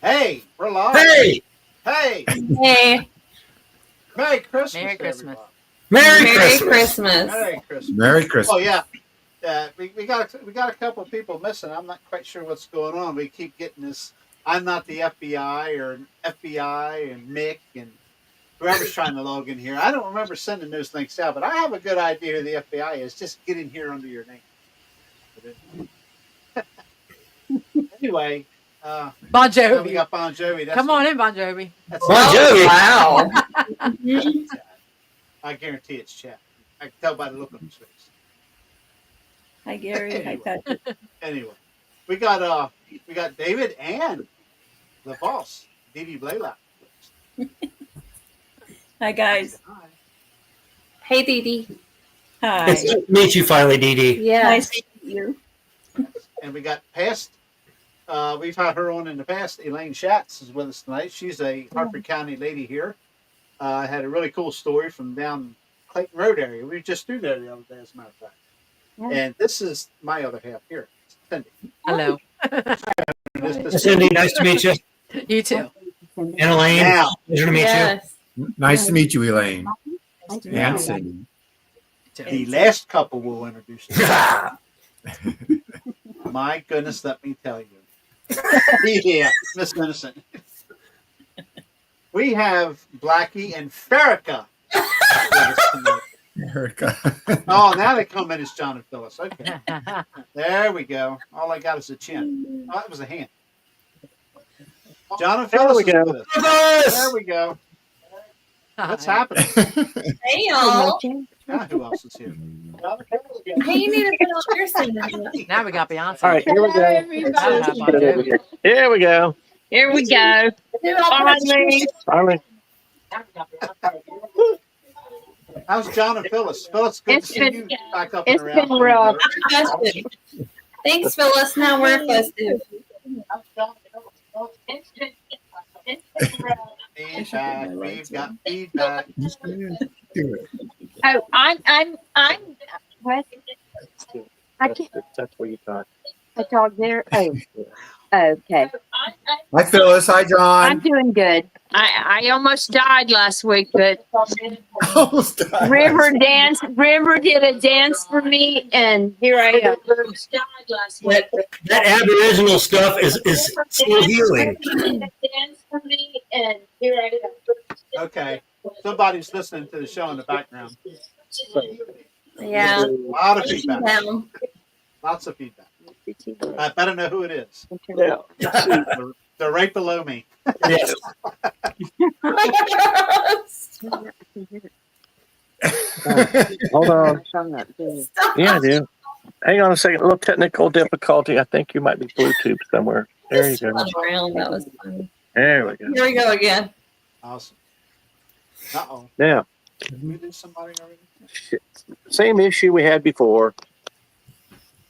Hey, we're live. Hey! Hey! Hey. Merry Christmas. Merry Christmas. everybody. Merry Merry Christmas! Christmas. Merry Christmas. Merry Christmas. Oh yeah. We got a couple of people missing. I'm not quite sure what's going on. We keep getting this. I'm not the FBI or FBI and Mick and whoever's trying to log in here. I don't remember sending those links out, but I have a good idea who the FBI is. Just get in here under your name. Anyway, Bon now we Jovi. got Bon Jovi. That's Come on in, Bon Jovi. That's Bon Jovi! Wow. I guarantee it's chat. I can tell by the look on his face. Hi, Gary. Hi, Patrick. Anyway, we got David and the boss, DeDe Blalack. Hi, guys. Hi. Hey, DeDe. Hi. It's nice to meet you finally, DeDe. Yeah. Nice to meet you. And we got past. We've had her on in the past. Elaine Schatz is with us tonight. She's a Hartford County lady here. Had a really cool story from down Clayton Road area. We were just through there the other day, as a matter of fact. And this is my other half here, Cindy. Hello. Cindy, nice to meet you. You too. And Elaine, Now. pleasure to meet Yes. Nice to meet you, Elaine. Now, And Cindy. the last couple we'll introduce. you. My goodness, let me tell you. Yeah, Miss Innocent. We have Blackie and Farrakha. Erica. Oh, now they come in as John and Phyllis. Okay. There we go. All I got is a chin. Oh, that was a hand. John and There Phyllis. we go. Is with us. There we go. What's happening? Hey, y'all. Ah, who else is here? Hey, you need to put on your singing. Now we got Beyonce. All right, here we go. Now we have Bon Jovi. Here we go. Here we go. Finally. How's John and Phyllis? Phyllis, good to It's see been- you back up and it's around. been rough. Festive. Thanks, Phyllis. Now we're festive. Feedback. We've got feedback. Do it. Oh, I'm what? I can't. That's what you thought. I talk there. Oh, okay. Hi, Phyllis. Hi, I'm John. doing good. I almost died last week, but Almost died. River did a dance for me, and here I am. That Aboriginal stuff is still healing. Dance for me, and here I am. Okay. Somebody's listening to the show in the background. Yeah. A lot of feedback. Down. Lots of feedback. I better know who it is. Yeah. They're right below me. Yes. Hold on. Yeah, I do. Hang on a second. A little technical difficulty. I think you might be Bluetooth somewhere. There you go. Around. That was funny. There we go. Here we go again. Awesome. Uh-oh. Now, Did we lose somebody already? shit. Same issue we had before.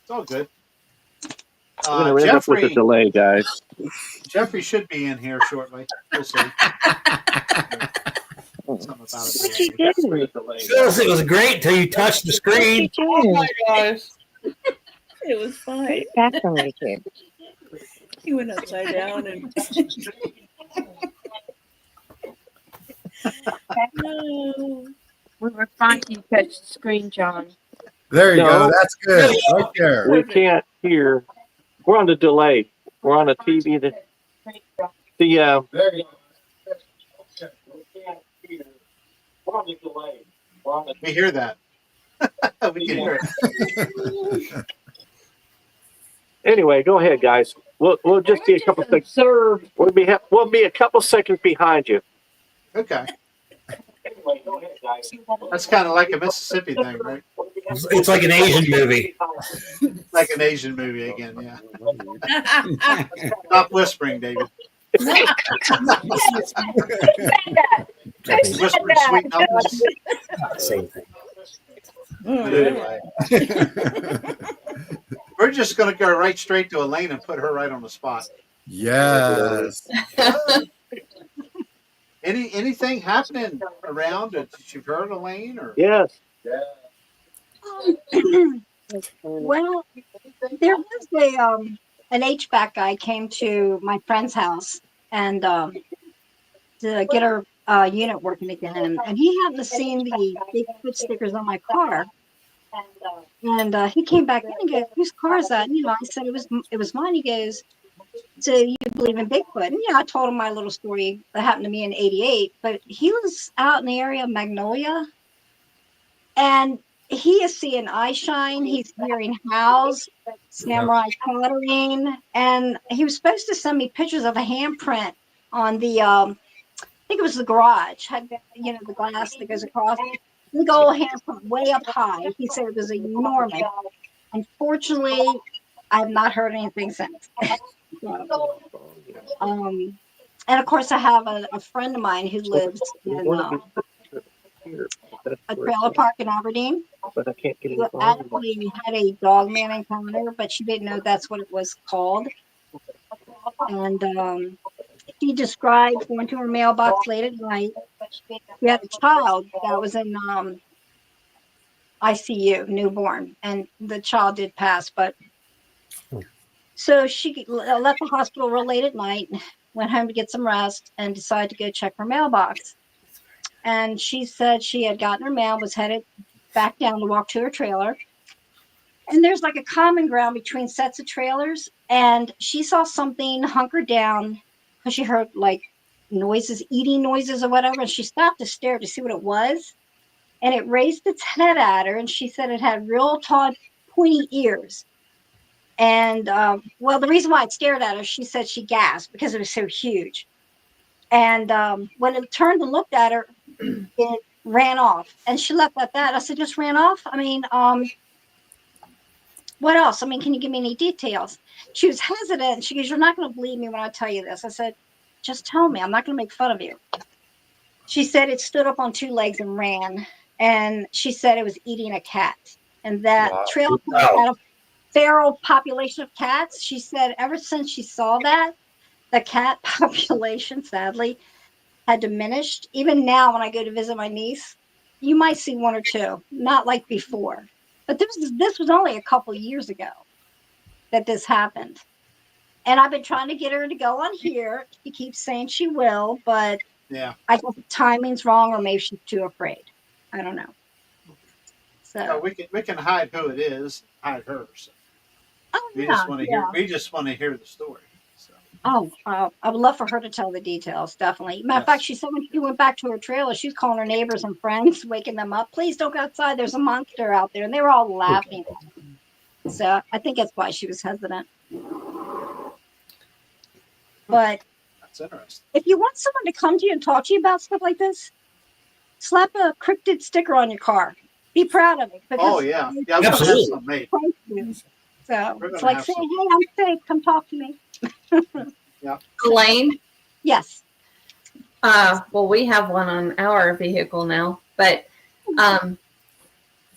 It's all good. I'm going to end up with a Jeffrey, delay, guys. Jeffrey should be in here shortly. We'll see. Something about it. What you doing? Phyllis, it was great until you touched the screen. Oh, my gosh. It was fine. Back from right here. He went upside down and. No. We were fine. You touched the screen, John. There you No. go. That's good. Right there. We can't hear. We're on the delay. We're on a TV. There you go. We hear that. We can hear it. Anyway, go ahead, guys. We'll just be a couple seconds. We'll be a couple seconds behind you. Okay. Anyway, go ahead, guys. That's kind of like a Mississippi thing, right? It's like an Asian movie. Like an Asian movie again, yeah. Stop whispering, David. Whispering sweet numbers. Same thing. But anyway, we're just going to go right straight to Elaine and put her right on the spot. Yes. Anything happening around that you've heard, Elaine? Or Yes. Well, there was an HVAC guy came to my friend's house, and to get her unit working again. And he happened to see the Bigfoot stickers on my car. And he came back in and goes, "Whose car is that?" And, I said it was mine. He goes, "So you believe in Bigfoot?" And I told him my little story that happened to me in '88. But he was out in the area of Magnolia, and he is seeing eye shine. He's hearing howls, samurai clattering, and he was supposed to send me pictures of a handprint on the I think it was the garage. Had the glass that goes across. Big old handprint way up high. He said it was enormous. Unfortunately, I have not heard anything since. And of course, I have a friend of mine who lives in a trailer park in Aberdeen. But I can't get Who actually had a dog man encounter, but she didn't know that's what it was called. And she described going to her mailbox late at night. We had a child that was in ICU, newborn, and the child did pass. But so she left the hospital real late at night, went home to get some rest, and decided to go check her mailbox. And she said she had gotten her mail, was headed back down to walk to her trailer. And there's like a common ground between sets of trailers. And she saw something hunkered down because she heard like noises, eating noises or whatever. And she stopped to stare to see what it was. And it raised its head at her. And she said it had real tall, pointy ears. And well, the reason why it stared at her, she said she gasped because it was so huge. And when it turned and looked at her, it ran off. And she left at that. I said, "Just ran off? I mean, what else? I mean, can you give me any details?" She was hesitant. She goes, "You're not going to believe me when I tell you this." I said, "Just tell me. I'm not going to make fun of you." She said it stood up on two legs and ran. And she said it was eating a cat. And that trail had a feral population of cats. She said ever since she saw that, the cat population, sadly, had diminished. Even now, when I go to visit my niece, you might see one or two, not like before. But this was only a couple of years ago that this happened. And I've been trying to get her to go on here. She keeps saying she will, but Yeah. I think the timing's wrong, or maybe she's too afraid. I don't know. So No, we can hide who it is, hide her. So we yeah, just want to hear. We just want to hear the story. So. I would love for her to tell the details. Definitely. Matter of fact, she said when she went back to her trailer, she was calling her neighbors and friends, waking them up. "Please don't go outside. There's a monster out there," and they were all laughing. So I think that's why she was hesitant. But That's interesting. if you want someone to come to you and talk to you about stuff like this, slap a cryptid sticker on your car. Be proud of it. Oh yeah, yeah. We're gonna have some made. So it's like saying, "Hey, I'm safe. Come talk to me." Yeah. Elaine? Yes. Well, we have one on our vehicle now, but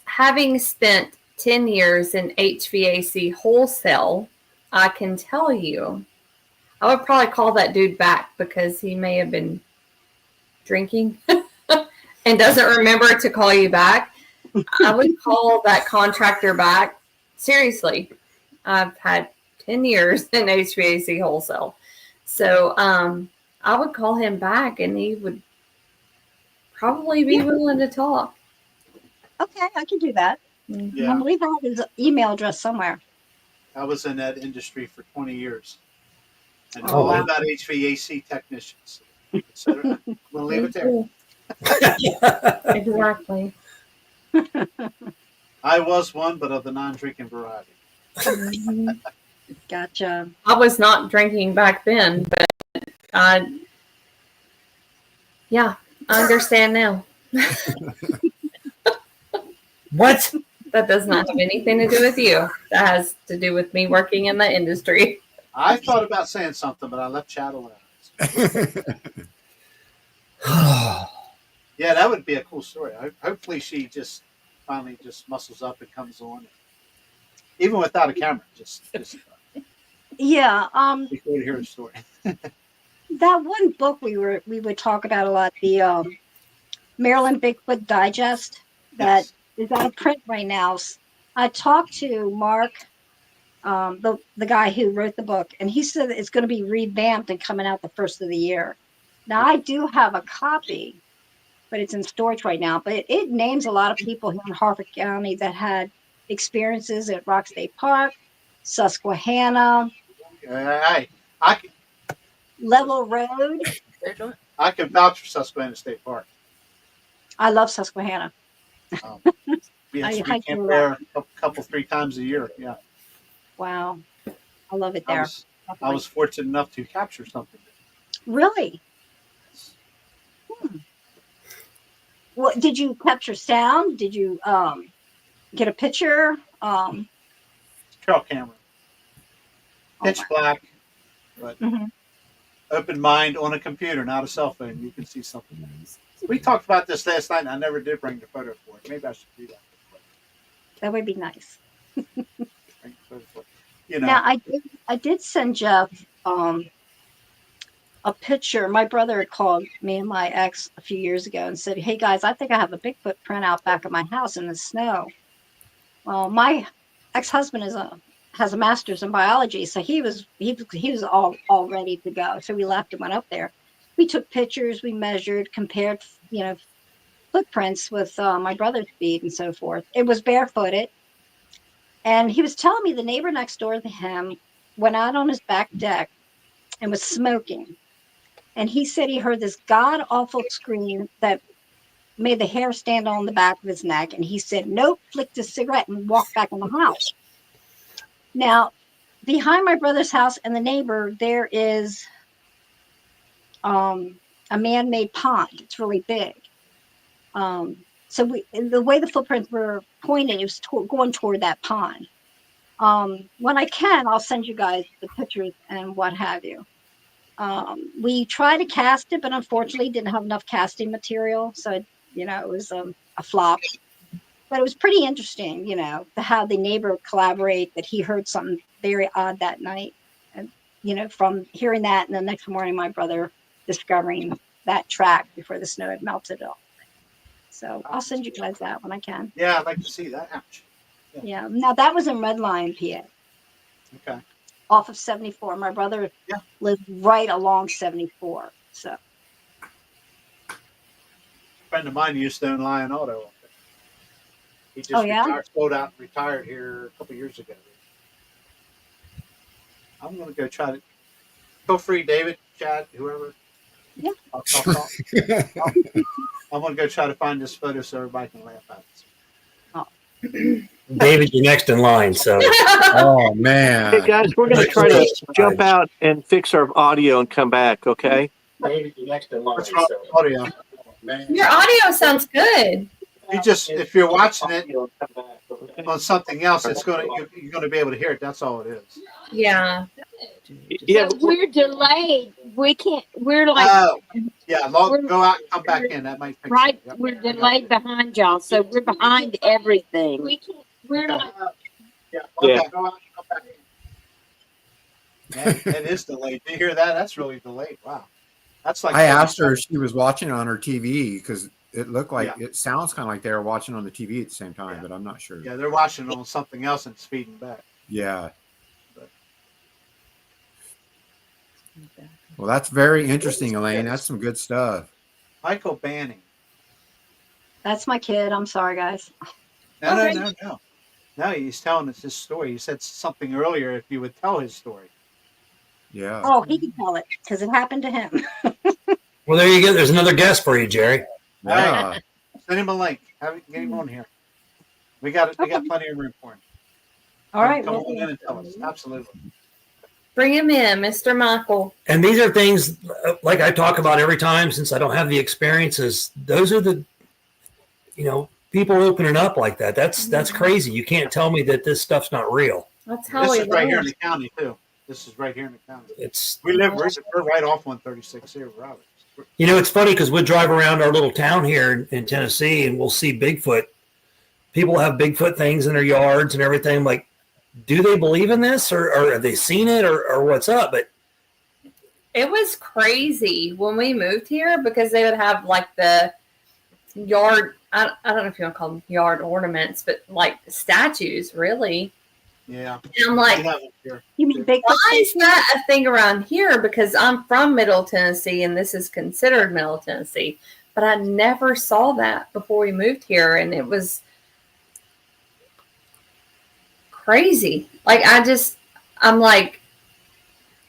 having spent 10 years in HVAC wholesale, I can tell you, I would probably call that dude back because he may have been drinking and doesn't remember to call you back. I would call that contractor back. Seriously, I've had 10 years in HVAC wholesale. So I would call him back and he would probably be willing to talk. Okay, I can do that. Yeah. I believe I have his email address somewhere. I was in that industry for 20 years. And Oh, all wow. about HVAC technicians. So we'll leave it there. Exactly. I was one, but of the non-drinking variety. Gotcha. I was not drinking back then, but I understand now. What? That does not have anything to do with you. That has to do with me working in the industry. I thought about saying something, but I left Chad alone. Yeah, that would be a cool story. Hopefully she just finally just muscles up and comes on. Even without a camera, just Yeah. before you hear the story. That one book we would talk about a lot, the Maryland Bigfoot Digest, that is out of print right now. I talked to Mark the guy who wrote the book, and he said that it's going to be revamped and coming out the first of the year. Now, I do have a copy, but it's in storage right now. But it names a lot of people here in Harford County that had experiences at Rock State Park, Susquehanna, I can Level Road. I can vouch for Susquehanna State Park. I love Susquehanna. We I have hike camp a there lot. a couple, 3 times a year. Yeah, Wow. I love it I there. was fortunate enough to capture something. Really? What did you capture sound? Did you get a picture? Trail camera, pitch black, but open mind on a computer, not a cell phone. You can see something. We talked about this last night, and I never did bring the photo for it. Maybe I should do that. That would be nice. Bring the photo for it. You know, Now I did send Jeff a picture. My brother had called me and my ex a few years ago and said, "Hey guys, I think I have a Bigfoot print out back of my house in the snow." Well, my ex-husband has a master's in biology, so he was all ready to go. So we left and went up there. We took pictures, we measured, compared, footprints with my brother's feet and so forth. It was barefooted. And he was telling me the neighbor next door to him went out on his back deck and was smoking. And he said he heard this god-awful scream that made the hair stand on the back of his neck. And he said, nope, flicked a cigarette and walked back in the house. Now, behind my brother's house and the neighbor, there is a man-made pond. It's really big. So the way the footprints were pointed, it was going toward that pond. When I can, I'll send you guys the pictures and what have you. We tried to cast it, but unfortunately didn't have enough casting material. So, it was a flop. But it was pretty interesting, how the neighbor collaborate that he heard something very odd that night. And, from hearing that, and the next morning, my brother discovering that track before the snow had melted off. So I'll send you guys that when I can. yeah, I'd like to see that. Ouch. Yeah. Now that was in Red Lion, PA. Okay. Off of 74. My brother lived right along 74. So. A friend of mine used to own Lion Auto up there. He just sold out and retired here a couple years ago. I'm going to go try to. Feel free, David, Chad, whoever. Yeah. I'm going to go try to find this photo so everybody can laugh at it. Oh. David, you're next in line. So, Oh man. Hey guys, we're going to try to jump out and fix our audio and come back, okay? David, you're next in line. What's wrong with audio? Your audio sounds good. If you're watching it on something else, you're going to be able to hear it. That's all it is. Yeah. Yeah, But we're delayed. We can't. We're like Go out and come back in. That might fix right. it. Yep. We're delayed behind y'all, so we're behind everything. We can't. We're like. Yeah. Go out and come back in. It is delayed. Did you hear that? That's really delayed. Wow. That's like I asked her if she was watching on her TV because it looked like Yeah. it sounds kind of like they were watching on the TV at the same time, Yeah. but I'm not sure. Yeah, they're watching on something else and speeding back. Yeah. Well, that's very interesting, Elaine. That's some good stuff. Michael Banning. That's my kid. I'm sorry, guys. No. No, he's telling us his story. He said something earlier if you would tell his story. Yeah. Oh, he can tell it because it happened to him. well, there you go. There's another guest for you, Jerry. Yeah. Send him a link. Get him on here. We got plenty of room for him. All right. Come on in and tell us. Absolutely. Bring him in, Mr. Michael. And these are things like I talk about every time since I don't have the experiences. Those are the, people opening up like that. That's crazy. You can't tell me that this stuff's not real. That's how This we is right here in learn. the county too. This is right here in the county. We're We're right off 136 here, Robert. it's funny because we'll drive around our little town here in Tennessee and we'll see Bigfoot. People have Bigfoot things in their yards and everything. Like, do they believe in this or have they seen it or what's up? But It was crazy when we moved here because they would have like the yard. I don't know if you want to call them yard ornaments, but like statues, really. Yeah. And I'm like, We have it here. You mean Bigfoot? why is that a thing around here? Because I'm from Middle Tennessee and this is considered Middle Tennessee. But I never saw that before we moved here. And it was crazy. Like, I'm like,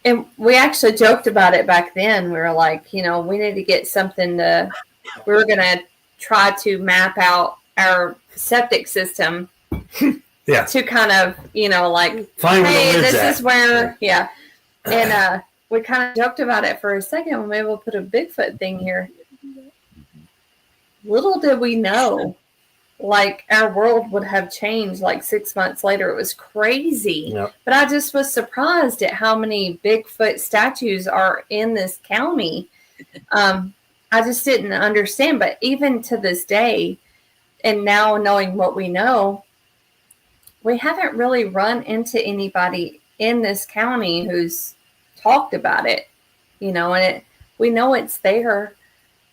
and we actually joked about it back then. We were like, you know, we need to get something we were going to try to map out our septic system. Yeah. To kind of, you know, like, Find where hey, the lid's this at. is where, yeah. And we kind of joked about it for a second. Well, maybe we'll put a Bigfoot thing here. Little did we know, like, our world would have changed like 6 months later. It was crazy. Yep. But I just was surprised at how many Bigfoot statues are in this county. I just didn't understand. But even to this day, and now knowing what we know, we haven't really run into anybody in this county who's talked about it, you know, and we know it's there.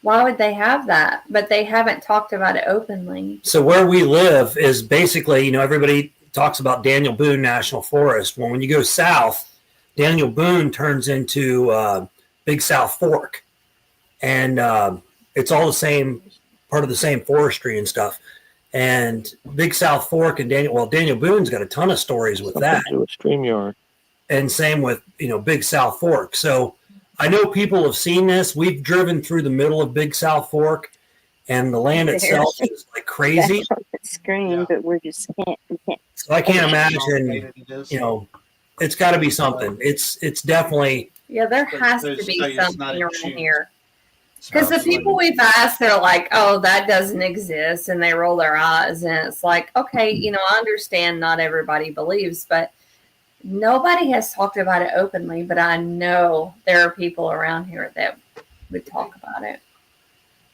Why would they have that? But they haven't talked about it openly. So where we live is basically, you know, everybody talks about Daniel Boone National Forest. Well, when you go south, Daniel Boone turns into Big South Fork. And it's all the same, part of the same forestry and stuff. And Big South Fork and Daniel Boone's got a ton of stories with that. Do a StreamYard. And same with, you know, Big South Fork. So I know people have seen this. We've driven through the middle of Big South Fork, and the land itself is like crazy. That's on the screen, but we can't. So I can't imagine, you know, it's got to be something. It's definitely. Yeah, there has to There's be it's not something a around shoe. here. Because the people we've asked, they're like, oh, that doesn't exist. And they roll their eyes. And it's like, okay, you know, I understand not everybody believes, but nobody has talked about it openly. But I know there are people around here that would talk about it.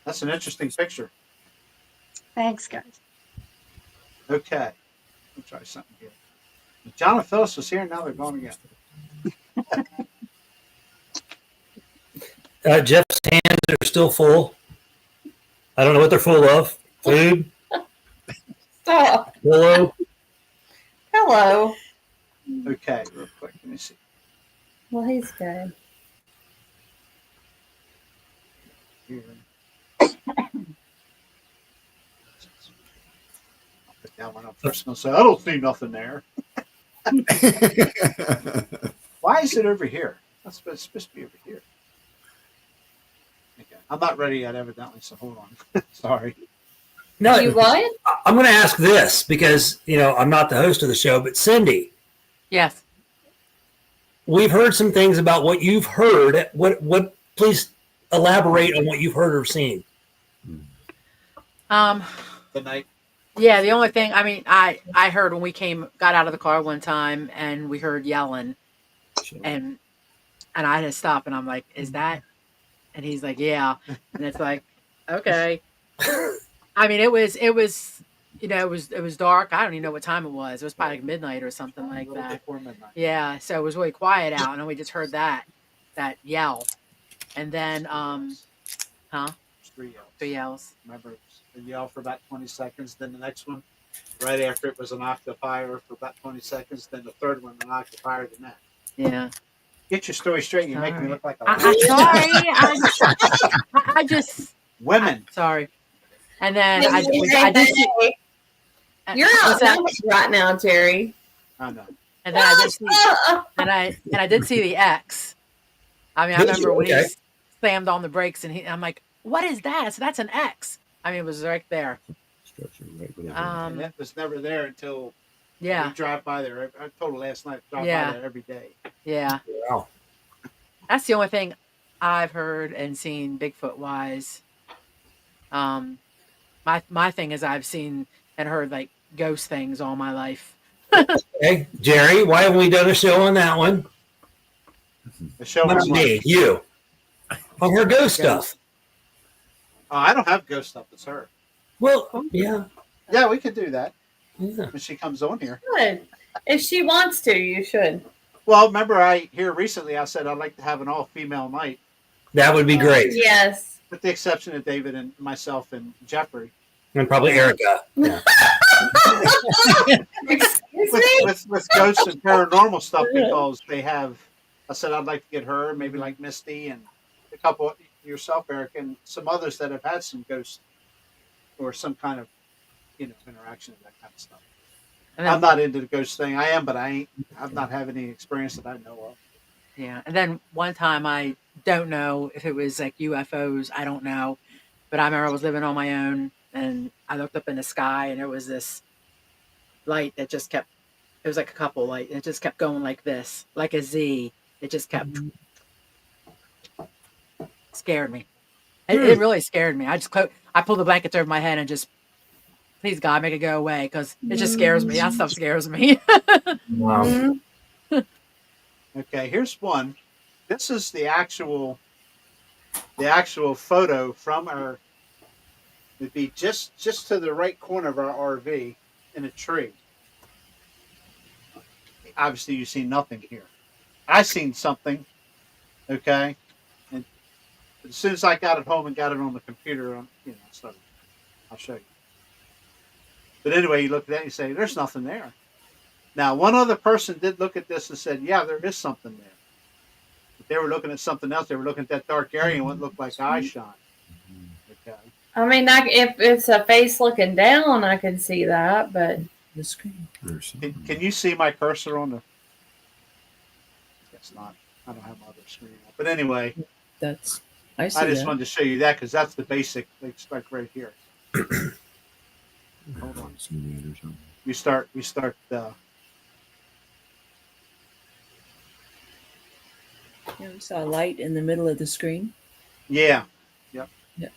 That's an interesting picture. Thanks, guys. Okay. We'll try something here. John and Phyllis was here, now they're gone again. Jeff's hands are still full. I don't know what they're full of. Food, Oh, pillow. hello. Okay, real quick, let me see. Well, he's good. Here. I'll put that one up first. I'll say, I don't see nothing there. Why is it over here? That's supposed to be over here. Okay. I'm not ready yet, evidently, so hold on. Sorry. No, You what? I'm going to ask this because, you know, I'm not the host of the show, but Cindy, Yes. we've heard some things about what you've heard. What, please elaborate on what you've heard or seen. The night. Yeah, the only thing, I mean, I heard when we got out of the car one time and we heard yelling and I had to stop and I'm like, is that? And he's like, yeah. And it's like, okay. I mean, it was, you know, it was dark. I don't even know what time it was. It was probably like midnight or something like that. Before midnight. Yeah. So it was really quiet out and we just heard that yell. And then, Three yells. 3 yells. Remember, the yell for about 20 seconds. Then the next one, right after it was an octave higher for about 20 seconds. Then the third one, an octave higher than that. Yeah. Get your story straight. You make me Sorry. look like a I'm liar. sorry. I just, Women. sorry. And then I did see, You're what's that? out right now, Jerry. I know. And then I did see, and I did see the X. I mean, I remember when he slammed on the brakes, and I'm like, "What is that?" So that's an X. I mean, it was right there. And that was never there until Yeah, we drive by there. I told her last night, drive Yeah. by there every day. yeah. Wow. That's the only thing I've heard and seen Bigfoot wise. My thing is I've seen and heard like ghost things all my life. Okay, Jerry, why haven't we done a show on that one? The show Not was me, like, you. On her ghost stuff. oh, I don't have ghost stuff. It's her. Well, yeah. Yeah, we could do that Yeah. when she comes on here. Good. If she wants to, you should. Well, remember, here recently I said I'd like to have an all-female night, That would be great. Yes. with the exception of David and myself and Jeffrey. And probably Erica. Yeah. Excuse me? with ghosts and paranormal stuff because they have. I said I'd like to get her, maybe like Misty and a couple yourself, Eric, and some others that have had some ghosts or some kind of interaction and that kind of stuff. And I'm then, not into the ghost thing. I am, but I ain't. I've not had any experience that I know of. yeah. And then one time, I don't know if it was like UFOs. I don't know, but I remember I was living on my own, and I looked up in the sky, and there was this light that just kept. It was like a couple light. It just kept going like this, like a Z. It just kept scared me. It really scared me. I pulled the blankets over my head and just, please God, make it go away because it just scares me. That stuff scares me. Wow. Okay, here's one. This is the actual photo from our. It'd be just to the right corner of our RV in a tree. Obviously, you see nothing here. I seen something. Okay, and as soon as I got it home and got it on the computer, so I'll show you. But anyway, you look at that and you say, "There's nothing there." Now, one other person did look at this and said, "Yeah, there is something there." But they were looking at something else. They were looking at that dark area and what looked like eye shine. Okay. I mean, if it's a face looking down, I can see that, but The screen. Can you see my cursor on the? It's not. I don't have my other screen up. But anyway, That's. I see I just that. wanted to show you that because that's the basic. Like right here. Hold on. We start. Yeah, we saw a light in the middle of the screen. Yeah. Yep. Yeah.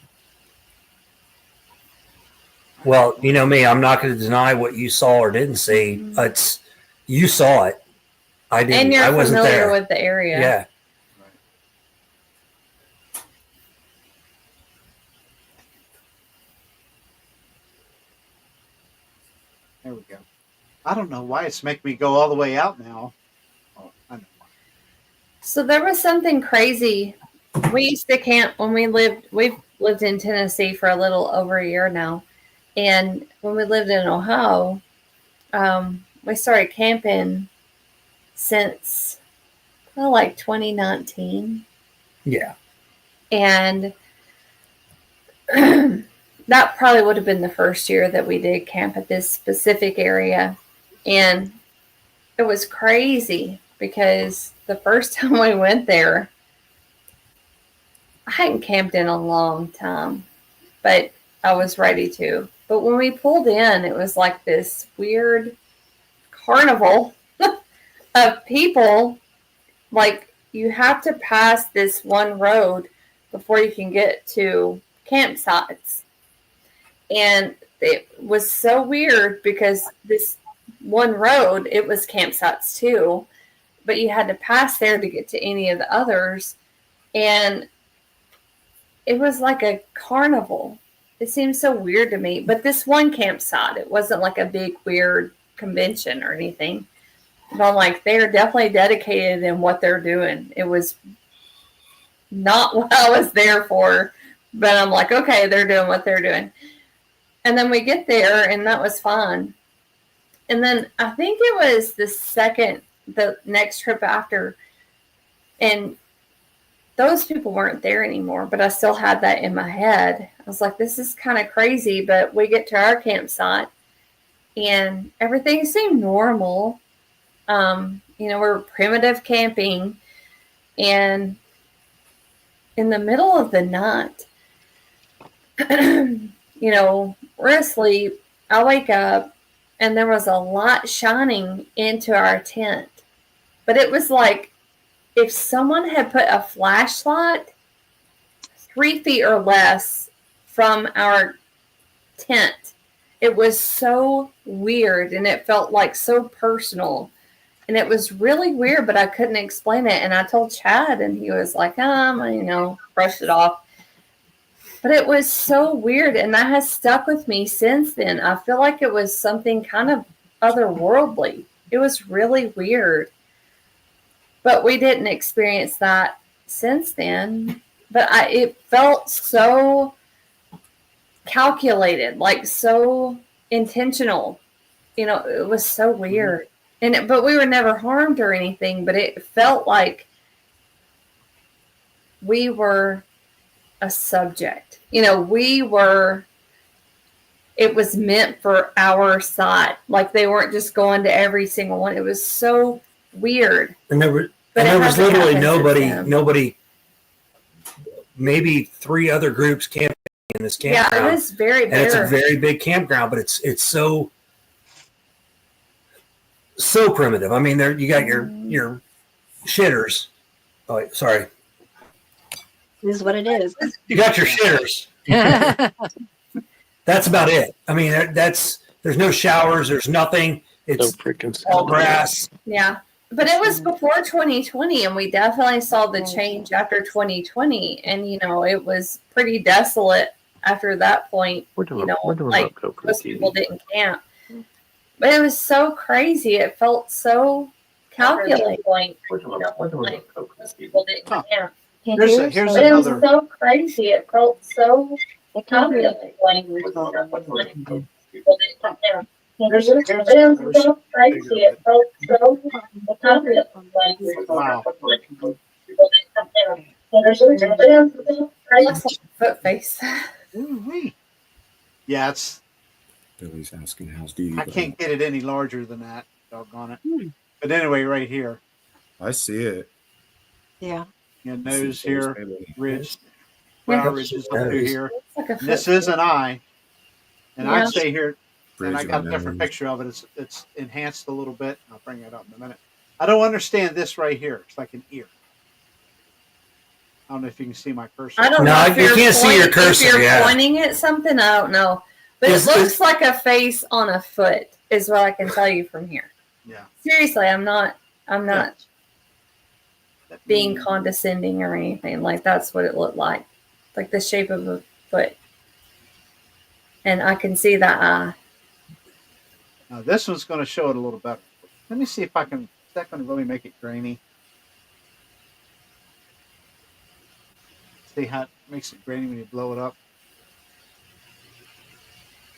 Well, you know me, I'm not going to deny what you saw or didn't see. It's you saw it. I didn't. and you're I wasn't familiar there. with the area. Yeah. There we go. I don't know why it's making me go all the way out now. Oh, I know why. So there was something crazy. We used to camp when we've lived in Tennessee for a little over a year now. And when we lived in Ohio, we started camping since like 2019. Yeah. And that probably would have been the first year that we did camp at this specific area. And it was crazy because the first time we went there, I hadn't camped in a long time, but I was ready to. But when we pulled in, it was like this weird carnival of people. Like, you have to pass this one road before you can get to campsites. And it was so weird because this one road, it was campsites too, but you had to pass there to get to any of the others. And it was like a carnival. It seemed so weird to me. But this one campsite, it wasn't like a big weird convention or anything. But I'm like, they're definitely dedicated in what they're doing. It was not what I was there for, but I'm like, okay, they're doing what they're doing. And then we get there, and that was fun. And then I think it was the next trip after, and those people weren't there anymore, but I still had that in my head. I was like, this is kind of crazy, but we get to our campsite, and everything seemed normal. We're primitive camping, and in the middle of the night, we're asleep. I wake up, and there was a light shining into our tent. But it was like if someone had put a flashlight 3 feet or less from our tent. It was so weird, and it felt like so personal. And it was really weird, but I couldn't explain it. And I told Chad, and he was like, brushed it off. But it was so weird, and that has stuck with me since then. I feel like it was something kind of otherworldly. It was really weird. But we didn't experience that since then. But it felt so calculated, like so intentional. It was so weird. But we were never harmed or anything, but it felt like we were a subject. It was meant for our side. Like they weren't just going to every single one. It was so weird. And there was literally nobody, maybe 3 other groups camping in this campground. Yeah, it was very big. And it's a very big campground, but it's so primitive. I mean, you got your shitters. Oh, sorry. This is what it is. You got your shitters. That's about it. I mean, there's no showers. There's nothing. It's all grass. Yeah. But it was before 2020, and we definitely saw the change after 2020. And, it was pretty desolate after that point. Like most people didn't camp. But it was so crazy. It felt so calculating. Most people didn't camp. Here's It another. was so crazy. It felt so calculating. People didn't camp. It was so crazy. It felt so calculating. Wow. Foot face. Ooh-wee. Yeah, it's. Billy's asking how's DeDe. I can't get it any larger than that. Doggone it. But anyway, right here. I see it. Yeah. Nose here, ridge, brow ridges up through here. This is an eye, and I'd say here, and I got a different picture of it. It's enhanced a little bit. I'll bring it up in a minute. I don't understand this right here. It's like an ear. I don't know if you can see my cursor. I don't know. If you can't see your cursor. If you're pointing at something, I don't know. But it looks like a face on a foot, is what I can tell you from here. Yeah. Seriously, I'm not being condescending or anything. Like that's what it looked like the shape of a foot. And I can see that eye. Now this one's going to show it a little better. Let me see if I can. Is that going to really make it grainy? See how it makes it grainy when you blow it up.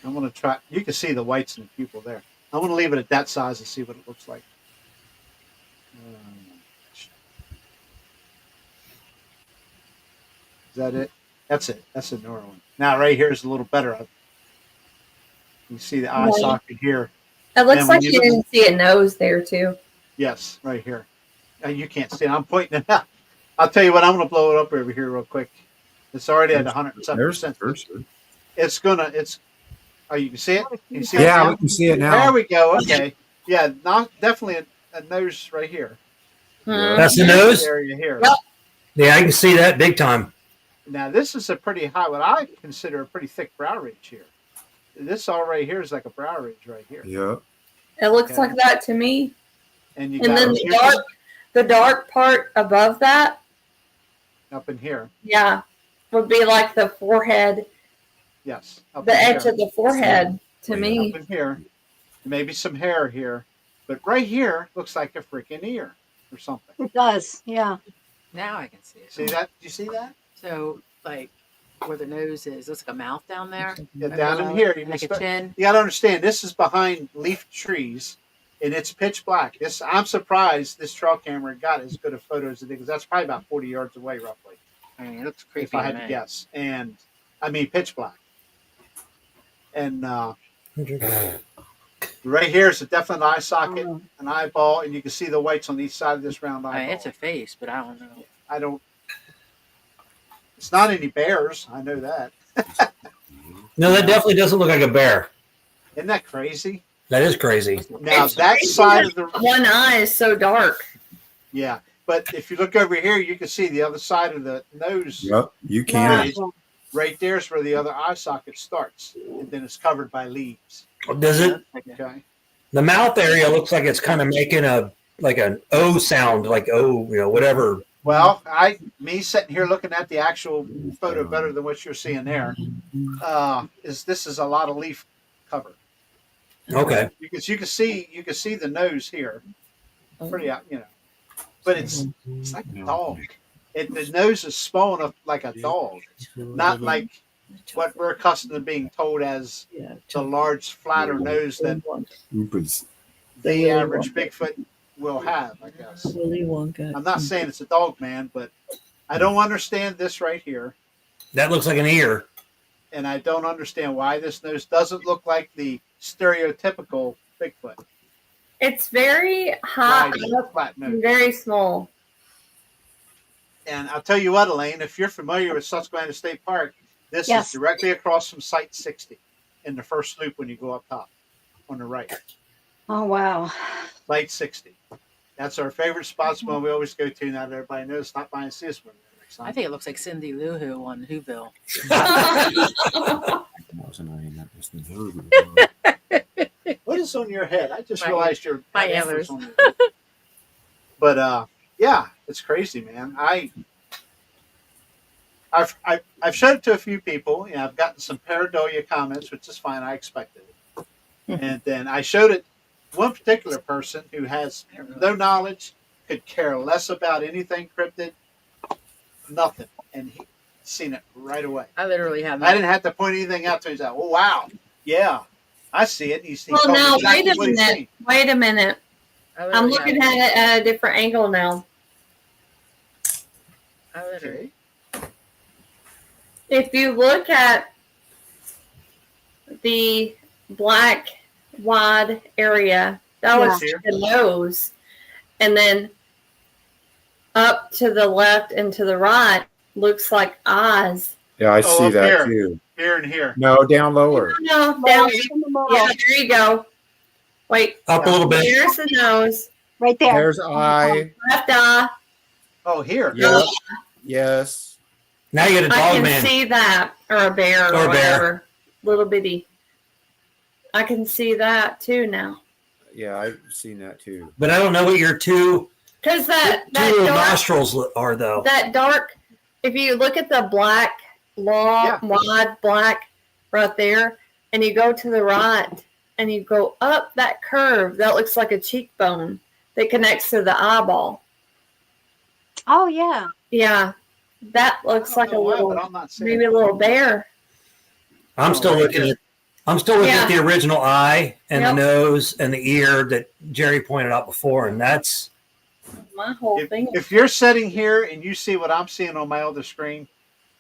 I'm going to try. You can see the whites in the pupil there. I want to leave it at that size and see what it looks like. Is that it? That's it. That's a newer one. Now, right here is a little better. You see the eye socket here. It looks like you didn't see a nose there, too. Yes, right here. You can't see it. I'm pointing it out. I'll tell you what, I'm going to blow it up over here real quick. It's already at 107%. Oh, you can see it? Can you see yeah, it we can see it now. There we go. Okay. Yeah, definitely a nose right here. That's the nose? Area here. Yep. Yeah, I can see that big time. Now, this is a pretty high, what I consider a pretty thick brow ridge here. This all right here is like a brow ridge right here. Yeah. It looks like that to me. And then the dark part above that. Up in here. Yeah. Would be like the forehead. Yes. The edge of the forehead to me. Up in here. Maybe some hair here. But right here looks like a freaking ear or something. It does. Yeah. Now I can see it. See that? Do you see that? So, like, where the nose is, looks like a mouth down there. Yeah, down in here. Like a chin. You got to understand, this is behind leaf trees, and it's pitch black. I'm surprised this trail camera got as good of photos as it did, because that's probably about 40 yards away, roughly. I mean, it looks creepy. If I had to guess. And, I mean, pitch black. And right here is a definite eye socket, an eyeball, and you can see the whites on each side of this round eyeball. I mean, it's a face, but I don't know. It's not any bears. I know that. No, that definitely doesn't look like a bear. Isn't that crazy? That is crazy. Now, that side of the... One eye is so dark. Yeah. But if you look over here, you can see the other side of the nose. Yep, you can. Right there is where the other eye socket starts. And then it's covered by leaves. Does it? Okay. The mouth area looks like it's kind of making an O sound, like whatever. Well, me sitting here looking at the actual photo better than what you're seeing there, this is a lot of leaf cover. Okay. Because you can see the nose here, pretty but it's like a dog. The nose is swollen up like a dog, not like what we're accustomed to being told as Yeah. the large, flatter nose that Oompahs. the average Bigfoot will have, I guess. Willy Wonka. I'm not saying it's a dog man, but I don't understand this right here. That looks like an ear. And I don't understand why this nose doesn't look like the stereotypical Bigfoot. It's very high Wide, up flat nose. and very small. And I'll tell you what, Elaine, if you're familiar with Susquehanna State Park, this Yes. is directly across from Site 60 in the first loop when you go up top on the right. Oh, wow. Site 60. That's our favorite spot's one we always go to now that everybody knows. Stop by and see us when we're next time. I think it looks like Cindy Lou Who on Whoville. What is on your head? I just My- realized your my antlers antlers. on your head. But yeah, it's crazy, man. I've showed it to a few people. You know, I've gotten some pareidolia comments, which is fine. I expected it. And then I showed it one particular person who has no knowledge, could care less about anything cryptid, nothing, and he seen it right away. I literally have I that. didn't have to point anything out to him. He's like, "Oh wow, yeah, I see it." He Well, told me now, exactly wait a what he's minute. seen. Wait a minute. I I'm literally looking have at it at a different angle now. I literally. Okay. If you look at the black wide area, that was Yeah. the nose. And then up to the left and to the right looks like eyes. Yeah, I Oh, see up that here. too. Here and here. No, down lower. No, down. Well, in the middle. Yeah, there you go. Wait, Up a little bit. there's the nose, Right there. There's eye. left eye. Oh, here. Yep. Yes. Now you got a I dog can man. see that, or a bear, Or or a bear. whatever. Little bitty. I can see that too now. Yeah, I've seen that too. But I don't know what your two Because that little dark, nostrils are, though. that dark, if you look at the black, long, Yeah. wide black right there, and you go to the right, and you go up that curve, that looks like a cheekbone that connects to the eyeball. Oh, yeah. Yeah, that looks like a little, but I'm not saying maybe a little bear. I'm still right looking here. at. I'm still looking Yeah. at the original eye and Yep. the nose and the ear that Jerry pointed out before, and that's My whole thing. If you're sitting here and you see what I'm seeing on my other screen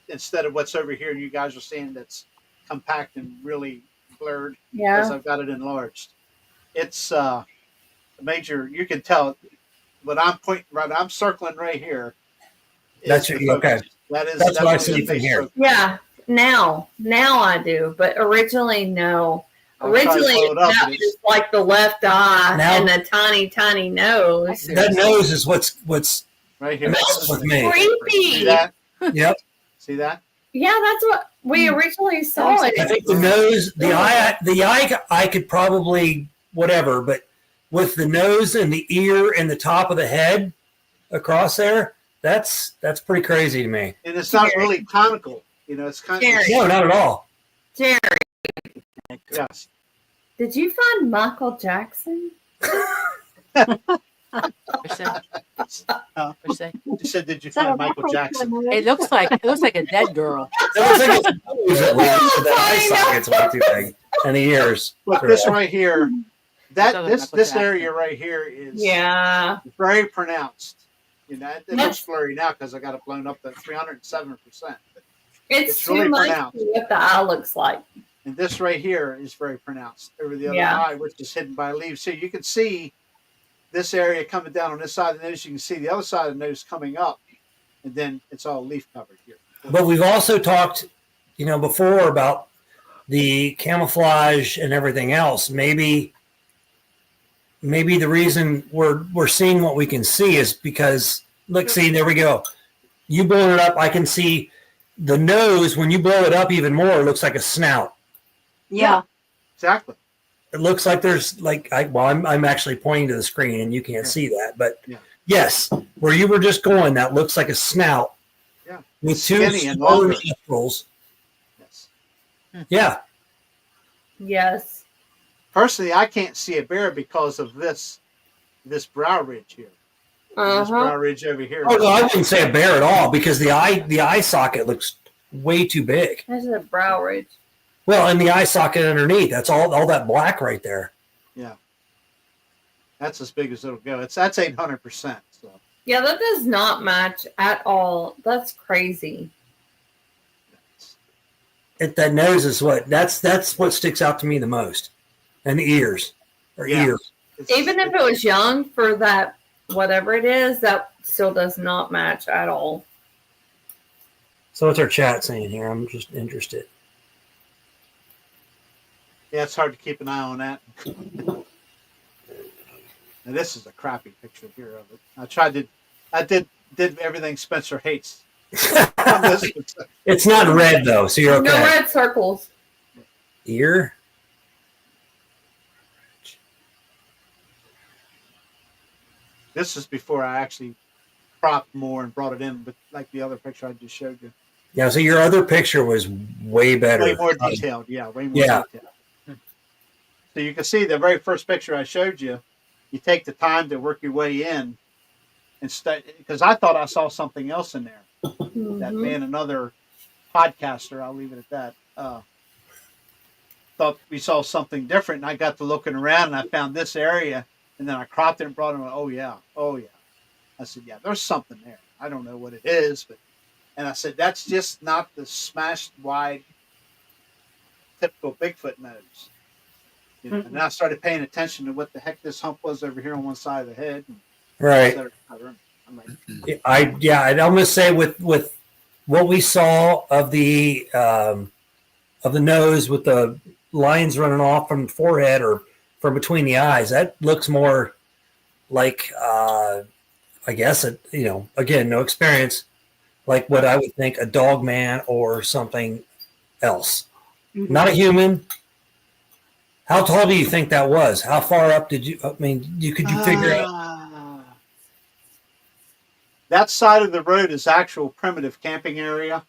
instead of what's over here, and you guys are seeing that's compact and really blurred because Yeah. I've got it enlarged. It's a major. You can tell what I'm pointing right. I'm circling right here. is That's the your- okay. focus. That is That's what I definitely see the from base here. focus. Yeah. Now I do, but originally, no. I'll try to Originally, pull it up, that but was it's- like the left eye Now- and the tiny nose. that nose is what's right here. messes with me. Creepy. See that? Yep. See that? Yeah, that's what we originally saw I it. think the nose, the eye, I could probably whatever, but with the nose and the ear and the top of the head across there, that's pretty crazy to me. And it's not really conical. You know, it's kind Jerry. of No, not at all. Jerry, yes. did you find Michael Jackson? What'd you say? You said, did you Is that find a Michael reference to Jackson? a movie? It looks like a dead girl. It looks like it's the nose that eye I know. socket's way too big, and the ears. Look, this right here, Doesn't this Michael area Jackson. right here is Yeah. very pronounced. You know, it That's- looks blurry now because I got it blown up to 307%. It's It's too really much pronounced. for what the eye looks like. And this right here is very pronounced over the other Yeah. eye, which is hidden by leaves. So you can see this area coming down on this side of the nose. You can see the other side of the nose coming up, and then it's all leaf covered here. But we've also talked, before about the camouflage and everything else. Maybe the reason we're seeing what we can see is because look, see, there we go. You blow it up, I can see the nose. When you blow it up even more, it looks like a snout. Yeah. Exactly. It looks like there's I'm actually pointing to the screen and you can't see that, but Yeah. yes, where you were just going, that looks like a snout. Yeah. With two Skinny and smaller longer. nostrils. Yes. Yeah. Yes. Personally, I can't see a bear because of this brow ridge here. This Uh-huh. brow ridge over here. Oh no, I wouldn't say a bear at all because the eye socket looks way too big. That's a brow ridge. Well, and the eye socket underneath, that's all that black right there. Yeah. That's as big as it'll go. That's 800%. So Yeah, that does not match at all. That's crazy. That nose is that's what sticks out to me the most. And the ears. Or ears. Even if it was young for that, whatever it is, that still does not match at all. So what's our chat saying here? I'm just interested. Yeah, it's hard to keep an eye on that. And this is a crappy picture here of it. I did everything Spencer hates. It's not red though, so you're okay. No red circles. Ear. This is before I actually cropped more and brought it in, but like the other picture I just showed you. Yeah, so your other picture was way better. Way more detailed, way more detailed. So you can see the very first picture I showed you, you take the time to work your way in and because I thought I saw something else in there. Mm-hmm. That man, another podcaster, I'll leave it at that, thought we saw something different, and I got to looking around and I found this area, and then I cropped it and brought it in. Oh yeah. I said, yeah, there's something there. I don't know what it is, and I said, that's just not the smashed wide typical Bigfoot nose. You know, and then I started paying attention to what the heck this hump was over here on one side of the head. Right. I'm like, I'd almost say with what we saw of the nose with the lines running off from the forehead or from between the eyes, that looks more like I guess again, no experience, like what I would think a dog man or something else. Mm-hmm. Not a human. How tall do you think that was? How far up did you? I mean, could you figure out? That side of the road is actual primitive camping area.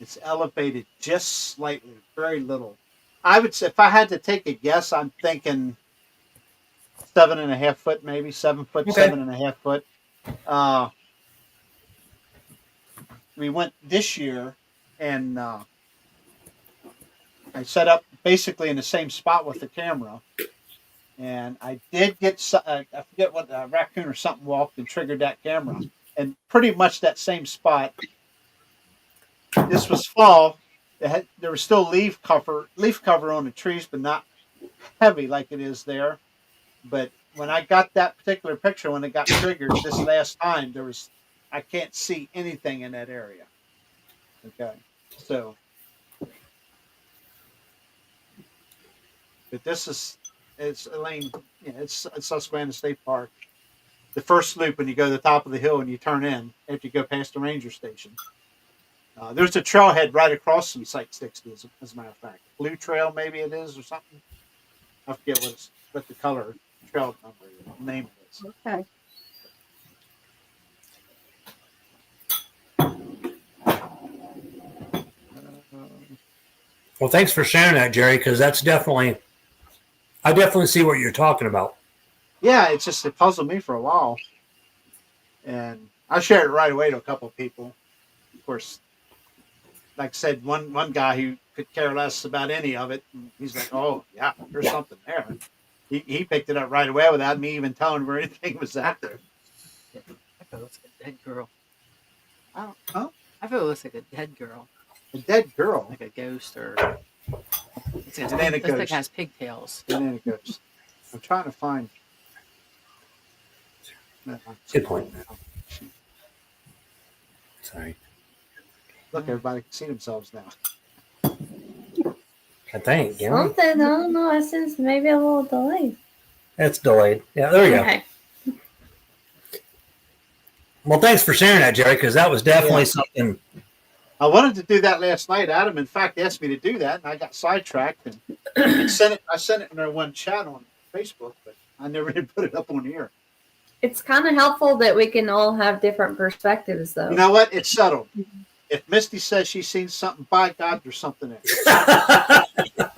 It's elevated just slightly, very little. I would say, if I had to take a guess, I'm thinking 7.5 foot, maybe 7 foot, okay. 7.5 foot. We went this year, and I set up basically in the same spot with the camera. And I did get, I forget what, a raccoon or something walked and triggered that camera. And pretty much that same spot. This was fall. There was still leaf cover on the trees, but not heavy like it is there. But when I got that particular picture, when it got triggered this last time, I can't see anything in that area. Okay, so. But it's Elaine, it's Susquehanna State Park. The first loop when you go to the top of the hill and you turn in after you go past the ranger station. There's a trailhead right across from Site 60, as a matter of fact. Blue Trail, maybe it is, or something. I forget what the color trail name is. Okay. Well, thanks for sharing that, Jerry, because I definitely see what you're talking about. Yeah, it puzzled me for a while. And I shared it right away to a couple of people. Of course, like I said, one guy who could care less about any of it, and he's like, oh, yeah, there's something there. He picked it up right away without me even telling him where anything was out there. I feel it looks like a dead girl. Huh? I feel it looks like a dead girl. A dead girl? Like a ghost or... It Banana ghost. Like it has pigtails. Banana ghost. I'm trying to find... Good point. Sorry. Look, everybody can see themselves now. I think. Yeah. Something, I don't know. I sense maybe a little delayed. It's delayed. Yeah, there we go. Okay. Well, thanks for sharing that, Jerry, because that was definitely something. I wanted to do that last night. Adam, in fact, asked me to do that, and I got sidetracked and I sent it in our one chat on Facebook, but I never did put it up on here. It's kind of helpful that we can all have different perspectives, though. You know what? It's settled. If Misty says she's seen something, by God, there's something there.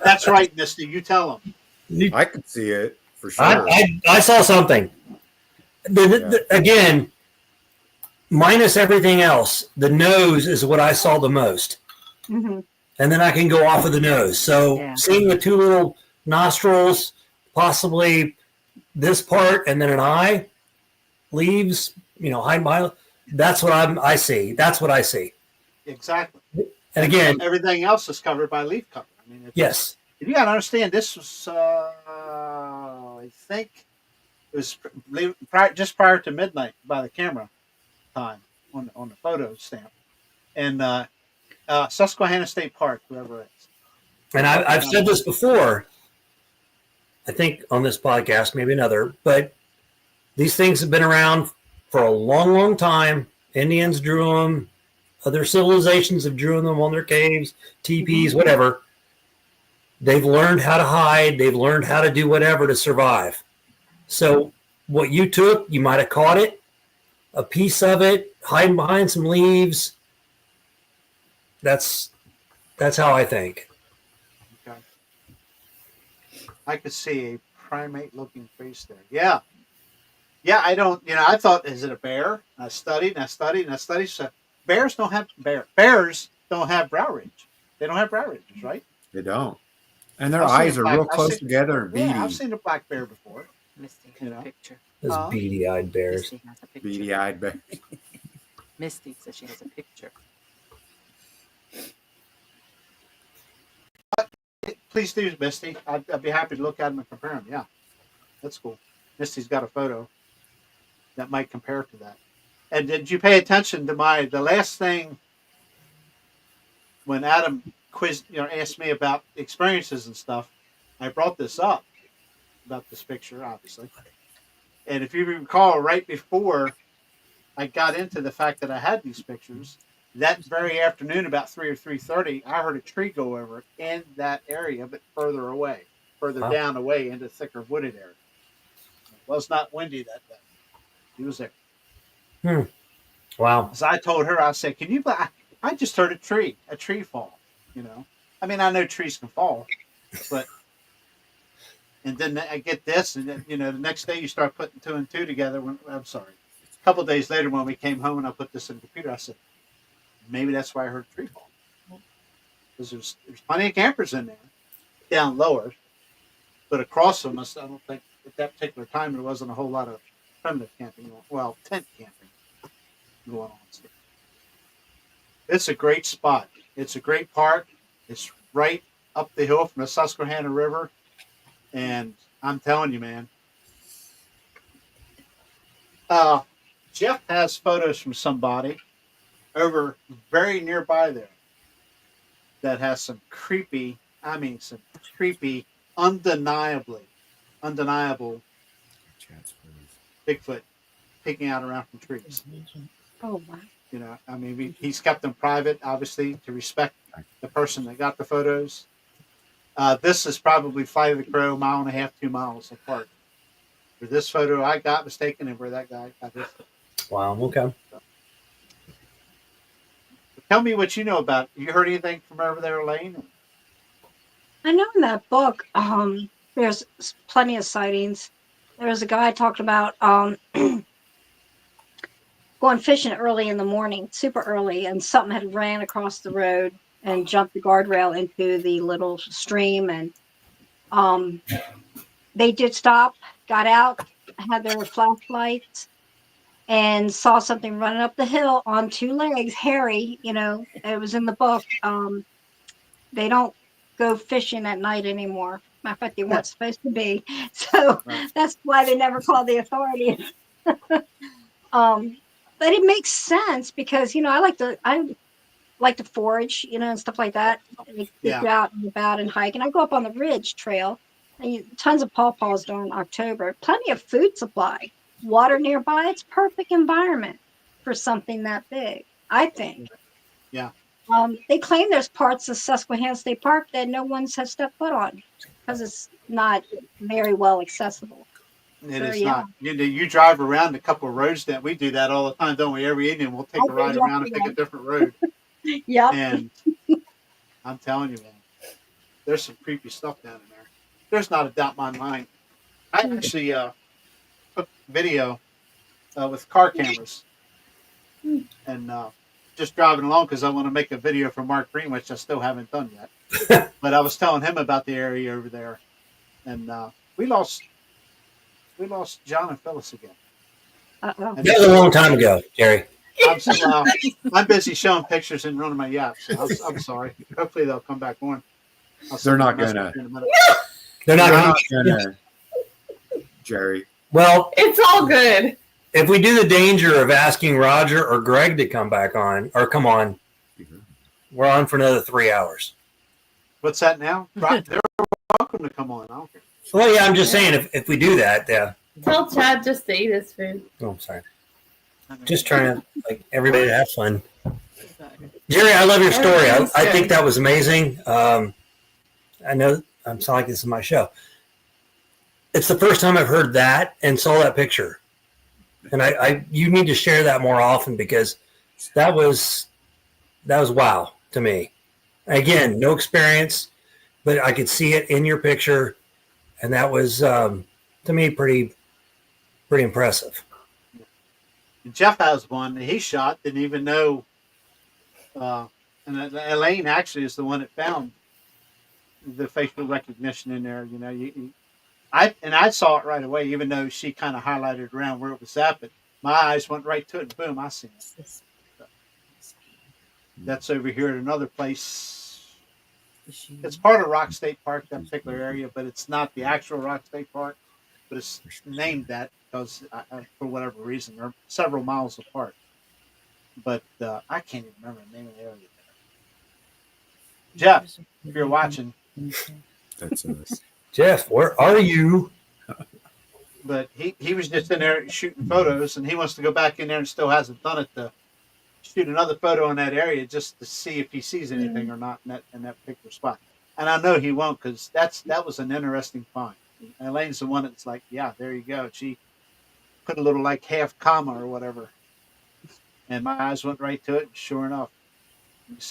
That's right, Misty. You tell them. I could see it for sure. I saw something. Again, minus everything else, the nose is what I saw the most. Mm-hmm. And then I can go off of the nose. So Yeah. seeing the two little nostrils, possibly this part, and then an eye, leaves, hide my. That's what I see. That's what I see. Exactly. And again, everything else is covered by leaf cover. I mean, yes. You got to understand. This was, I think, it was just prior to midnight by the camera time on the photo stamp, and Susquehanna State Park, whoever it is. And I've said this before, I think on this podcast, maybe another, but these things have been around for a long, long time. Indians drew them. Other civilizations have drew them on their caves, teepees, whatever. They've learned how to hide. They've learned how to do whatever to survive. So what you took, you might have caught it, a piece of it, hiding behind some leaves. That's how I think. Okay. I could see a primate-looking face there. Yeah. Yeah, I don't, I thought, is it a bear? I studied. So bears don't have brow ridge. They don't have brow ridges, right? They don't. And their I've eyes seen are a real black- close together and beady. Yeah, I've seen a black bear before. Misty has a picture. Those beady-eyed bears. Misty has a picture. Beady-eyed bear. Misty says she has a picture. Please do, Misty. I'd be happy to look at them and compare them. Yeah, that's cool. Misty's got a photo that might compare to that. And did you pay attention to the last thing when Adam asked me about experiences and stuff? I brought this up about this picture, obviously. And if you recall, right before I got into the fact that I had these pictures, that very afternoon, about 3 or 3:30, I heard a tree go over it in that area, but further away, down away into thicker wooded area. It was not windy that day. He was there. Wow. As I told her, I said, I just heard a tree fall, I mean, I know trees can fall, but, and then I get this, and then, the next day you start putting 2 and 2 together. A couple of days later when we came home and I put this in the computer, I said, maybe that's why I heard a tree fall. Because there's plenty of campers in there, down lower, but across from us, I don't think at that particular time there wasn't a whole lot of primitive camping, tent camping going on. It's a great spot. It's a great park. It's right up the hill from the Susquehanna River, and I'm telling you, man. Jeff has photos from somebody over very nearby there that has some creepy, undeniable Bigfoot peeking out around from trees. Oh, wow. He's kept them private, obviously, to respect the person that got the photos. This is probably Flight of the Crow, 1.5 miles, 2 miles apart. Where this photo I got was taken and where that guy got his. Wow. Okay. Tell me what you know about. You heard anything from over there, Elaine? I know in that book, there's plenty of sightings. There was a guy talking about going fishing early in the morning, super early, and something had ran across the road and jumped the guardrail into the little stream. And they did stop, got out, had their flashlights, and saw something running up the hill on 2 legs, hairy. It was in the book. They don't go fishing at night anymore. Matter of fact, they weren't supposed to be. So that's why they never called the authorities. But it makes sense because I like to forage, and stuff like that. And get out and about and hike. And I go up on the Ridge Trail, and tons of pawpaws during October. Plenty of food supply, water nearby. It's perfect environment for something that big, I think. Yeah. They claim there's parts of Susquehanna State Park that no one's has stepped foot on because it's not very well accessible. It is not. You drive around a couple of roads that we do that all the time, don't we? Every evening we'll take a ride around and pick a different road. Yeah. And I'm telling you, man, there's some creepy stuff down in there. There's not a doubt in my mind. I actually took video with car cameras and just driving along because I want to make a video for Mark Green, which I still haven't done yet. But I was telling him about the area over there, and we lost John and Phyllis again. Uh-oh. And That was a long time ago, Jerry. I'm busy showing pictures and running my yaps. So I'm sorry. Hopefully they'll come back on. They're not gonna. They're not They're going not gonna, Jerry. Well, It's all good. if we do the danger of asking Roger or Greg to come back on or come on, we're on for another 3 hours. What's that now? They're welcome to come on. I don't care. Well, yeah, I'm just saying if we do that, yeah. Tell Chad just to eat his food. Oh, I'm sorry. Just trying to like everybody to have fun. Jerry, I love your story. I think that was amazing. I know I'm sounding like this is my show. It's the first time I've heard that and saw that picture. And I you need to share that more often because that was wow to me. Again, no experience, but I could see it in your picture, and that was to me pretty impressive. Jeff has one that he shot, didn't even know. And Elaine actually is the one that found the facial recognition in there. You know, I saw it right away, even though she kind of highlighted around where it was at. But my eyes went right to it, and boom, I seen it. So, that's over here at another place. It's part of Rock State Park, that particular area, but it's not the actual Rock State Park. But it's named that because, for whatever reason, they're several miles apart. But I can't even remember the name of the area there. Jeff, if you're watching. That's us. Jeff, where are you? But he was just in there shooting photos, and he wants to go back in there and still hasn't done it to shoot another photo in that area just to see if he sees anything or not in that particular spot. And I know he won't because that was an interesting find. Elaine's the one that's like, yeah, there you go. She put a little like half comma or whatever, and my eyes went right to it. And sure enough,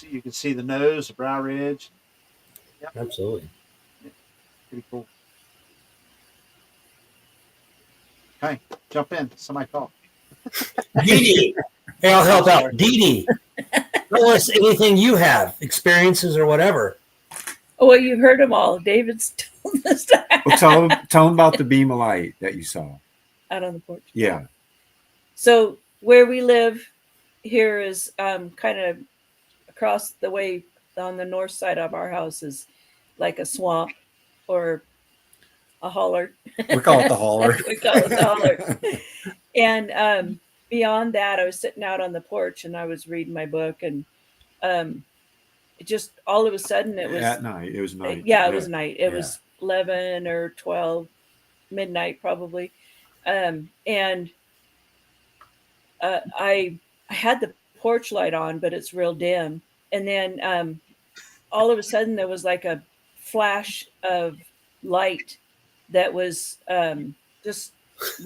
you can see the nose, the brow ridge. Yep. Absolutely. Pretty cool. Okay, jump in. Somebody talk. DeDe, hey, I'll help out. DeDe, tell us anything you have, experiences or whatever. Oh, well, you've heard them all. David's told us that. Well, tell them about the beam of light that you saw. Out on the porch. Yeah. So where we live here is kind of across the way on the north side of our house is like a swamp or a holler. We call it the holler. We call it the holler. And beyond that, I was sitting out on the porch and I was reading my book, and it just all of a sudden it was at night. It was night. Yeah, it was night. It was 11 or 12 midnight probably. And I had the porch light on, but it's real dim. And then all of a sudden there was like a flash of light that was just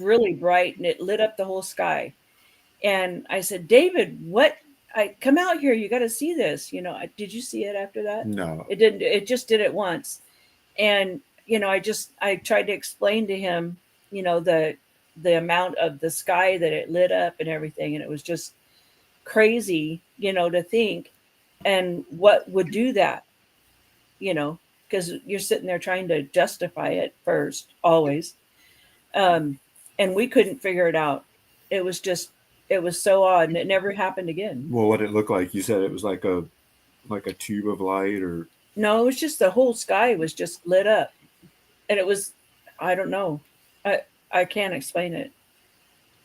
really bright, and it lit up the whole sky. And I said, David, what? Come out here. You got to see this. You know, did you see it after that? No, it didn't. It just did it once. And, you know, I tried to explain to him, you know, the amount of the sky that it lit up and everything. And it was just crazy, you know, to think, and what would do that, you know, because you're sitting there trying to justify it first, always. And we couldn't figure it out. It was so odd, and it never happened again. Well, what it looked like? You said it was like a tube of light, or no? It was just the whole sky was just lit up, and it was, I don't know, I can't explain it.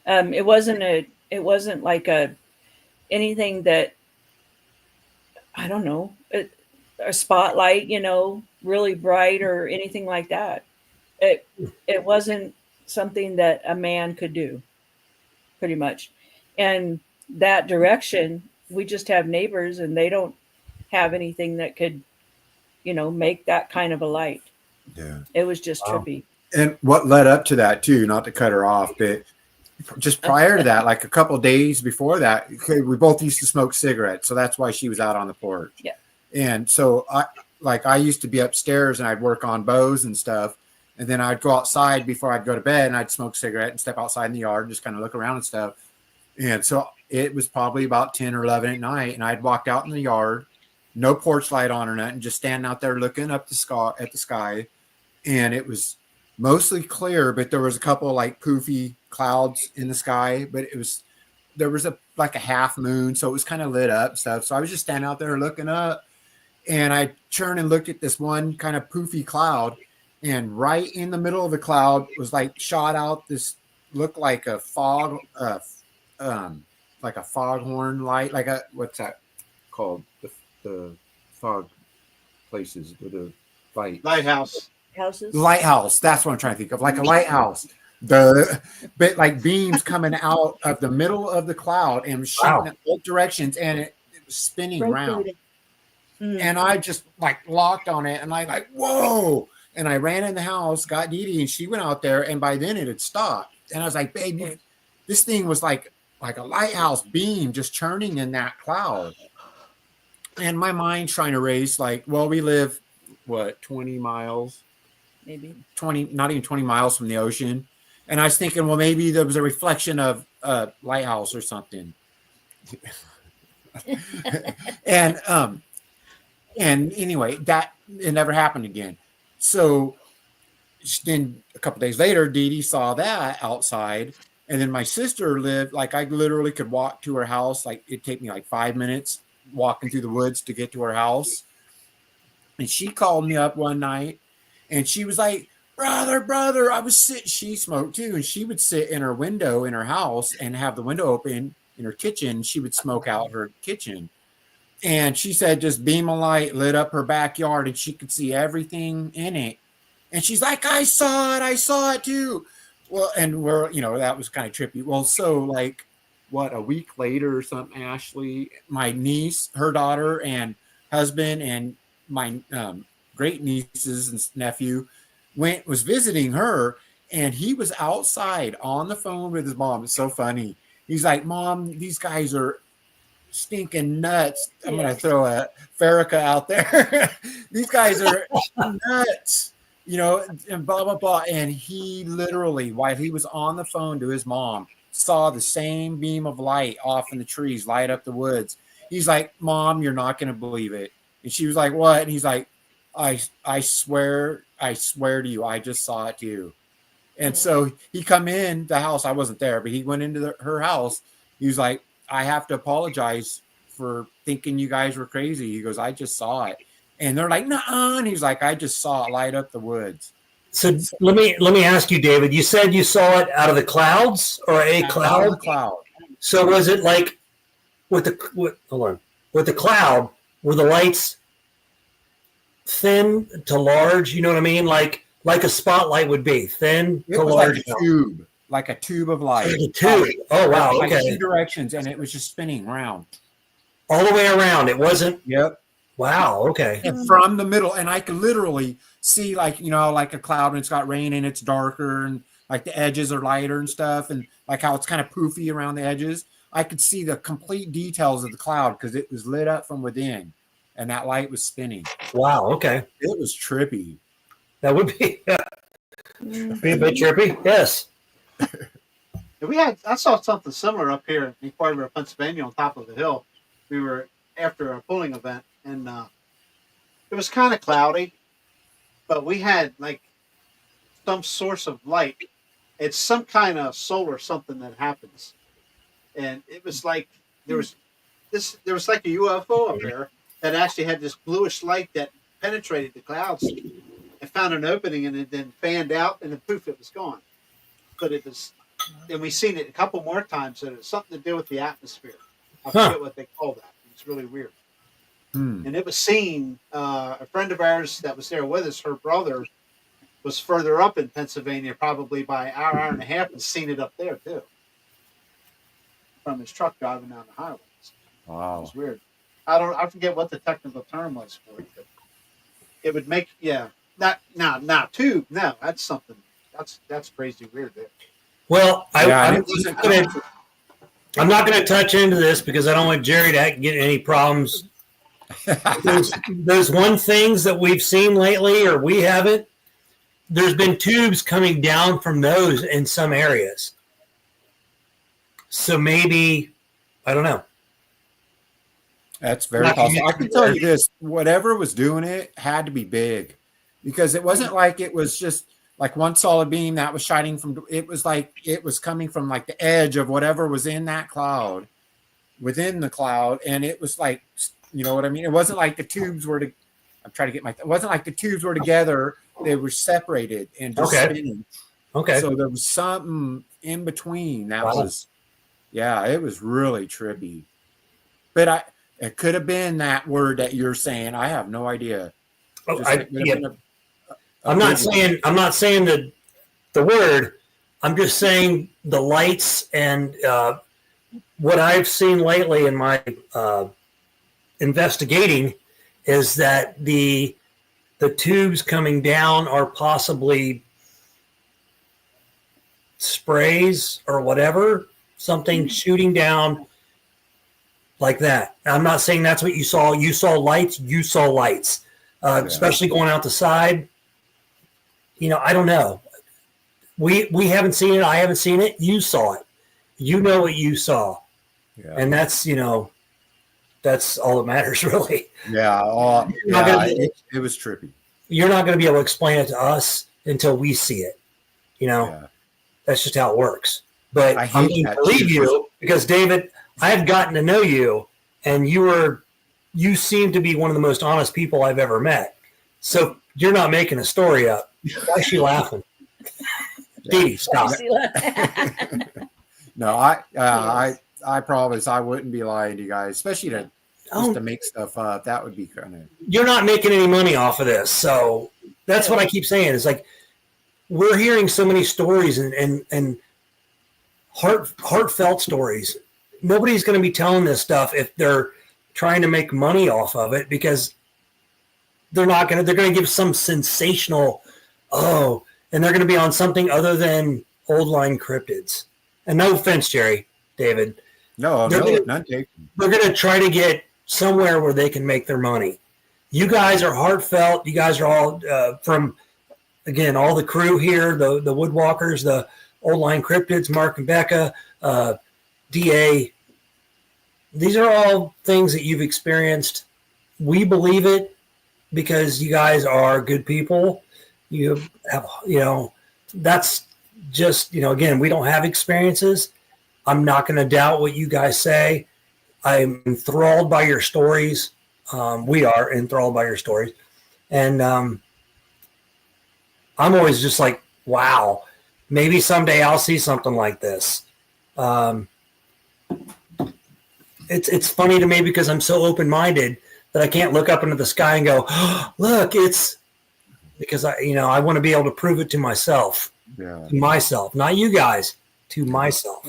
It wasn't like anything that, I don't know, a spotlight, you know, really bright or anything like that. It wasn't something that a man could do, pretty much. And that direction, we just have neighbors, and they don't have anything that could, you know, make that kind of a light. Yeah, it was just trippy. And what led up to that too, not to cut her off, but just prior to that, like a couple of days before that, we both used to smoke cigarettes, so that's why she was out on the porch. Yeah. And so I used to be upstairs and I'd work on bows and stuff, and then I'd go outside before I'd go to bed, and I'd smoke a cigarette and step outside in the yard and just kind of look around and stuff. And so it was probably about 10 or 11 at night, and I'd walked out in the yard, no porch light on or nothing, just standing out there looking up at the sky, and it was mostly clear, but there was a couple of like poofy clouds in the sky, but there was like a half moon, so it was kind of lit up and stuff. So I was just standing out there looking up, and I turned and looked at this one kind of poofy cloud, and right in the middle of the cloud was like shot out this looked like a fog, like a foghorn light, like a, what's that called? The fog places with the light. Lighthouse. Houses. Lighthouse. That's what I'm trying to think of. Like a lighthouse. The bit like beams coming out of the middle of the cloud and shooting in both directions, and it was spinning around. And I just like locked on it, and I like, whoa. And I ran in the house, got DeDe, and she went out there, and by then it had stopped. And I was like, baby, this thing was like a lighthouse beam just churning in that cloud. And my mind's trying to race like, well, we live, what, 20 miles? Maybe 20, not even 20 miles from the ocean. And I was thinking, well, maybe there was a reflection of a lighthouse or something. and anyway, that it never happened again. So then a couple days later, DeDe saw that outside. And then my sister lived, like I literally could walk to her house. Like it'd take me like 5 minutes walking through the woods to get to her house. And she called me up one night and she was like, brother, I was sitting, she smoked too. And she would sit in her window in her house and have the window open in her kitchen. She would smoke out her kitchen. And she said, just beam of light lit up her backyard and she could see everything in it. And she's like, I saw it too. Well, and that was kind of trippy. Well, so like, what, a week later or something, Ashley, my niece, her daughter and husband, and my great nieces and nephew was visiting her, and he was outside on the phone with his mom. It's so funny. He's like, Mom, these guys are stinking nuts. I'm going to throw a Farrakha out there. These guys are nuts, and blah, blah, blah. And he literally, while he was on the phone to his mom, saw the same beam of light off in the trees light up the woods. He's like, Mom, you're not going to believe it. And she was like, what? And he's like, I swear to you, I just saw it too. And so he come in the house. I wasn't there, but he went into her house. He was like, I have to apologize for thinking you guys were crazy. He goes, I just saw it. And they're like, nuh-uh. And he's like, I just saw it light up the woods. So let me ask you, David, you said you saw it out of the clouds or a cloud? Out of the cloud. So was it like with the cloud, were the lights thin to large? You know what I mean? Like a spotlight would be thin to large. Like a tube of light. Like a tube. Oh, wow. Like okay. 2 directions, and it was just spinning around. All the way around. It wasn't. Yep. Wow. Okay. And from the middle, and I could literally see like a cloud and it's got rain and it's darker and like the edges are lighter and stuff, and like how it's kind of poofy around the edges. I could see the complete details of the cloud because it was lit up from within, and that light was spinning. Wow. Okay. It was trippy. That would be, be a bit trippy. Yes. I saw something similar up here in River, Pennsylvania, on top of the hill. We were after a pulling event, and it was kind of cloudy, but we had like some source of light. It's some kind of solar something that happens, and it was like there was like a UFO up there that actually had this bluish light that penetrated the clouds and found an opening, and it then fanned out, and then poof, it was gone. But it was, and we've seen it a couple more times, and it's something to do with the atmosphere. I forget what they call that. It's really weird. And it was seen, a friend of ours that was there with us, her brother was further up in Pennsylvania, probably by an hour and a half, and seen it up there too. From his truck driving down the highway. Wow. It was weird. I forget what the technical term was for it, but it would make, tube. No, that's something. That's crazy weird there. Well, I'm not going to touch into this because I don't want Jerry to get any problems. There's one things that we've seen lately, or we haven't. There's been tubes coming down from those in some areas. So maybe I don't know. That's very possible. I can tell you this: whatever was doing it had to be big, because it wasn't like it was just like one solid beam that was shining from. It was like it was coming from like the edge of whatever was in that cloud, within the cloud, and it was like, you know what I mean? It wasn't like the tubes were to. I'm trying to get my. It wasn't like the tubes were together; they were separated and just spinning. Okay. So there was something in between that Wow. was, yeah, it was really trippy. But it could have been that word that you're saying. I have no idea. Oh, I'm not saying the word. I'm just saying the lights and what I've seen lately in my investigating is that the tubes coming down are possibly sprays or whatever, something shooting down like that. I'm not saying that's what you saw. You saw lights. Especially going out the side. You know, I don't know. We haven't seen it. I haven't seen it. You saw it. You know what you saw. Yeah. And that's, you know, that's all that matters, really. Yeah. It was trippy. You're not going to be able to explain it to us until we see it. You know, that's just how it works. But I'm going to believe you because, David, I've gotten to know you, and you seem to be one of the most honest people I've ever met. So you're not making a story up. Why is she laughing? DeDe, stop. No, I promise I wouldn't be lying to you guys, especially to make stuff up. That would be kind of. You're not making any money off of this, so that's what I keep saying. It's like we're hearing so many stories and heartfelt stories. Nobody's going to be telling this stuff if they're trying to make money off of it, because they're going to give some sensational, and they're going to be on something other than old line cryptids. And no offense, Jerry, David. No, none taken. They're going to try to get somewhere where they can make their money. You guys are heartfelt. You guys are all from, again, all the crew here, the Woodwalkers, the old line cryptids, Mark and Becca, DA. These are all things that you've experienced. We believe it because you guys are good people. You have, that's just, again, we don't have experiences. I'm not going to doubt what you guys say. I'm enthralled by your stories. We are enthralled by your stories. And I'm always just like, wow, maybe someday I'll see something like this. It's funny to me because I'm so open-minded that I can't look up into the sky and go, oh, look, it's because I want to be able to prove it to myself, not you guys, to myself.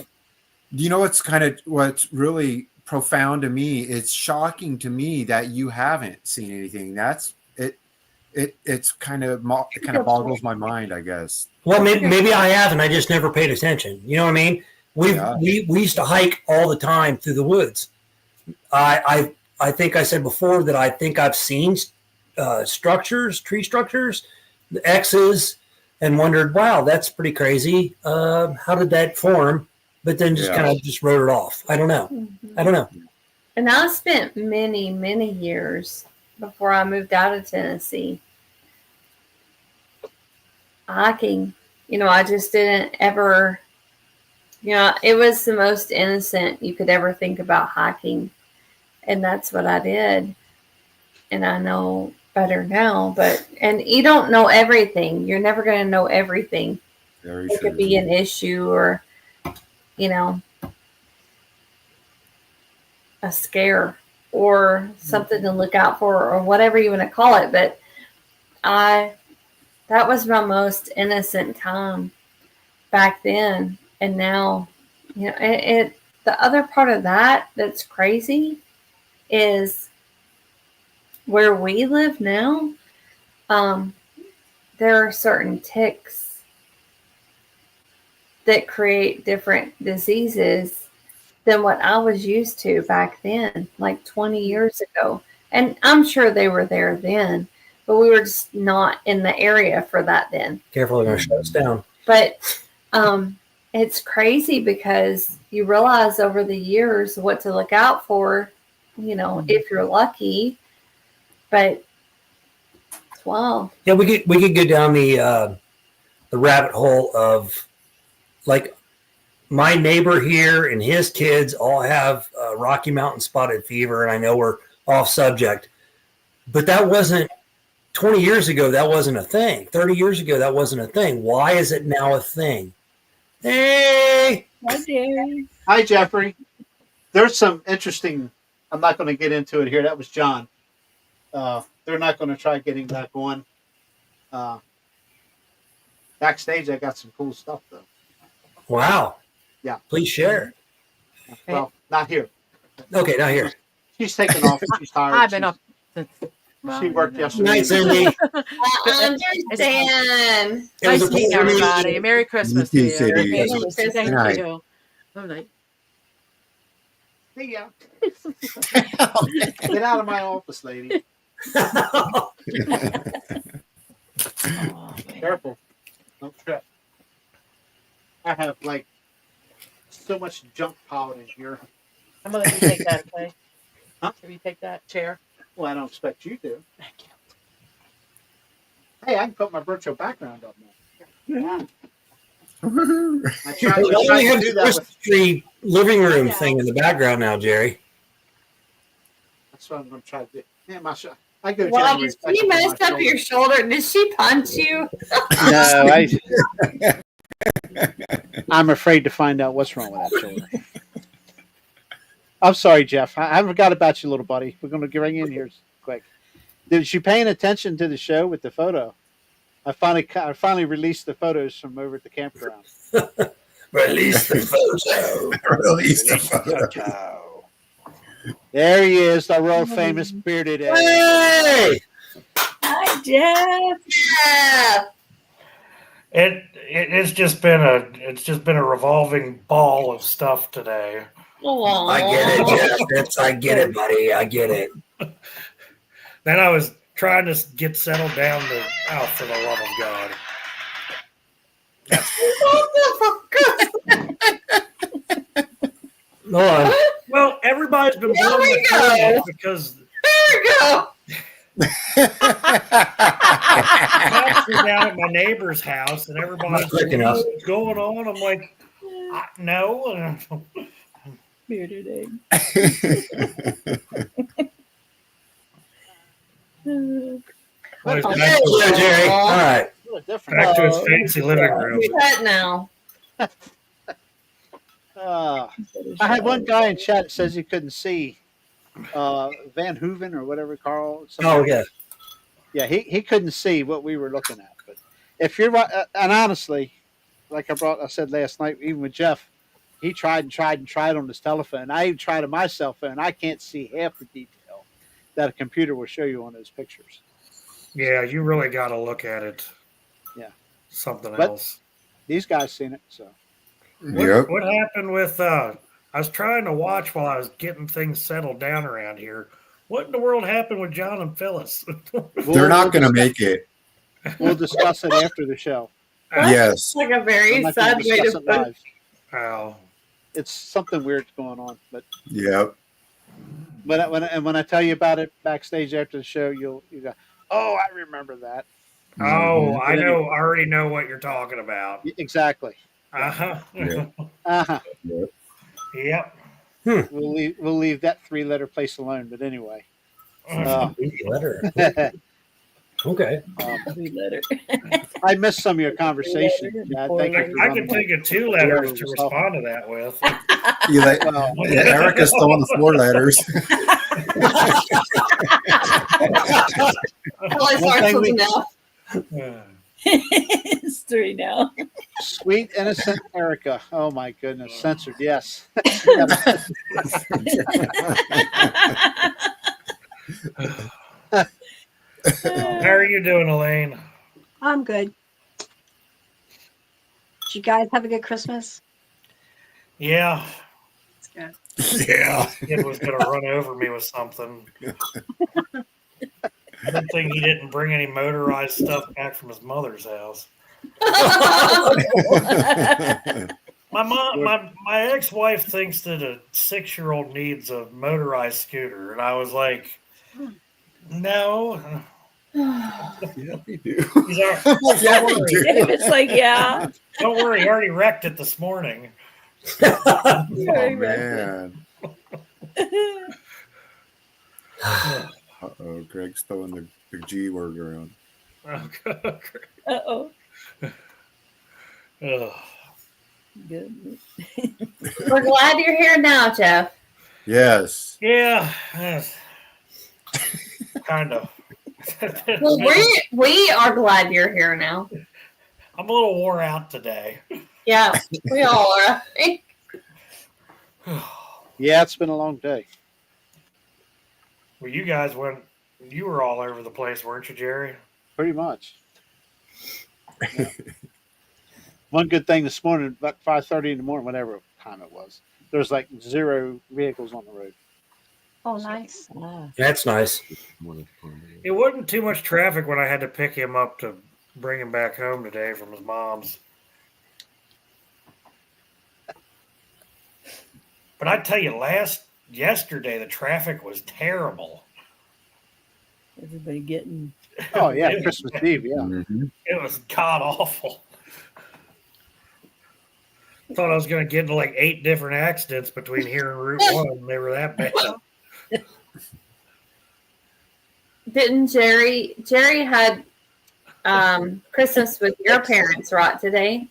Do you know what's really profound to me? It's shocking to me that you haven't seen anything. That's it. It kind of boggles my mind, I guess. Well, maybe I have, and I just never paid attention. You know what I mean? We used to hike all the time through the woods. I think I said before that I think I've seen tree structures, the X's, and wondered, wow, that's pretty crazy. How did that form? But then just kind of just wrote it off. I don't know. Mm-hmm. I don't know. And I spent many, many years before I moved out of Tennessee hiking. I just didn't ever, it was the most innocent you could ever think about hiking. And that's what I did. And I know better now, and you don't know everything. You're never going to know everything. Very it true. could be an issue or, a scare or something to look out for or whatever you want to call it. But that was my most innocent time back then. And now, the other part of that's crazy is where we live now. There are certain ticks that create different diseases than what I was used to back then, like 20 years ago. And I'm sure they were there then, but we were just not in the area for that then. Careful, they're going to shut us down. But it's crazy because you realize over the years what to look out for, if you're lucky. But wow. Yeah, we could go down the rabbit hole of like my neighbor here and his kids all have Rocky Mountain spotted fever, and I know we're off subject, but that wasn't 20 years ago. That wasn't a thing. 30 years ago, that wasn't a thing. Why is it now a thing? Hey, Hi, Jerry. Hi, Jeffrey. There's some interesting. I'm not going to get into it here. That was John. They're not going to try getting back on. Backstage, I got some cool stuff though. wow. Yeah. Please share. Well, not here. Okay, not here. She's taking off. She's tired. I've been up since. She worked yesterday. Night, Cindy. I understand. It was Nice a meeting pleasure meeting everybody. you. Merry Christmas to You you. too, Cindy. Merry Thank Christmas. you. Night. Good night. See ya. Get out of my office, lady. Careful. Don't trip. I have like so much junk piled in here. I'm gonna let you take that, okay? Huh? Can you take that chair? Well, I don't expect you to. Thank you. Hey, I can put my virtual background up now. I Why tried do you to have do the that with. Christmas tree living room thing in the background now, Jerry? That's what I'm going to try to do. Man, I go Well, January did she 2nd for mess my up your shoulder? Did she punch you? No, I'm afraid to find out what's wrong with that shoulder. I'm sorry, Jeff. I forgot about you, little buddy. We're going to get right in here quick. Did you paying attention to the show with the photo? I finally released the photos from over at the campground. Release the photo. Release the photo. There he is, the world famous bearded Eddie. Hey! Hi, Jeff. Yeah. It's just been a revolving ball of stuff today. I get it, Jeff. I get it, buddy. I get it. Then I was trying to get settled down to for the love of God. Hold on. Well, everybody's been There blowing we the phone go. up because There you go. I was down at my neighbor's house and everybody's Not quick like, enough. what's going on? I'm like, no. Bearded egg. Well, he's Oh, back, Yeah, Jerry. All right. A little different. back to his fancy living room. What now? I had one guy in chat that says he couldn't see Van Hooven or whatever Carl. Oh, yeah. Yeah, he couldn't see what we were looking at. But if you're right, and honestly, like I said last night, even with Jeff, he tried on his telephone. I even tried on my cell phone. I can't see half the detail that a computer will show you on those pictures. Yeah, you really got to look at it. Yeah. Something But- else. These guys seen it, so Yep. What happened with I was trying to watch while I was getting things settled down around here. What in the world happened with John and Phyllis? They're not going to make it. We'll discuss it after the show. Yes. It's like a very I'm not gonna sad way discuss to it put live. Oh, It's something weird's going on, but Yep. when I tell you about it backstage after the show, you go, oh, I remember that. oh, I know. I already know what you're talking about. Exactly. Uh-huh. Yeah. Uh-huh. Yep. We'll leave that 3-letter place alone. But anyway, Letter. Okay. Letter. I missed some of your conversation. Yeah, thank you. I could think of 2 letters to respond to that with. Well, Yeah, Erica's throwing the 4 letters. Probably starts with an F. It's 3 now. sweet innocent Erica. Oh my goodness, censored. Yes. How are you doing, Elaine? I'm good. Did you guys have a good Christmas? Yeah. It's good. Yeah. Kid was going to run over me with something. Good thing he didn't bring any motorized stuff back from his mother's house. my ex-wife thinks that a 6-year-old needs a motorized scooter, and I was like, no. Yeah, they do. He's like, Yeah, don't they worry. do. It's like, yeah. Don't worry, he already wrecked it this morning. Oh man. Uh-oh, Greg's throwing the G word around. Uh-oh. Ugh. Good. We're glad you're here now, Jeff. Yes. Yeah, kind of. Well, we are glad you're here now. I'm a little wore out today. Yeah, we all are. I think. Yeah, it's been a long day. Well, you guys you were all over the place, weren't you, Jerry? Pretty much. Yeah. One good thing this morning, about 5:30 in the morning, whatever time it was, there was like 0 vehicles on the road. Oh, nice. That's nice. It wasn't too much traffic when I had to pick him up to bring him back home today from his mom's. But I tell you, yesterday the traffic was terrible. Everybody getting. Oh yeah, Christmas Eve. Yeah. Mm-hmm. It was god awful. Thought I was going to get into like 8 different accidents between here and Route 1. They were that bad. Didn't Jerry had Christmas with your parents, right, today?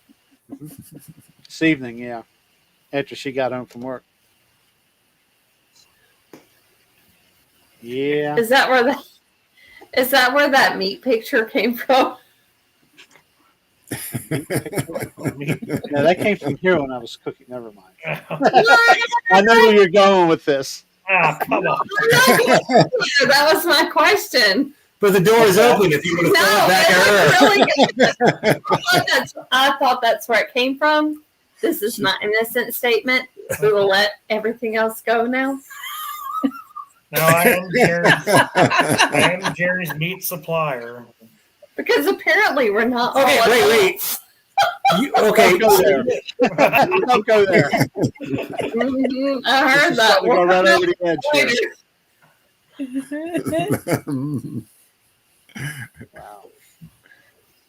This evening, yeah. After she got home from work. Yeah. Is that where that meat picture came from? No, that came from here when I was cooking. Never mind. I know where you're going with this. Ah, come on. That was my question. But the door is open if you want to throw it back at her. Really good. I thought that's where it came from. This is my innocent statement. We will let everything else go now. No, I am Jerry's meat supplier. Because apparently we're not. Okay, wait. Okay. Don't go there. Don't go there. Mhm, I heard that. Go right over the edge here. Wow.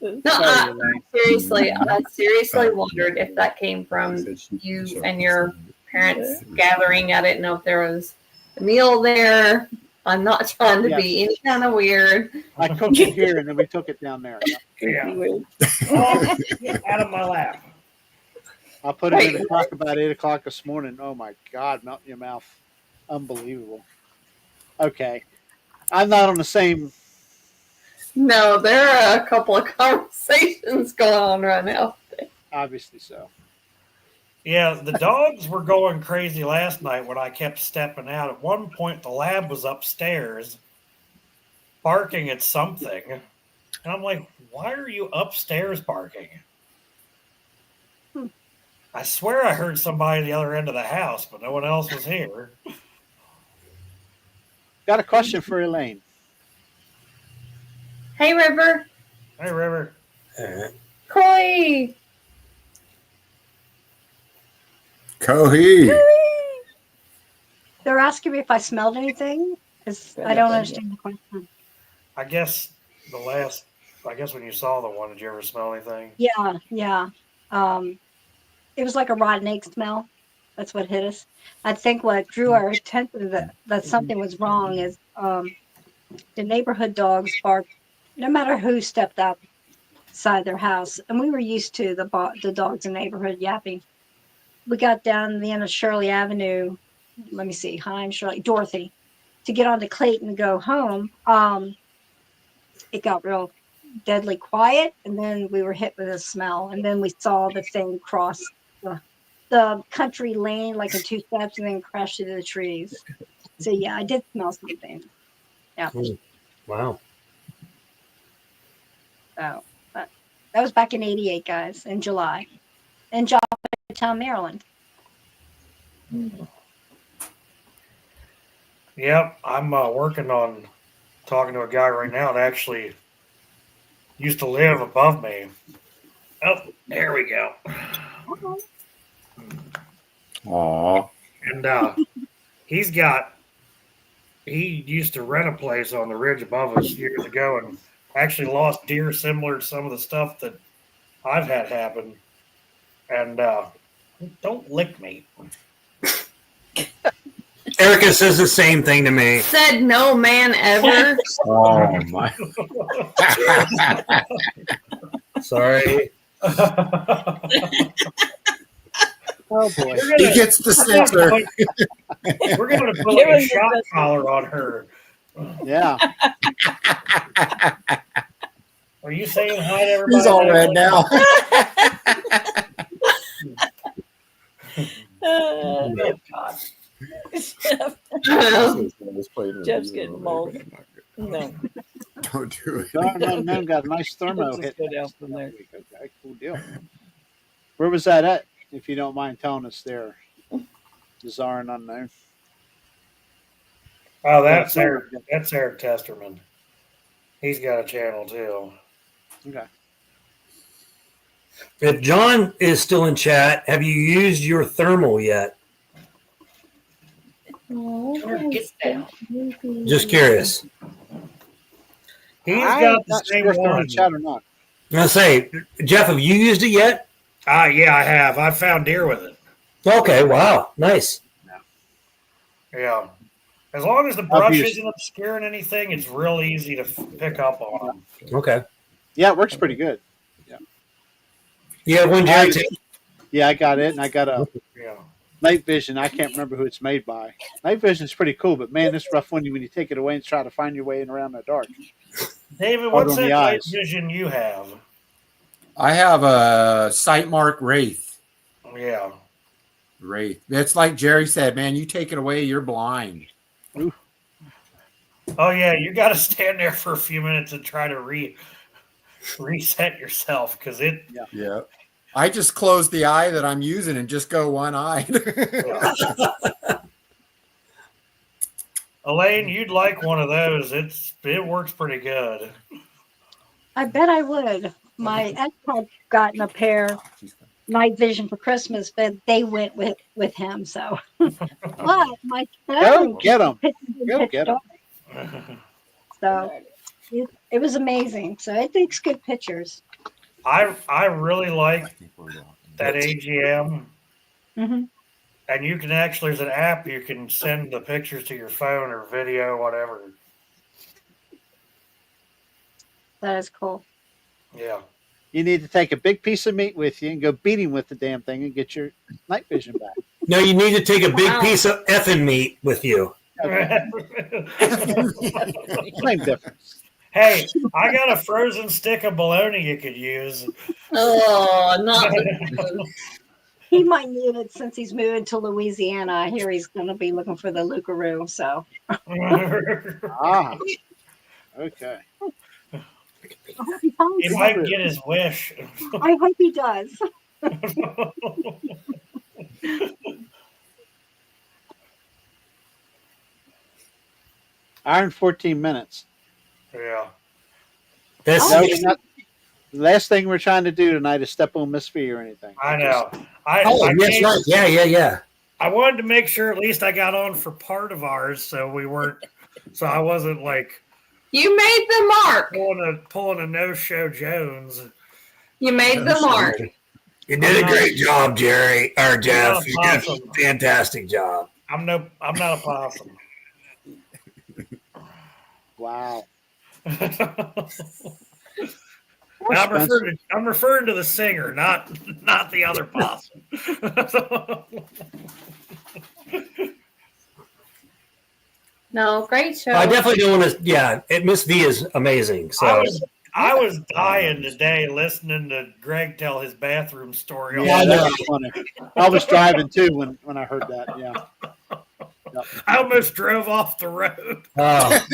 No, I seriously wondered if that came from you and your parents gathering. I didn't know if there was a meal there. I'm not trying to be any kind of weird. I cooked it here and then we took it down there. Yeah. Oh, get out of my lap. I put it in the clock about 8 o'clock this morning. Oh my God, melt in your mouth. Unbelievable. Okay. I'm not on the same. No, there are a couple of conversations going on right now. Obviously so. Yeah, the dogs were going crazy last night when I kept stepping out. At one point, the lab was upstairs barking at something. And I'm like, why are you upstairs barking? I swear I heard somebody at the other end of the house, but no one else was here. Got a question for Elaine. Hey, River. Hey, River. Koi. Cohee. They're asking me if I smelled anything. I don't understand the question. I guess when you saw the one, did you ever smell anything? Yeah. It was like a rotten egg smell. That's what hit us. I think what drew our attention that something was wrong is the neighborhood dogs barked no matter who stepped outside their house, and we were used to the dogs in the neighborhood yapping. We got down the end of Shirley Avenue. Let me see, Dorothy, to get onto Clayton and go home. It got real deadly quiet, and then we were hit with a smell, and then we saw the thing cross the country lane like in 2 steps and then crash into the trees. So yeah, I did smell something. Yeah. Wow. So that was back in '88, guys, in July, in Johnstown, Maryland. Yep, I'm working on talking to a guy right now that actually used to live above me. Oh, there we go. Aw. And he used to rent a place on the ridge above us years ago and actually lost deer similar to some of the stuff that I've had happen. And don't lick me. Erica says the same thing to me. Said no man ever. Oh my. Sorry. Oh boy. He gets the censor. We're going to put Give like a us the shot best- collar on her. Yeah. Are you saying hi to everybody? He's all red now. Oh, God. Jeff's getting mauled. No, Don't do it. Darn Unknown got a nice thermo let's hit. just go down from there. Okay, cool deal. Where was that at? If you don't mind telling us there. Bizarre and Unknown. Oh, that's Eric Testerman. He's got a channel too. Okay. If John is still in chat, have you used your thermal yet? Get down. Just curious. He's I'm got the not same sure if they're one. in chat or not. I'm gonna say, Jeff, have you used it yet? Yeah, I have. I found deer with it. Okay, wow, nice. Yeah. As long as the brush used- isn't obscuring anything, it's real easy to pick up on them. Okay. Yeah, it works pretty good. You have one, Jerry, too? Yeah, I got it, and I got a Yeah. night vision. I can't remember who it's made by. Night vision is pretty cool, but man, it's rough when you take it away and try to find your way in around the dark. David, Hard what's on that the night eyes. vision you have? I have a sight mark Wraith. Yeah. Wraith. It's like Jerry said, man, you take it away, you're blind. Oh yeah, you got to stand there for a few minutes and try to reset yourself because it. Yeah. I just close the eye that I'm using and just go one-eyed. Elaine, you'd like one of those. It works pretty good. I bet I would. My ex had gotten a pair night vision for Christmas, but they went with him. So, but my Go get them. Go pitch get 'em. dark. So it was amazing. So it takes good pictures. I really like that AGM, Hmm. and you can actually there's an app you can send the pictures to your phone or video, whatever. That is cool. Yeah. You need to take a big piece of meat with you and go beat him with the damn thing and get your night vision back. No, you need to take a big piece of effing meat with you. Same difference. Hey, I got a frozen stick of bologna you could use. Oh, not. He might need it since he's moving to Louisiana. I hear he's going to be looking for the Lucaroo. So Ah. Okay. I hope he finds He it. might get his wish. I hope he does. Iron 14 minutes. Yeah. That's No, we're not- the last thing we're trying to do tonight is step on Miss V or anything. I know. oh, I yes, came- right. Yeah. I wanted to make sure at least I got on for part of ours, so we weren't. So I wasn't like You made the mark. pulling a no-show Jones. You made the mark. You did a great job, Jerry or Jeff. not You did a awesome. fantastic job. I'm not a possum. Wow. I'm referring to the singer, not the other possum. No, great show. I definitely don't want to. Yeah, Miss V is amazing. So I was dying today listening to Greg tell his bathroom story. Yeah, that was funny. I was driving too when I heard that. Yeah. Yep. I almost drove off the road. oh,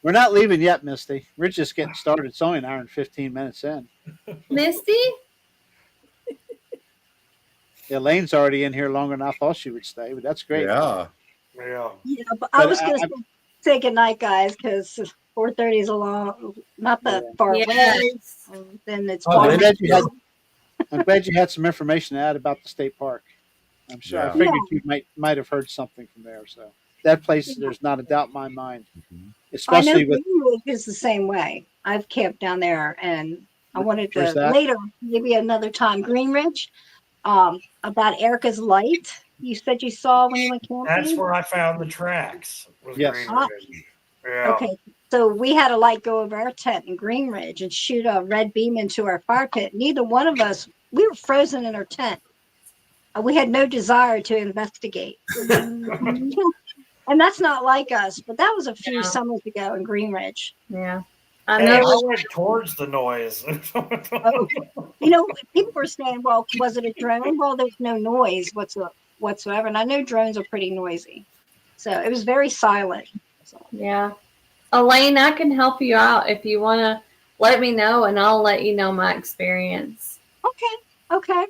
We're not leaving yet, Misty. We're just getting started. It's only an hour and 15 minutes in. Misty? Elaine's already in here longer than I thought she would stay, but that's great. Yeah. Yeah. Yeah, but I But was going to say good night, guys, because 4:30 is a long, not that far away. Yes. And then it's Oh, I'm glad you had I'm glad you had some information to add about the state park. I'm sure. I Yeah. figured you might have heard something from there. So that place, there's not a doubt in my mind. Mhm. I know Especially with Greenwood is the same way. I've camped down there, and I wanted where's to that? later, maybe another time, Green Ridge, about Erica's light. You said you saw when you went That's camping. where I found the tracks. Was Yes. Green Ridge. Yeah. Okay, so we had a light go over our tent in Green Ridge and shoot a red beam into our fire pit. Neither one of us, we were frozen in our tent. We had no desire to investigate. And that's not like us, but that was a few Yeah. summers ago in Green Ridge. Yeah. I Hey, I know. went towards the noise. Oh, you know, people were saying, well, was it a drone? Well, there's no noise whatsoever. And I know drones are pretty noisy. So it was very silent. So, Yeah. Elaine, I can help you out if you want to let me know, and I'll let you know my experience. okay.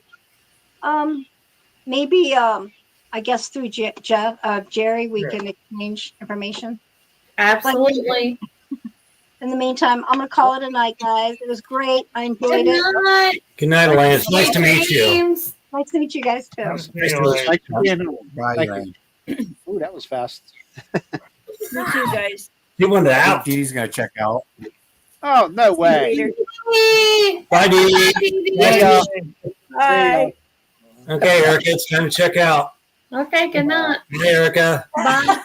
Maybe, I guess through Jerry, we Yeah. can exchange information. Absolutely. In the meantime, I'm going to call it a night, guys. It was great. I enjoyed Good it. night. Good night, Elaine. It's nice to meet you. James. Nice to meet you guys, too. Nice to Nice to meet you, meet you. Like, yeah, Bye, Thank Elaine. Ooh, that was fast. You too, guys. You wanted I out. think DeDe's gonna check out. Oh, no way. Later. Bye, Dee. Bye, y'all. Bye. Okay, Erica, it's time to check out. Okay, good night. Bye, Erica. Bye.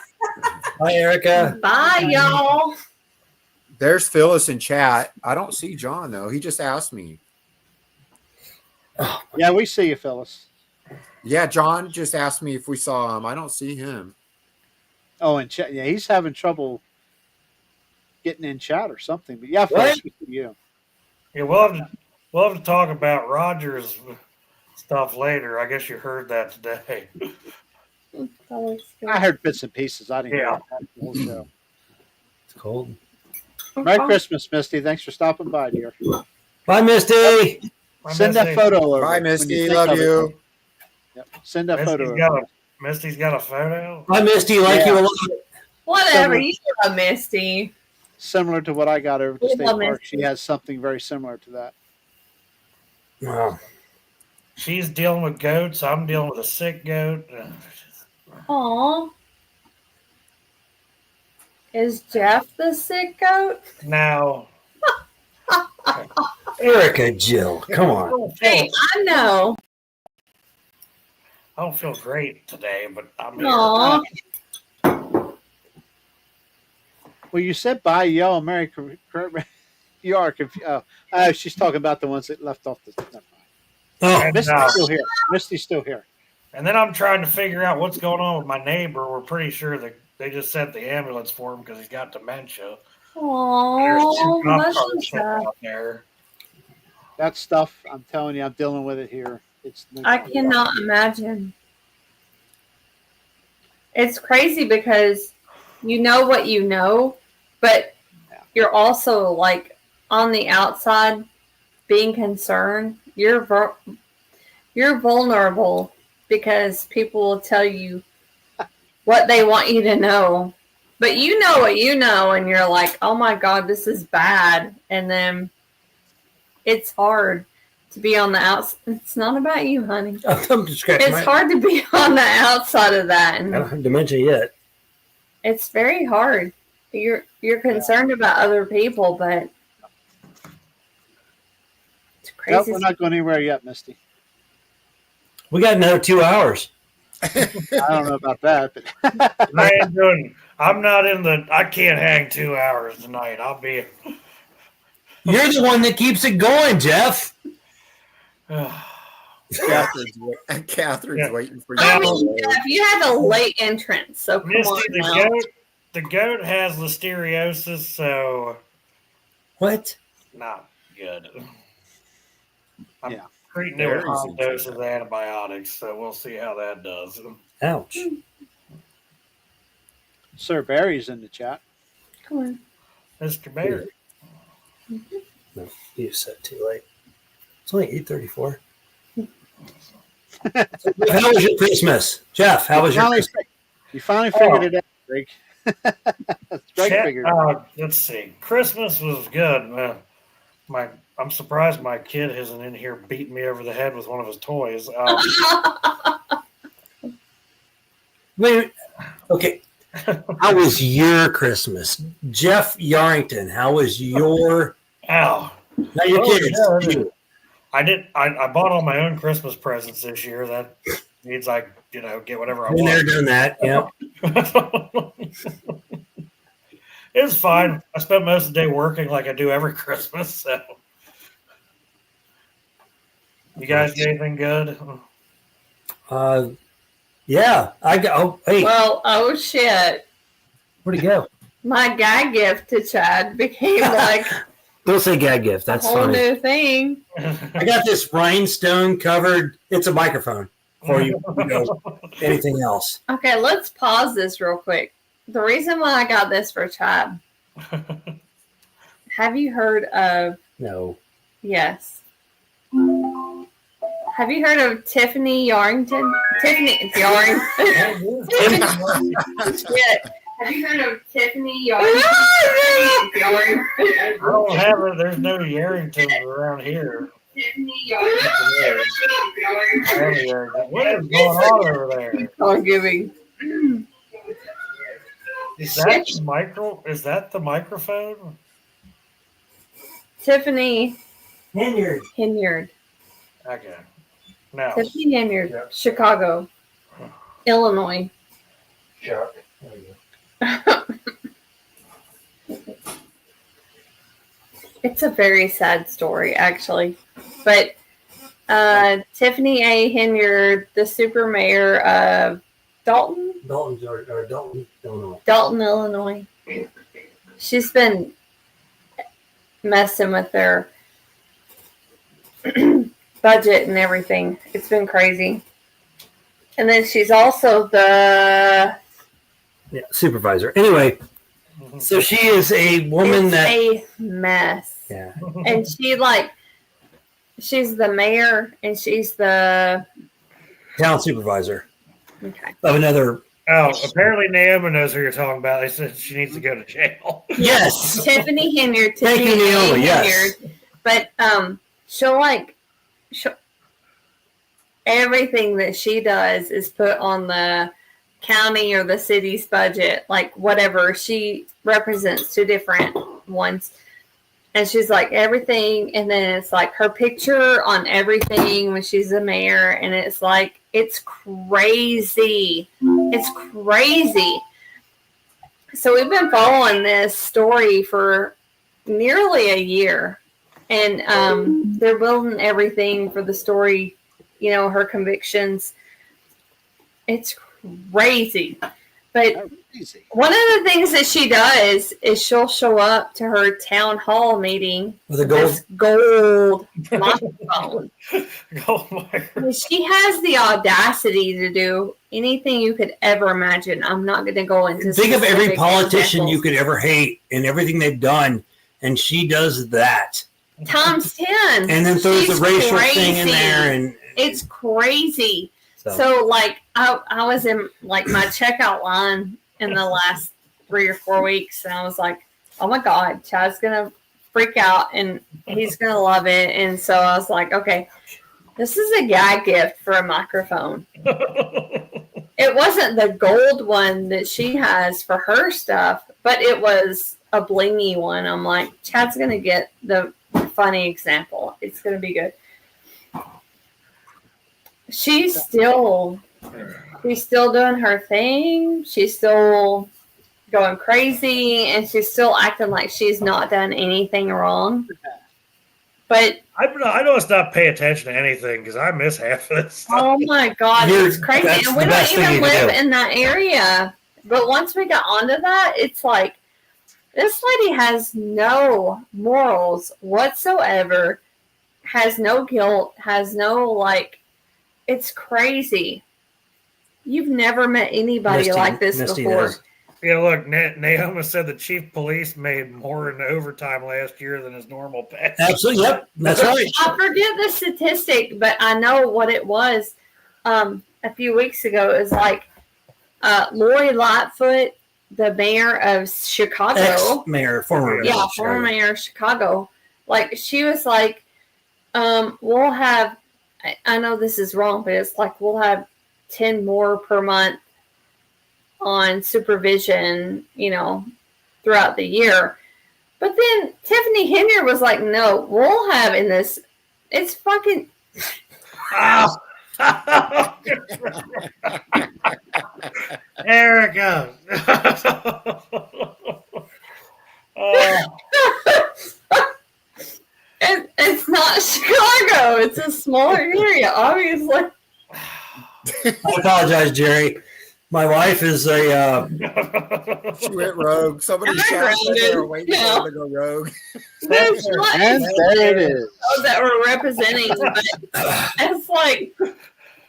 Bye, Erica. Bye, y'all. There's Phyllis in chat. I don't see John though. He just asked me. Yeah, we see you, Phyllis. Yeah, John just asked me if we saw him. I don't see him. Oh, and chat. Yeah, he's having trouble getting in chat or something. But yeah, Phyllis, What? we see you. Yeah, we'll have to talk about Roger's stuff later. I guess you heard that today. I heard bits and pieces. I didn't Yeah. hear the whole show. It's cold. Merry Christmas, Misty. Thanks for stopping by, dear. Bye, Misty. I Send that Misty- photo over. Bye, when Misty. think Love of it. you. Yep. Send that photo Misty's got over. a Misty's got a photo. Bye, Misty. Like Yeah. you a lot. Whatever. Summer. You love Misty. Similar to what I got over at the We state love park. Misty. She has something very similar to that. Wow. She's dealing with goats. I'm dealing with a sick goat. Aw. Is Jeff the sick goat? Now, Erica, Jill, come on. Hey, I know. I don't feel great today, but I'm here. Aw. Well, you said bye, y'all. Merry. You are confused. Oh, she's talking about the ones that left off the. Never mind. Oh, And, Misty's still here. Misty's still here. and then I'm trying to figure out what's going on with my neighbor. We're pretty sure that they just sent the ambulance for him because he's got dementia. There's Aw. two cop That's cars so sitting sad. out there. That stuff, I'm telling you, I'm dealing with it here. It's. I cannot imagine. It's crazy because you know what you know, but you're also like on the outside being concerned. You're vulnerable because people will tell you what they want you to know. But you know what you know, and you're like, oh my God, this is bad. And then it's hard to be on the outside. It's not about you, honey. I'm just scratching It's my hard to be on the outside of that, I and don't have dementia yet. it's very hard. You're concerned about other people, but it's Nope, crazy. we're not going anywhere yet, Misty. We got another 2 hours. I don't know about that, but I ain't doing. I'm not in the. I can't hang 2 hours tonight. I'll be. You're the one that keeps it going, Jeff. Catherine's Yeah. waiting for I you. mean, Jeff, you had a late entrance, so come Misty, on the now. goat. The goat has listeriosis, so What? not good. I'm Yeah. treating it with a Berries high and dose stuff. of antibiotics, so we'll see how that does. Ouch. Sir Barry's in the chat. Come on. Mr. Bear. No, you said too late. It's only 8:34. How was your Christmas, Jeff? How was your Christmas? You finally figured it out, Greg. Greg Chat- figured it out. let's see. Christmas was good. I'm surprised my kid isn't in here beating me over the head with one of his toys. Wait, okay. How was your Christmas? Jeff Yarrington, how was your... Ow. Not your kids. Yeah, I bought all my own Christmas presents this year. That means I, get whatever I Been there, want. done that, yeah. It was fine. I spent most of the day working like I do every Christmas. So, you guys get anything good? Yeah, I got. Oh, hey, Well, oh shit. where'd he go? My gag gift to Chad became like Don't say gag gift. a That's whole funny. new thing. I got this rhinestone covered. It's a microphone for you. Anything else? Okay, let's pause this real quick. The reason why I got this for Chad. Have you heard of? No. Yes. Have you heard of Tiffany Yarrington? Tiffany Yarrington. Shit. Have you heard of Tiffany Yarrington? I don't have it. There's no Yarringtons around here. Tiffany Yarrington. What is going on over there? Thanksgiving. Is that the microphone? Tiffany Henyard. Henyard. Okay. Now. Tiffany Henyard, Chicago, Illinois. Sure. It's a very sad story, actually. But Tiffany A. Henyard, the super mayor of Dalton, Illinois. She's been messing with their budget and everything. It's been crazy. And then she's also the supervisor. Anyway, so she is a woman it's that a mess. Yeah. And she's the mayor and she's the town supervisor okay. of another. Oh, apparently Naomi knows who you're talking about. They said she needs to go to jail. Yes. Tiffany Henyard. Thank you, Naomi. Yes. But she'll everything that she does is put on the county or the city's budget, like whatever. She represents two different ones. And she's like everything, and then it's like her picture on everything when she's the mayor, and it's like it's crazy. It's crazy. So we've been following this story for nearly a year, and they're building everything for the story. Her convictions. It's crazy. But one of the things that she does is she'll show up to her town hall meeting with a gold microphone. Gold microphone. She has the audacity to do anything you could ever imagine. I'm not going to go into think of every politician examples. you could ever hate and everything they've done, and she does that times 10. And then throws the racial crazy. thing in there, and it's crazy. So I was in my checkout line in the last 3 or 4 weeks, and I was like, oh my God, Chad's gonna freak out and he's gonna love it. And so I was like, okay, this is a gag gift for a microphone. It wasn't the gold one that she has for her stuff, but it was a blingy one. I'm like, Chad's gonna get the funny example. It's gonna be good. She's still doing her thing. She's still going crazy, and she's still acting like she's not done anything wrong. But I know it's not pay attention to anything because I miss half of this stuff. oh my God, it's crazy. And we don't even live in that area. But once we got onto that, it's like this lady has no morals whatsoever, has no guilt, has no it's crazy. You've never met anybody like this before. Yeah, look, Naomi said the chief police made more in overtime last year than his normal pay. Absolutely, yep, that's right. I forget the statistic, but I know what it was. A few weeks ago, it was Lori Lightfoot, the mayor of Chicago. Ex-mayor, former mayor of Chicago. Like she was like, we'll have, I know this is wrong, but it's like we'll have 10 more per month on supervision, throughout the year. But then Tiffany Henry was like, no, we'll have in this, it's fucking. There it goes. It's not Chicago. It's a smaller area, obviously. I apologize, Jerry. My wife is a. She went rogue. Somebody shot there waiting for her to go rogue. And there it is. That we're representing, but it's like a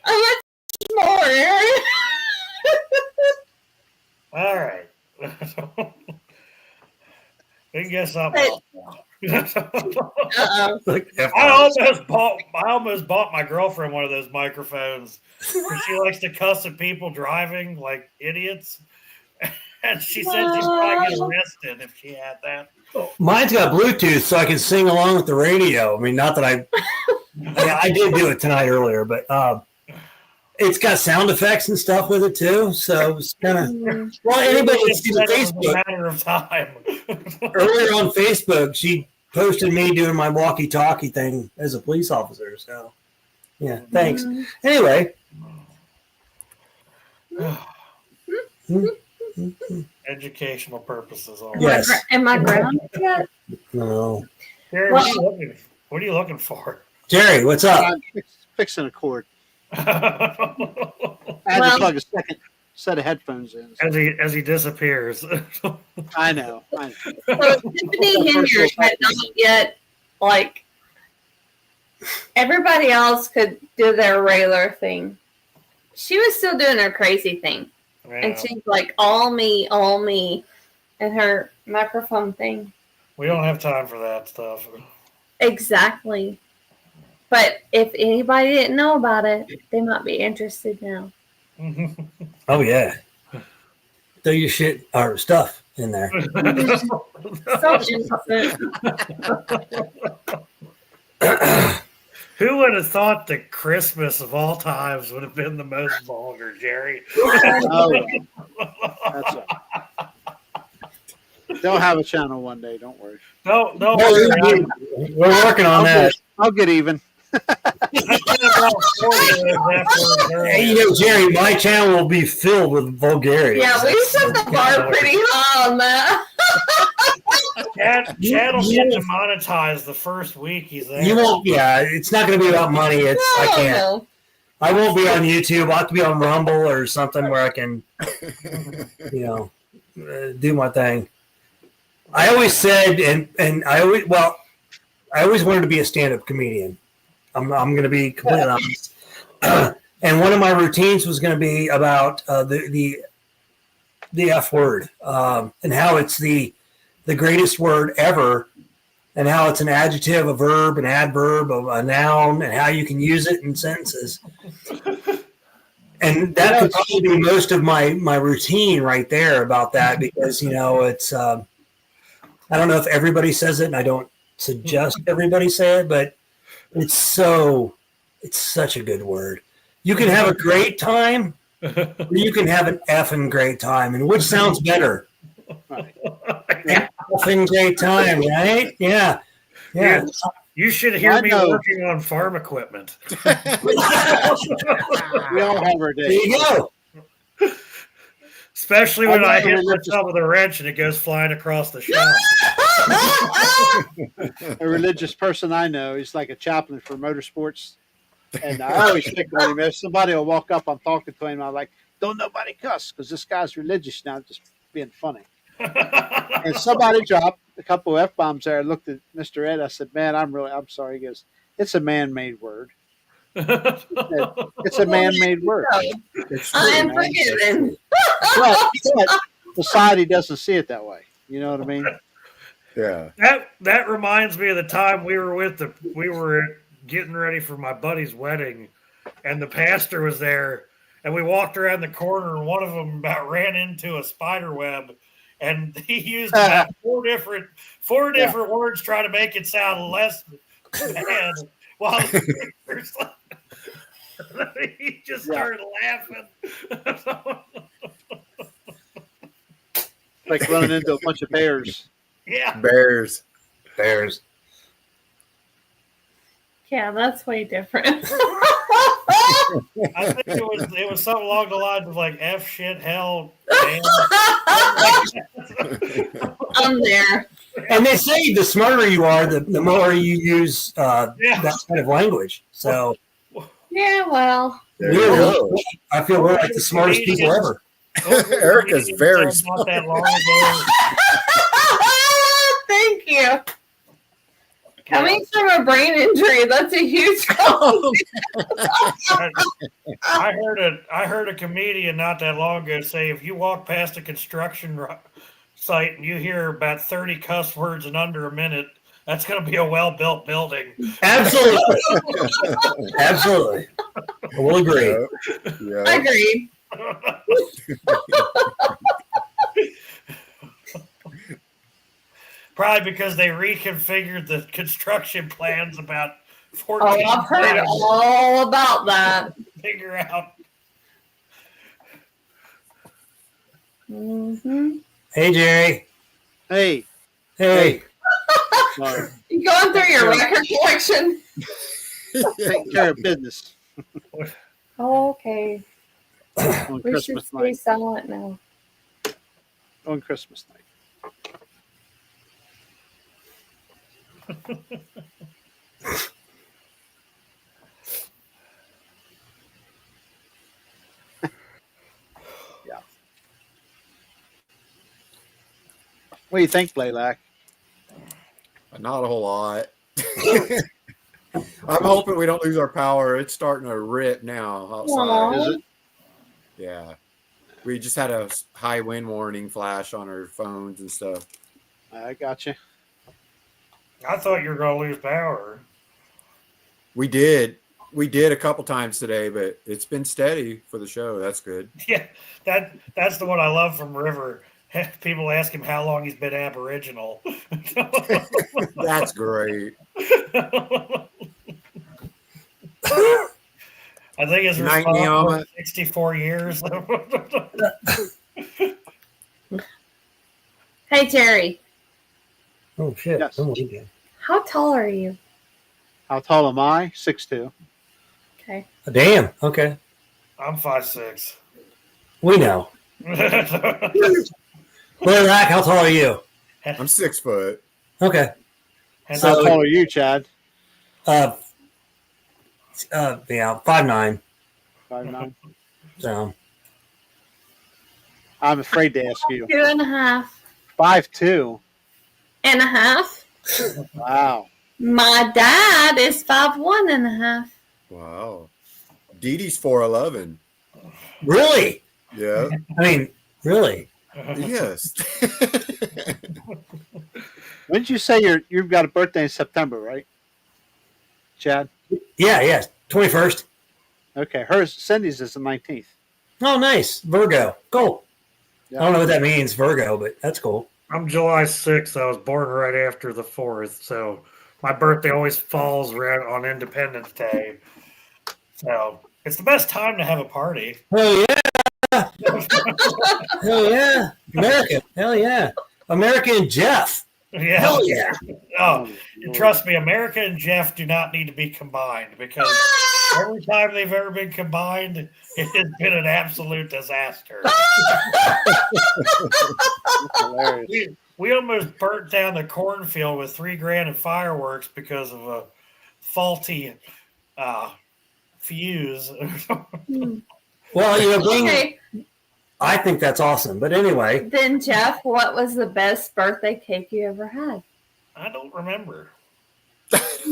much smaller area. All right. We can get something else now. I almost bought my girlfriend one of those microphones because she likes to cuss at people driving like idiots. And she said she'd probably get arrested if she had that. Mine's got Bluetooth, so I can sing along with the radio. I mean, not that I did do it tonight earlier, but it's got sound effects and stuff with it too. So it's kind of anybody can see the Facebook. Matter of time. Earlier on Facebook, she posted me doing my walkie-talkie thing as a police officer. So yeah, thanks. Anyway. Educational purposes. All yes. Am I grounded yet? No. Jerry, what are you looking for? Jerry, what's up? I'm fixing a cord. I had to plug a second set of headphones in. As he disappears. I know. So Tiffany Henry had not yet, like, everybody else could do their regular thing. She was still doing her crazy thing. Yeah. And she's like, all me, and her microphone thing. We don't have time for that stuff. Exactly. But if anybody didn't know about it, they might be interested now. Oh, yeah. Throw your shit or stuff in there. So innocent. Who would have thought that Christmas of all times would have been the most vulgar, Jerry? Oh, that's right. They'll have a channel one day. Don't worry. No, we're working on that. I'll get even. Hey, Jerry, my channel will be filled with vulgarity. Yeah, we set the bar pretty high on that. Channel's getting demonetized the first week he's there. You won't. Yeah, it's not going to be about money. I can't. No. I won't be on YouTube. I'll have to be on Rumble or something where I can, do my thing. I always said, and I always wanted to be a stand-up comedian. I'm going to be completely honest. And one of my routines was going to be about the F word and how it's the greatest word ever, and how it's an adjective, a verb, an adverb, a noun, and how you can use it in sentences. And that could probably be most of my routine right there about that, because it's I don't know if everybody says it, and I don't suggest everybody say it, but it's such a good word. You can have a great time, or you can have an effing great time, and which sounds better? Right. Effing great time, right? Yeah. You should hear me working on farm equipment. We all have our days. There you go. Especially when I hit myself with a wrench and it goes flying across the shop. A religious person I know, he's like a chaplain for motorsports. And I always pick on him. If somebody will walk up, I'm talking to him, I'm like, don't nobody cuss, because this guy's religious now, just being funny. And somebody dropped a couple of F-bombs there. I looked at Mr. Ed. I said, man, I'm sorry. He goes, it's a man-made word. It's a man-made word. It's true, I'm forgiven. But society doesn't see it that way. You know what I mean? Yeah. That reminds me of the time we were getting ready for my buddy's wedding, and the pastor was there, and we walked around the corner, and one of them about ran into a spider web, and he used about four different words trying to make it sound less bad. While the pictures, he just started laughing. Like running into a bunch of bears. Yeah. Bears. Yeah, that's way different. I think it was something along the lines of like F shit hell. I'm there. And they say the smarter you are, the more you use that kind of language. So Yeah, well. I feel we're like the smartest people ever. Erica's very smart. Not that long ago. Thank you. Coming from a brain injury, that's a huge I heard a comedian not that long ago say, if you walk past a construction site and you hear about 30 cuss words in under a minute, that's going to be a well-built building. Absolutely. Absolutely. We'll agree. Yeah. Agreed. Probably because they reconfigured the construction plans about 14 I've heard all about that. Figure out. Mm-hmm. Hey, Jerry. Hey. Hey. You going through your record collection? Take care of business. Okay. On We should Christmas stay night. silent now. On Christmas night. Yeah. What do you think, Blalack? Not a whole lot. I'm hoping we don't lose our power. It's starting to rip now outside. Is it? Yeah. We just had a high wind warning flash on our phones and stuff. I got you. I thought you were going to lose power. We did a couple times today, but it's been steady for the show. That's good. Yeah, that's the one I love from River. People ask him how long he's been Aboriginal. That's great. I think his Night, response Niama. was 64 years. Hey, Jerry. Oh, shit. Yes. Oh, okay. How tall are you? How tall am I? 6'2". Okay. Damn. Okay. I'm 5'6". We know. Blalack, how tall are you? I'm 6 foot. Okay. And How So- tall are you, Chad? Yeah, 5'9". 5'9". So I'm afraid to ask you. 2.5. 5'2". And a half. Wow. My dad is 5'1.5". Wow. DeDe's 4'11". really, Yeah. I mean, really. Yes. When did you say you've got a birthday in September, right, Chad? Yeah. 21st. Okay. Cindy's is the 19th. Oh, nice. Virgo. Cool. Yeah. I don't know what that means, Virgo, but that's cool. I'm July 6th. I was born right after the 4th. So my birthday always falls right on Independence Day. So it's the best time to have a party. Hell yeah. Hell yeah. America. Hell yeah. American Jeff. Yeah. Hell yeah. Oh, and trust me, America and Jeff do not need to be combined because every time they've ever been combined, it has been an absolute disaster. Hilarious. We almost burnt down the cornfield with $3,000 in fireworks because of a faulty fuse. Well, Okay. I think that's awesome. But anyway, Then, Jeff, what was the best birthday cake you ever had? I don't remember. That's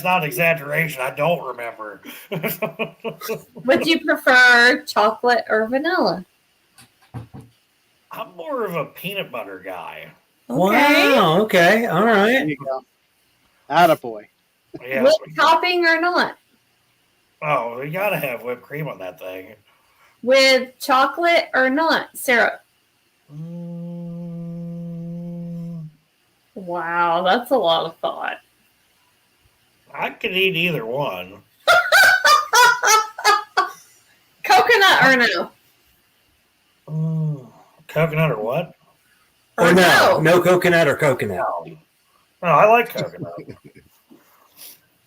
not exaggeration. I don't remember. Would you prefer chocolate or vanilla? I'm more of a peanut butter guy. Okay. wow. Okay. All There right. you go. Attaboy. Yeah. With topping or not? Oh, you gotta have whipped cream on that thing. With chocolate or not? Syrup. Wow, that's a lot of thought. I could eat either one. Coconut or no? Coconut or what? Or no, no coconut or coconut. No, I like coconut.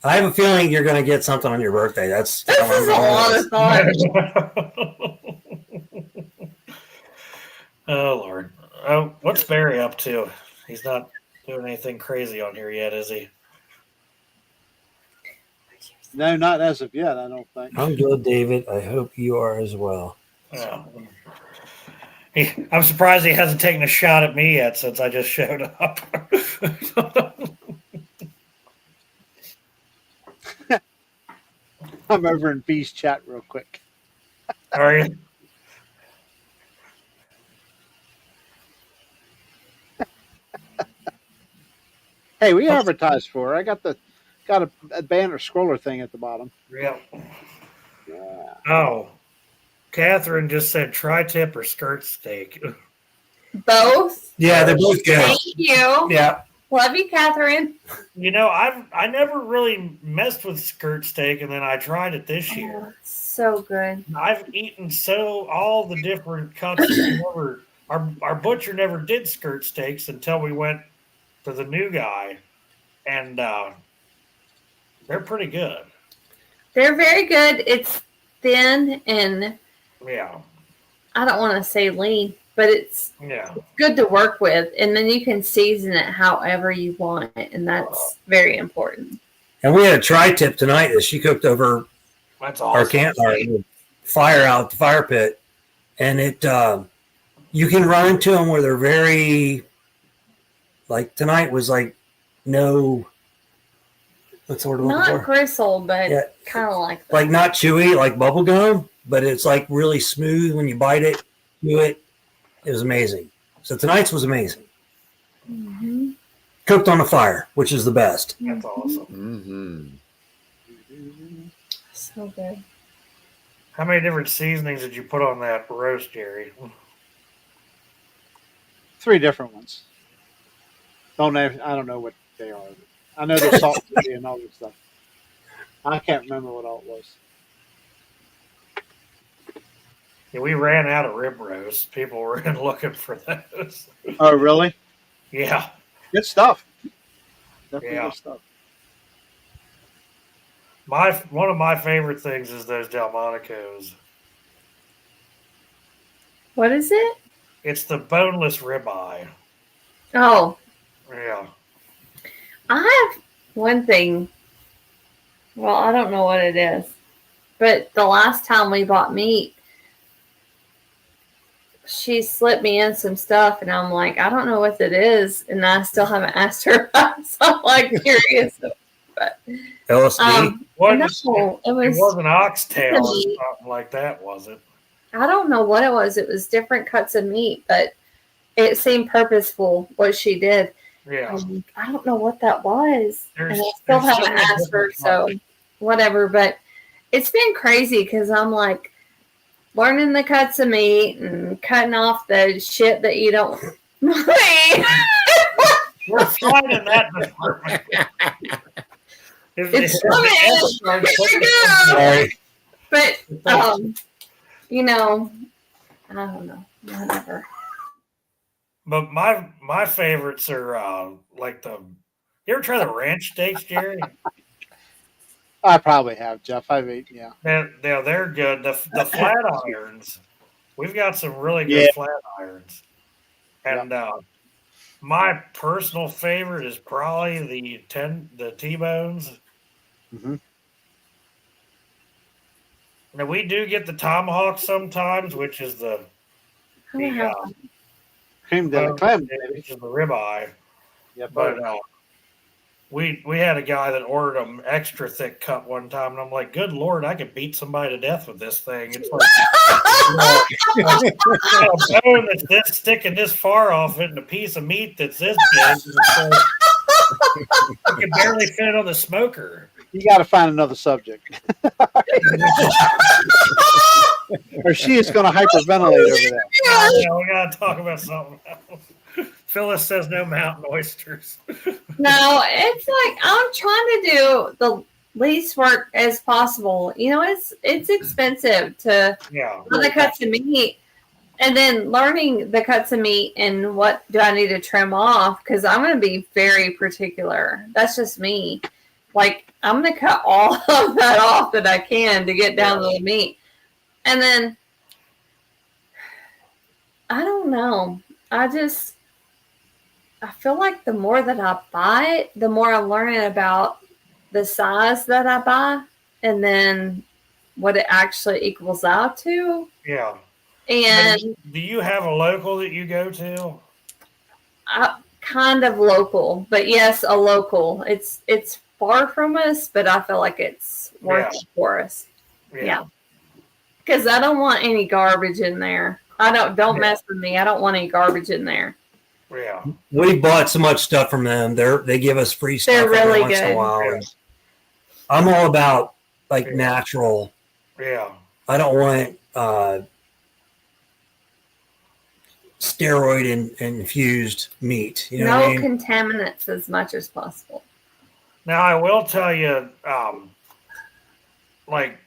I have a feeling you're going to get something on your birthday. This is a lot of thought. Oh, Lord. Oh, what's Barry up to? He's not doing anything crazy on here yet, is he? No, not as of yet, I don't think. I'm good, David. I hope you are as well. Yeah. I'm surprised he hasn't taken a shot at me yet since I just showed up. I'm over in B's chat real quick. Are you? Hey, we advertised for her. I got a banner scroller thing at the bottom. Yeah. Yeah. Oh. Catherine just said tri-tip or skirt steak. Both. Yeah, they're both good. Thank you. Yeah. Love you, Catherine. You know, I never really messed with skirt steak, and then I tried it this year. Oh, so good. I've eaten all the different cuts. Our butcher never did skirt steaks until we went to the new guy, and they're pretty good. They're very good. It's thin and Yeah. I don't want to say lean, but it's good to work with. And then you can season it however you want it, and that's very important. And we had a tri-tip tonight that she cooked over That's our awesome. fire out the fire pit, and it you can run into them where they're very, like tonight was like no, what's the word I'm looking Not for? gristle, but Yeah. kind of like that. Like not chewy like bubble gum, but it's like really smooth when you bite it, chew it. It was amazing. So tonight's was amazing. Mm-hmm. Cooked on the fire, which is the best. That's awesome. Mm-hmm. So good. How many different seasonings did you put on that roast, Jerry? 3 different ones. I don't know what they are. I know they're salt and all this stuff. I can't remember what all it was. Yeah, we ran out of rib roast. People were in looking for those. Oh, really? Yeah. Good stuff. Definitely Yeah. good stuff. One of my favorite things is those Delmonicos. What is it? It's the boneless ribeye. Oh, Yeah. I have one thing. Well, I don't know what it is, but the last time we bought meat, she slipped me in some stuff, and I'm like, I don't know what it is, and I still haven't asked her. So I'm like curious. But LSD. no, it It was. wasn't oxtail or meat. something like that, was it? I don't know what it was. It was different cuts of meat, but it seemed purposeful what she did. Yeah. I don't know what that was, and I still there's so haven't many asked her. different So cuts. whatever. But it's been crazy because I'm like learning the cuts of meat and cutting off the shit that you don't want to eat. We're finding that department. It's coming. Here we go. Sorry. But you know, I don't know. Whatever. But my favorites are like the. You ever try the ranch steaks, Jerry? I probably have, Jeff. I've eaten, yeah. They're good. The flat irons. We've got some really good flat irons. And my personal favorite is probably the T-bones. Mm-hmm. Now we do get the tomahawk sometimes, which is the Cream de la creme. which is the ribeye. Yeah, But we had a guy that ordered them extra thick cut one time, and I'm like, "Good Lord, I could beat somebody to death with this thing." It's like a bone that's this sticking this far off it, and a piece of meat that's this big. And it's like, I could barely fit it on the smoker. You got to find another subject. or she is going to hyperventilate over there. Yeah, we got to talk about something else. Phyllis says no mountain oysters. No, it's like I'm trying to do the least work as possible. You know, it's expensive to the cuts of meat, and then learning the cuts of meat and what do I need to trim off, because I'm going to be very particular. That's just me. Like, I'm going to cut all of that off that I can to get down to the meat. And then, I don't know. I feel like the more that I buy it, the more I'm learning about the size that I buy and then what it actually equals out to. Yeah. And do you have a local that you go to? Kind of local, but yes, a local. It's far from us, but I feel like it's worth it for us. Yeah. Because I don't want any garbage in there. Don't mess with me. I don't want any garbage in there. Yeah. We bought so much stuff from them. They give us free stuff They're really once in a good. while. And I'm all about like natural. Yeah. I don't want steroid infused meat. You know no what I mean? Contaminants as much as possible. Now I will tell you, like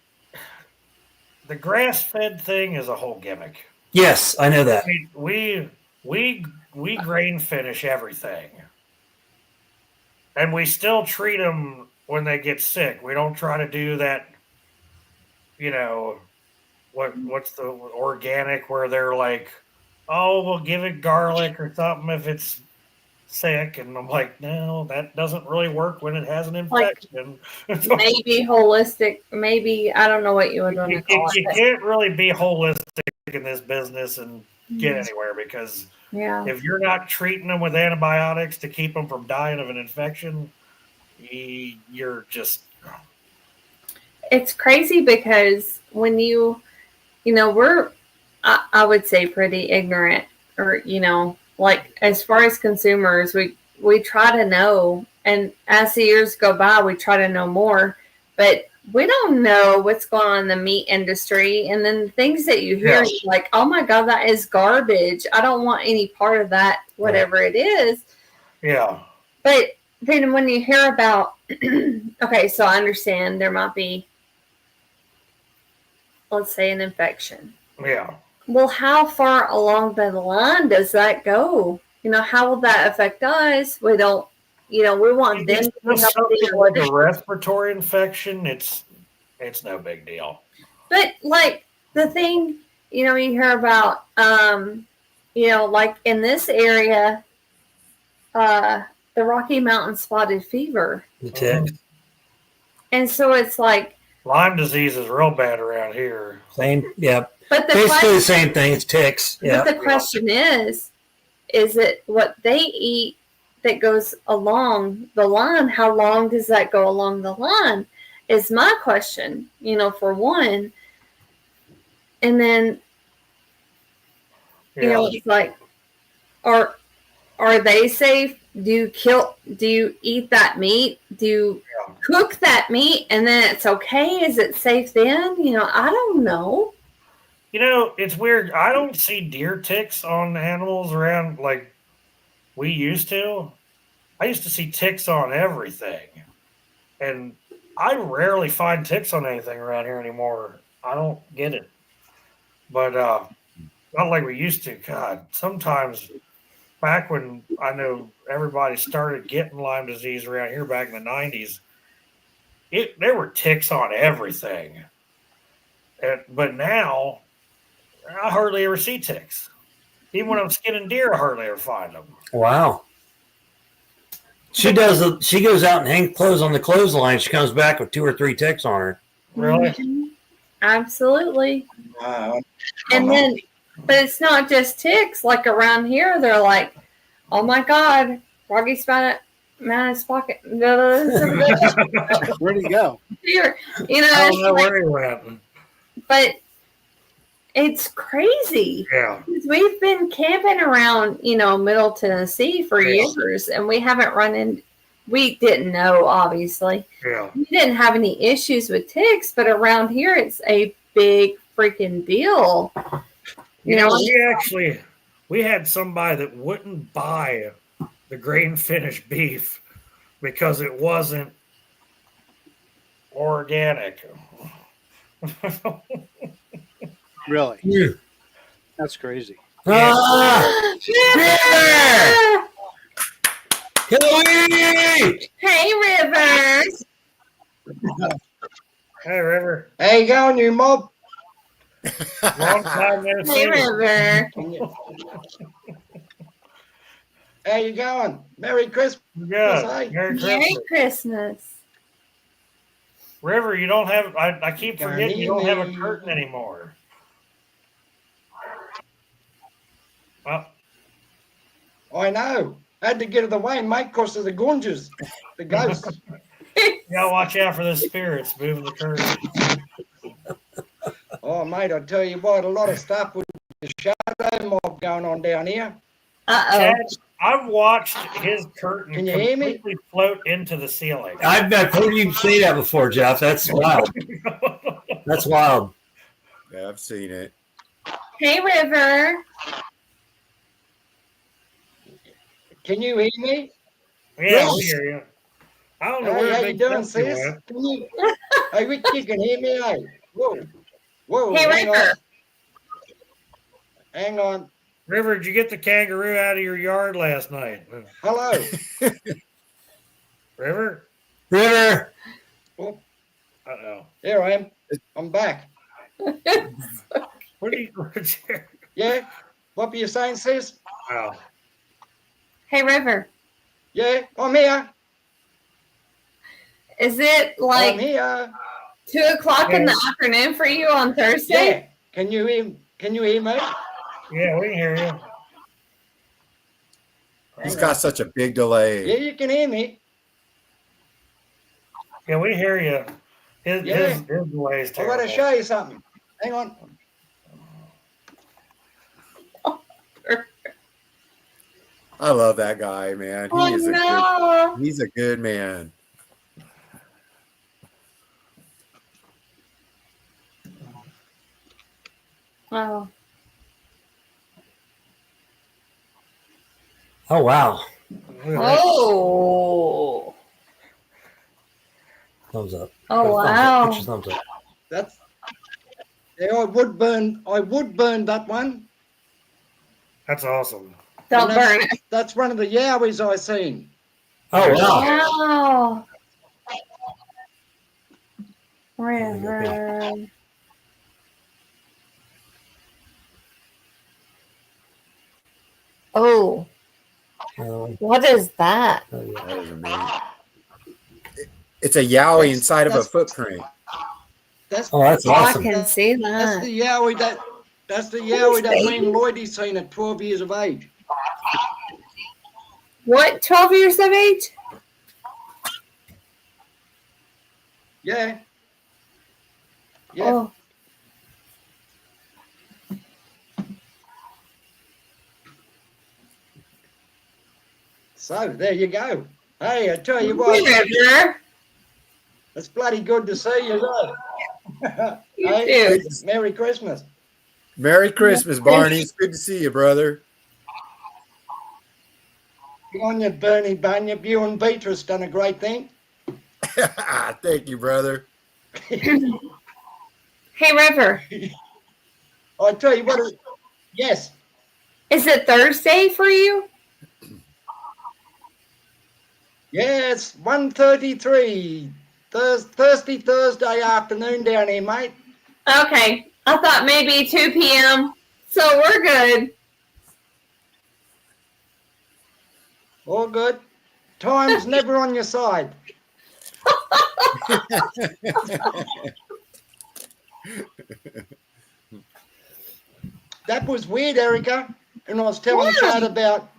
the grass-fed thing is a whole gimmick. Yes, I know that. We grain finish everything, and we still treat them when they get sick. We don't try to do that. You know, what's the organic where they're like, oh, we'll give it garlic or something if it's sick, and I'm like, no, that doesn't really work when it has an infection. Like, maybe holistic, maybe I don't know what you would want to call it. You can't really be holistic in this business and get anywhere, because if you're not treating them with antibiotics to keep them from dying of an infection, you're just. It's crazy because when we're, I would say, pretty ignorant, or like as far as consumers, we try to know, and as the years go by, we try to know more, but we don't know what's going on in the meat industry. And then the things that you hear, like, oh my God, that is garbage. I don't want any part of that, whatever it is. Yeah. But then when you hear about, okay, so I understand there might be, let's say, an infection. Yeah. Well, how far along the line does that go? How will that affect us? We don't, we want them to be something like a respiratory infection. It's no big deal. But like the thing, you hear about, like in this area, the Rocky Mountain spotted fever. The ticks. And so it's like Lyme disease is real bad around here. Same, yeah. But basically the same thing. It's ticks. Yeah. But the question is it what they eat that goes along the line? How long does that go along the line? Is my question, for one. And then, it's like, are they safe? Do you eat that meat? Do you cook that meat and then it's okay? Is it safe then? I don't know. It's weird. I don't see deer ticks on animals around like we used to. I used to see ticks on everything. And I rarely find ticks on anything around here anymore. I don't get it. But not like we used to. God, sometimes back when I know everybody started getting Lyme disease around here back in the 90s, there were ticks on everything. But now, I hardly ever see ticks. Even when I'm skinning deer, I hardly ever find them. Wow. She does. She goes out and hangs clothes on the clothesline. She comes back with 2 or 3 ticks on her. Really? Mm-hmm. Absolutely. And then, but it's not just ticks. Like around here, they're like, "Oh my God, Froggy's found in his pocket." Where'd he go? Here, I don't know where he went. But it's crazy. Yeah. We've been camping around, Middle Tennessee for years, and we haven't run in. We didn't know, obviously. Yeah. We didn't have any issues with ticks, but around here, it's a big freaking deal. You know, we had somebody that wouldn't buy the grain finished beef because it wasn't organic. Really? Yeah. That's crazy. River! Chloe! Hey, River. Hey, River. How you going, you mob? Long time no Hey, see. River. How you going? Merry Christmas. Good. Hey. Merry Merry Christmas. Christmas. River, you don't have. I keep Darn forgetting you don't have a me. curtain anymore. Well, I know. I had to get it away, mate, because of the gunges, the ghosts. you gotta watch out for the spirits moving the curtain. Oh, mate, I tell you what, a lot of stuff with the shadow mob going on down here. Uh-oh. Chad, I've watched his curtain Can you hear me? completely float into the ceiling. I've heard you say that before, Jeff. That's wild. That's wild. Yeah, I've seen it. Hey, River. Can you hear me? Yeah, we hear you. I don't know Hey, where how you Big doing, Pepsi sis? went. Can you? Hey, Rick, you can hear me, hey? Whoa. Whoa, Hey, hang on. River. Hang on. River, did you get the kangaroo out of your yard last night? Hello. River? River! Oh, Uh-oh. here I am. I'm back. What are you Yeah? What were you saying, sis? Wow. Hey, River. Yeah, I'm here. Is it I'm like here. 2 o'clock in the afternoon for you on Thursday? Yeah. Can you hear me? Yeah, we can hear you. He's got such a big delay. Yeah, you can hear me. Yeah, we hear you. His delay is I terrible. got to show you something. Hang on. I love that guy, man. Oh, no. He's a good man. Oh. Oh, wow. Oh. Thumbs up. Oh, Thumbs wow. up. Put your thumbs up. That's. Yeah, I would burn that one. That's awesome. Don't And burn it. That's one of the yowies I seen. Oh, wow. Wow. River. Oh. What is that? That is amazing. It's a yowie inside of a footprint. That's That's Oh, I awesome. can see that's that. the yowie that me and Lloydie seen at 12 years of age. What, 12 years of age? Yeah. Yeah. Oh. So there you go. Hey, I tell you what, River. it's bloody good to see you. You Hey, too. Merry Christmas. Merry Christmas, Barney. It's good to see you, brother. Good on you, Bernie Bunyip. You and Beatrice done a great thing. Thank you, brother. Hey, River. I tell you what, yes. Is it Thursday for you? Yeah, it's 1:33. Thursday afternoon down here, mate. Okay. I thought maybe 2 p.m. So we're good. All good. Time's never on your side. That was weird, Erica. And I was telling Chad about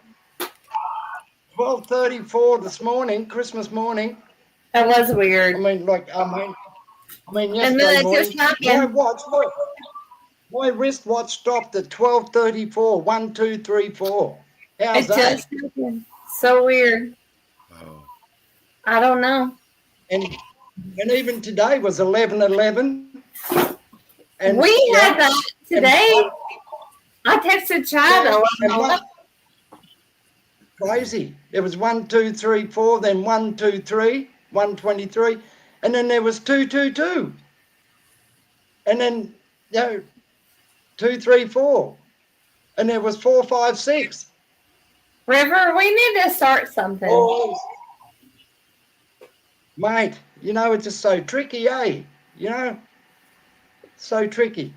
12:34 this morning, Christmas morning. That was weird. I mean, And yesterday then it morning. just happened. My wristwatch stopped at 12:34. 1, 2, 3, 4. How's It that? just happened. So weird. Oh. I don't know. And even today was 11:11. And We had yeah, that today. I texted Chad. and crazy. It was 1, 2, 3, 4, then 1, 2, 3, 123, and then there was 2, 2, 2, and then 2, 3, 4, and there was 4, 5, 6. River, we need to start something. Oh, mate, it's just so tricky, eh? So tricky.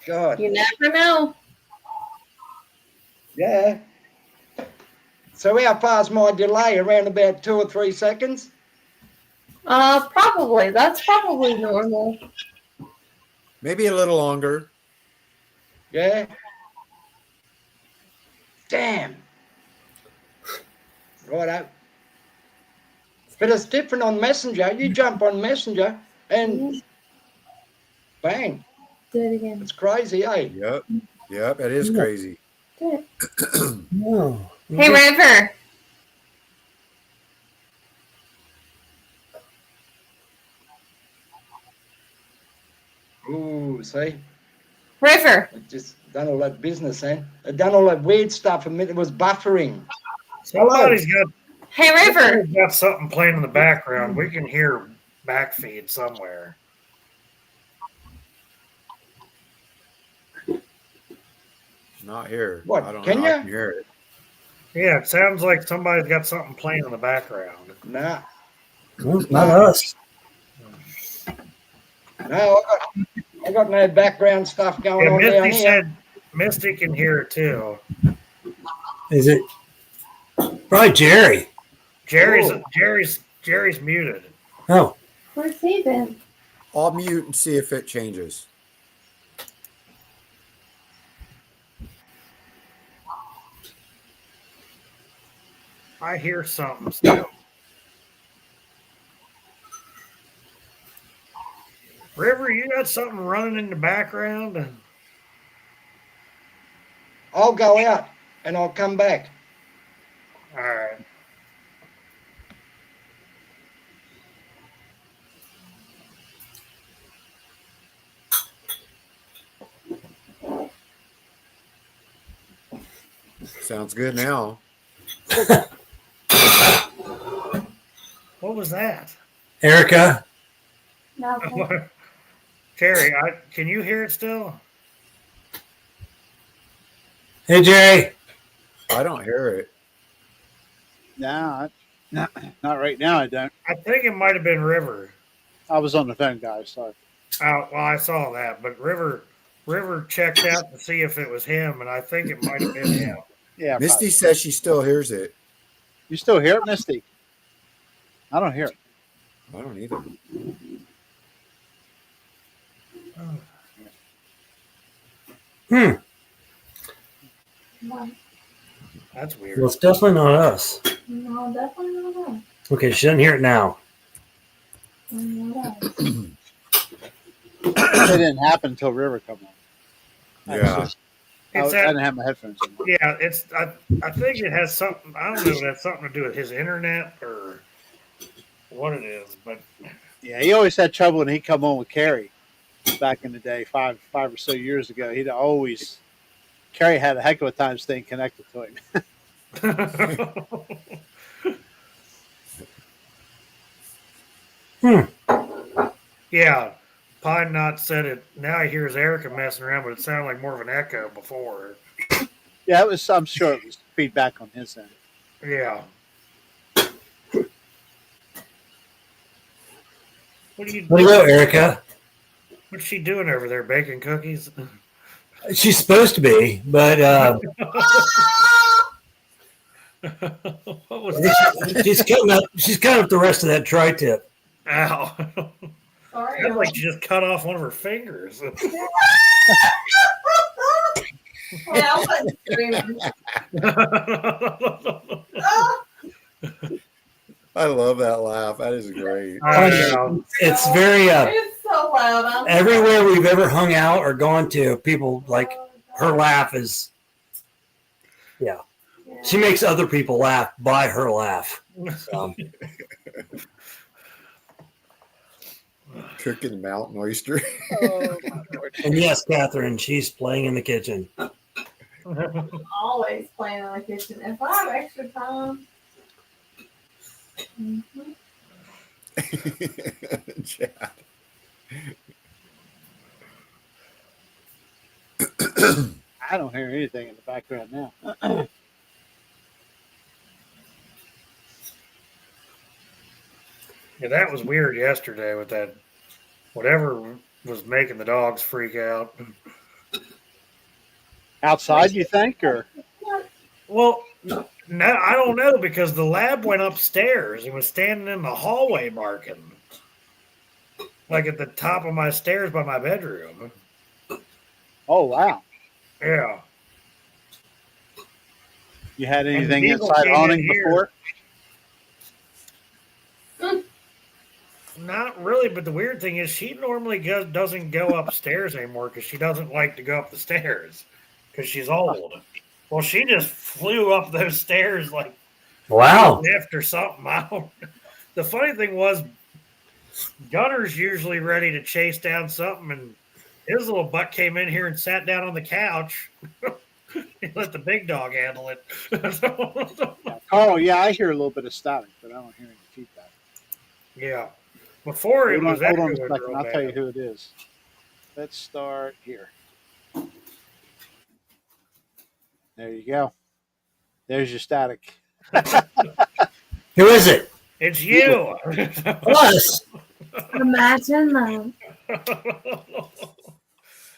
God. You never know. Yeah. So how far's my delay? Around about 2 or 3 seconds? Probably. That's probably normal. Maybe a little longer. Yeah. Damn. Righto. But it's different on Messenger. You jump on Messenger and bang. Do it again. It's crazy, eh? Yep, it is crazy. Do it. No. Hey, River. Ooh, see? River. It just done all that business, eh? It done all that weird stuff, and it was buffering. Somebody's got. Hey, River. Somebody's got something playing in the background. We can hear backfeed somewhere. Not here. What, I don't can know. I ya? can hear it. Yeah, it sounds like somebody's got something playing in the background. Nah. Well, it's not us. No, I got no background stuff going Yeah, on down Misty here. said Misty can hear it too. Is it? Probably Jerry. Jerry's muted. Oh. Where's he been? I'll mute and see if it changes. I hear something still. River, you got something running in the background? I'll go out and I'll come back. All right. Sounds good now. What was that? Erica. Nothing. Terry, can you hear it still? Hey, Jerry. I don't hear it. No, not right now. I don't. I think it might have been River. I was on the phone, guys. Sorry. Oh, well, I saw that, but River checked out to see if it was him, and I think it might have been him. Yeah. Misty probably. says she still hears it. You still hear it, Misty? I don't hear it. I don't either. That's weird. Well, it's definitely not us. No, definitely not us. Okay, she doesn't hear it now. Not us. It didn't happen until River come on. Yeah. I It's didn't have my headphones in. Yeah, I think it has something. I don't know if it has something to do with his internet or what it is, but Yeah, he always had trouble when he come on with Carrie back in the day, five or so years ago. He'd always Carrie had a heck of a time staying connected to him. yeah. Pine Knot said it. Now he hears Erica messing around, but it sounded like more of an echo before. Yeah, it was. I'm sure it was feedback on his end. Yeah. What are you? Hello, Erica. What's she doing over there? Baking cookies? She's supposed to be, but What was that? she's cutting up. She's cutting up the rest of that tri-tip. Ow! Sorry. Sounds like she just cut off one of her fingers. Yeah, I wasn't screaming. I love that laugh. That is great. It's very It's so loud. everywhere we've ever hung out or gone to, people like her laugh is, yeah. She makes other people laugh by her laugh. So, Cooking mountain oyster. Oh, my Lord. And yes, Catherine, she's playing in the kitchen. Always playing in the kitchen. If I have extra time. Mhm. Chad. I don't hear anything in the background now. Yeah, that was weird yesterday with that whatever was making the dogs freak out. Outside, you think, or Well, no, I don't know because the lab went upstairs and was standing in the hallway barking, like at the top of my stairs by my bedroom. oh wow, Yeah. you had And anything Beagle inside came in awning here. before? Not really, but the weird thing is she normally doesn't go upstairs anymore because she doesn't like to go up the stairs because she's old. Well, she just flew up those stairs like Wow. lift or something. I don't. The funny thing was, Gunner's usually ready to chase down something, and his little butt came in here and sat down on the couch. He let the big dog handle it. Oh yeah, I hear a little bit of static, but I don't hear any feedback. Yeah. Before it was Hold on a echoing second. real I'll tell you bad. who it is. Let's start here. There you go. There's your static. Who is it? It's you. Us. Imagine that.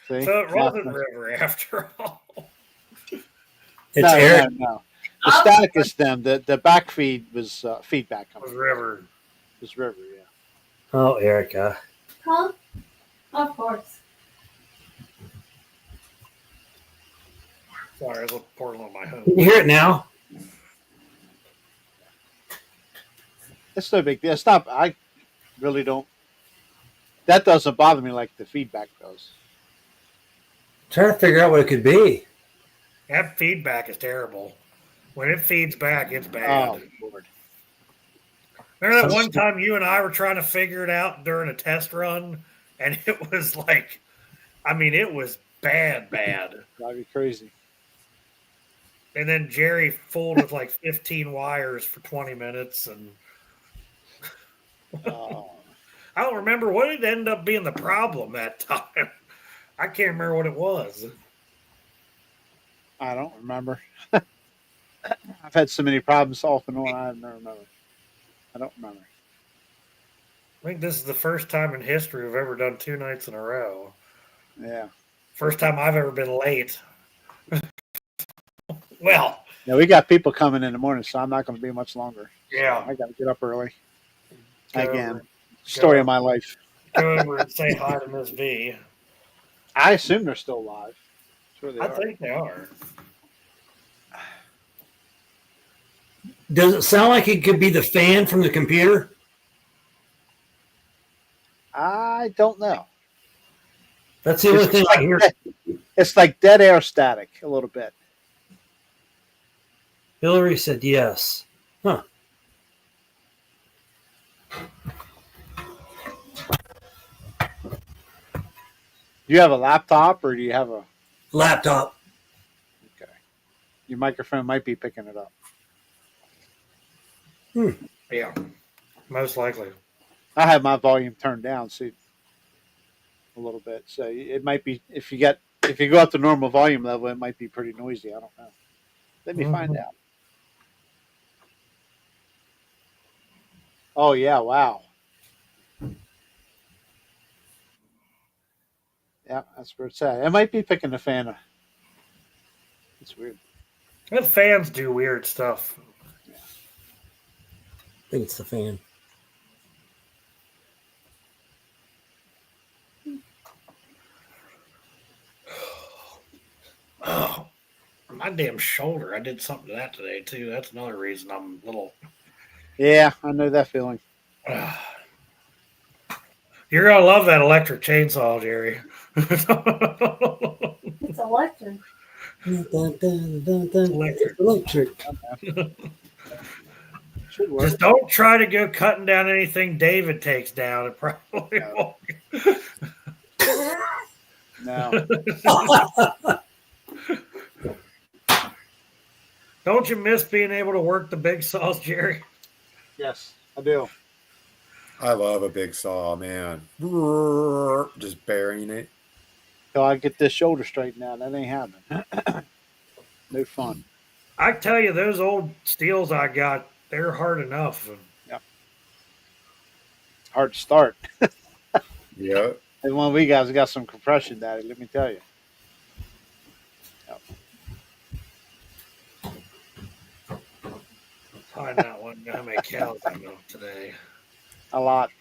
See? So it wasn't No, River after all. It's no, Eric. no. The static is them. The back feed was feedback It was coming. River. It was River, yeah. Oh, Erica. Huh? Of course. Sorry, I was pouring on my home. Can you hear it now? It's no big deal. Stop. I really don't. That doesn't bother me like the feedback does. Trying to figure out what it could be. That feedback is terrible. When it feeds back, it's bad. Oh, Lord. Remember that one time you and I were trying to figure it out during a test run, and it was like, I mean, it was bad. Drive you crazy. And then Jerry fooled with like 15 wires for 20 minutes, and Oh. I don't remember what it ended up being the problem that time. I can't remember what it was. I don't remember. I've had so many problems off and on. I don't remember. I don't remember. I think this is the first time in history we've ever done 2 nights in a row. Yeah. First time I've ever been late. Well, Yeah, we got people coming in the morning, so I'm not going to be much longer. yeah. I got to get up early. Go Again, over- story go of my life. Go over and say hi to Miss V. I assume they're still alive. Sure they I are. think they are. Does it sound like it could be the fan from the computer? I don't know. That's the only thing I hear. It's like dead air static a little bit. Hillary said yes. Huh. Do you have a laptop or do you have a Laptop. okay? Your microphone might be picking it up. Yeah, most likely. I have my volume turned down, see, a little bit. So it might be if you go up to normal volume level, it might be pretty noisy. I don't know. Let me find out. Oh yeah! Wow. Yeah, that's where it's at. It might be picking the fan up. It's weird. The fans do weird stuff. I think it's the fan. Oh, my damn shoulder. I did something to that today, too. That's another reason I'm a little. Yeah, I know that feeling. You're going to love that electric chainsaw, Jerry. It's electric. Electric. Should work. Just don't try to go cutting down anything David takes down. It probably won't. No. Don't you miss being able to work the big saws, Jerry? Yes, I do. I love a big saw, man. Just burying it. So I get this shoulder straightened out. That ain't happening. No fun. I tell you, those old steels I got, they're hard enough. Yep. Hard to start. Yeah. And one of we guys got some compression, Daddy. Let me tell you. Yep. Find out how many cows I milked today. A lot.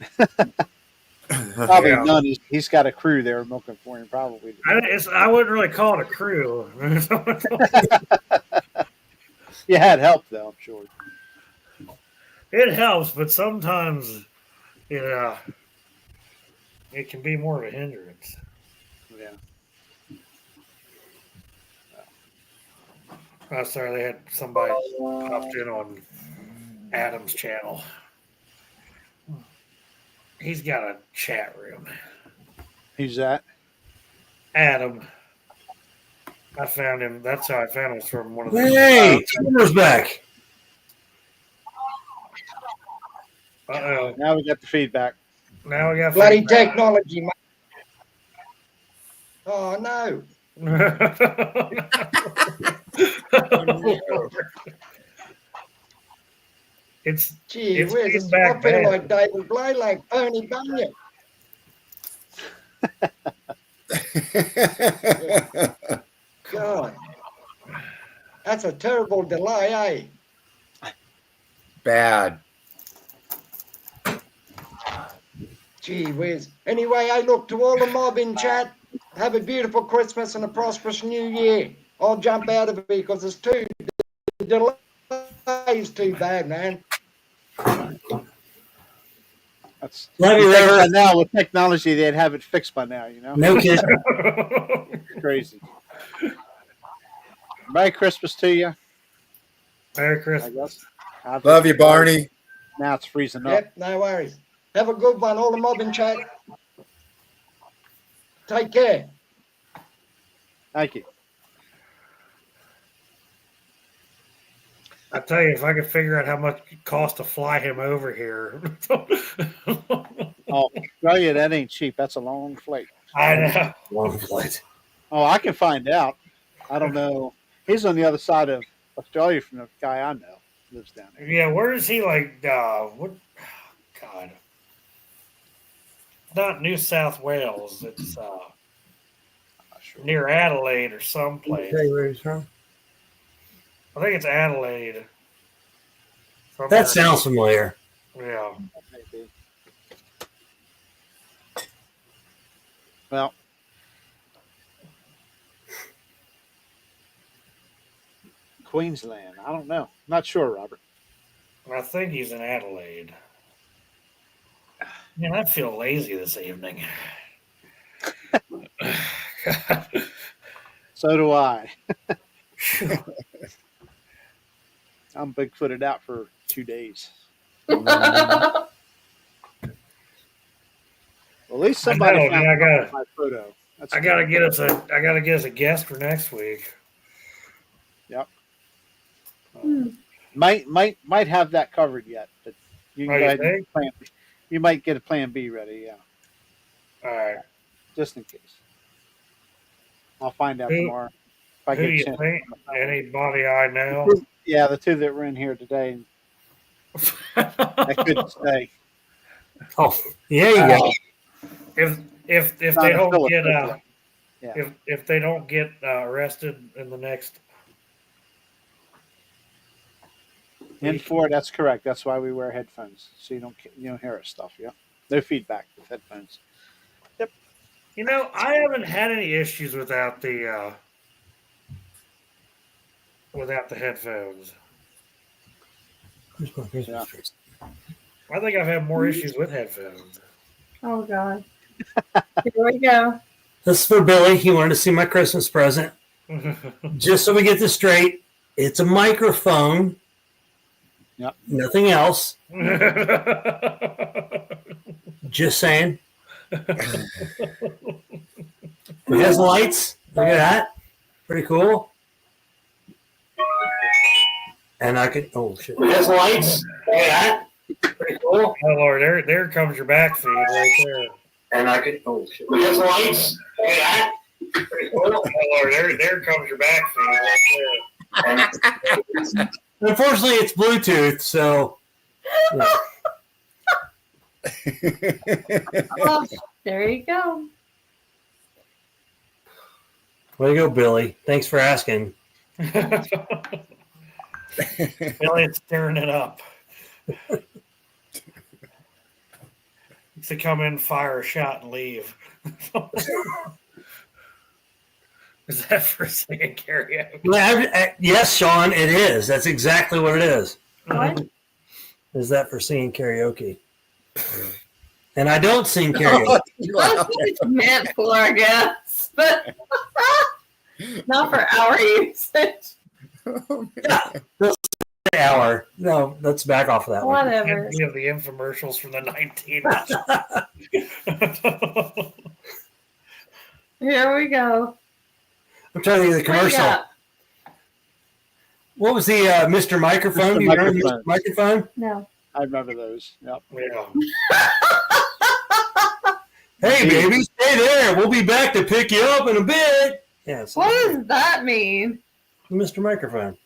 Probably Yeah. none. He's got a crew there milking for him, probably. I wouldn't really call it a crew. You had help, though, I'm sure. It helps, but sometimes it can be more of a hindrance. Yeah. Oh, sorry, they had somebody popped in on Adam's channel. He's got a chat room. Who's that? Adam. I found him. That's how I found him, from one of the. Hey, Timber's back. Uh-oh. Now we got the feedback. Now we got Bloody feedback. technology, mate. Oh, no. It's Gee It's whiz, feedback I feel bad. like David Blalack, Tony Bunyan. God. That's a terrible delay, eh? Bad. Gee whiz. Anyway, hey, look, to all the mob in chat, have a beautiful Christmas and a prosperous New Year. I'll jump out of it because it's the delay's too bad, man. That's Love you, you'd think by Reverend. now with technology they'd have it fixed by now, you know? No kidding. Crazy. Merry Christmas to you, Merry I Christmas. guess. Love you, Barney. Now it's freezing up. Yep, no worries. Have a good one, all the mob in chat. Take care. Thank you. I tell you, if I could figure out how much it costs to fly him over here. Oh, Australia, that ain't cheap. That's a long flight. I know. Long flight. Oh, I can find out. I don't know. He's on the other side of Australia from the guy I know lives down there. Yeah, where is he? Like, what? God, not New South Wales. It's Not sure. near Adelaide or someplace. Hey, where he's from? I think it's Adelaide. That sounds familiar. Yeah. Maybe. Well, Queensland. I don't know. Not sure, Robert. I think he's in Adelaide. Man, I feel lazy this evening. So do I. I'm bigfooted out for 2 days. Well, at least somebody I know, found yeah, I gotta- my photo. That's I gotta get us a guest for next week. Yep. Might have that covered yet, but you can Oh, go you ahead and think? plan. You might get a plan B ready, yeah, All right. just in case. I'll find out Who- tomorrow. If I Who get a you chance. think? Anybody I know? Yeah, the two that were in here today. I couldn't stay. Oh, yeah, you go. If Not they a don't Philip, get but yeah. if they don't get arrested in the next In week. four, that's correct. That's why we wear headphones, so you don't hear us stuff. Yeah, no feedback with headphones. You know, I haven't had any issues without the headphones. Yeah. I think I've had more issues with headphones. Oh God. Here we go. This is for Billy. He wanted to see my Christmas present. Just so we get this straight, it's a microphone Nothing else. Just saying. It has lights. Look at that. Pretty cool. And I could. Oh shit! It has lights. Look at that. Pretty cool. Oh Lord, there comes your back feed right there. And I could. Oh shit! It has lights. Look at that. Pretty cool. Oh Lord, there comes your back feed right there. Unfortunately, it's Bluetooth, so. Yeah. Oh, there you go. Way to go, Billy. Thanks for asking. Billy's stirring it up. To come in, fire a shot, and leave. Is that for singing karaoke? Yes, Sean, it is. That's exactly what it is. What? Is that for singing karaoke? And I don't sing karaoke. That's what it's meant for, I guess. But not for our usage. Hour. No, let's back off of that one. Whatever. We have the infomercials from the 19. Here we go. I'm trying to think of the commercial. What was the Mr. Microphone? Mr. Do you remember Mr. Microphone. Microphone? No. I remember those. Yep. Yeah. Hey, baby, stay there. We'll be back to pick you up in a bit. Yeah. So What does that mean? Mr. Microphone.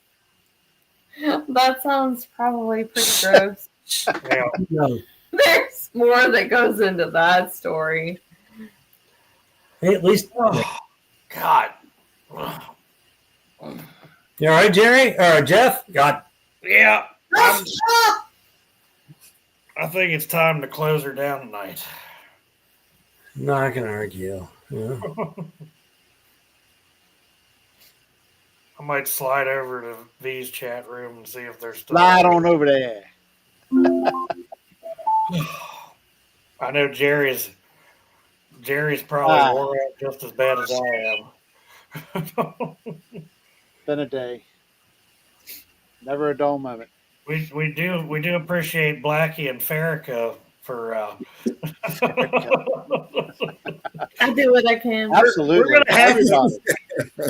That sounds probably pretty gross. Yeah. No. There's more that goes into that story. Hey, at least. Oh, God. You all right, Jerry? Or Jeff? God. Yeah. I think it's time to close her down tonight. Not gonna argue. Yeah. I might slide over to V's chat room and see if they're still. Slide on over there. I know Jerry's probably wore out just as bad as I am. Been a day. Never a dull moment. We do appreciate Blackie and Farrakha for. I do what I can. Absolutely.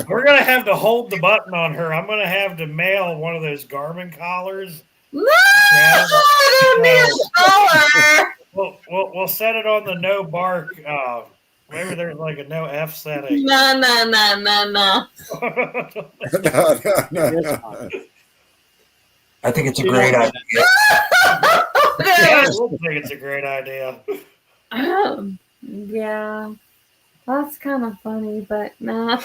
We're gonna have to hold the button on her. I'm gonna have to mail one of those Garmin collars. No, I don't need a collar. We'll set it on the no bark. Maybe there's like a no F setting. No. No. I think it's a great idea. Yeah, I think it's a great idea. Yeah, that's kind of funny, but nah.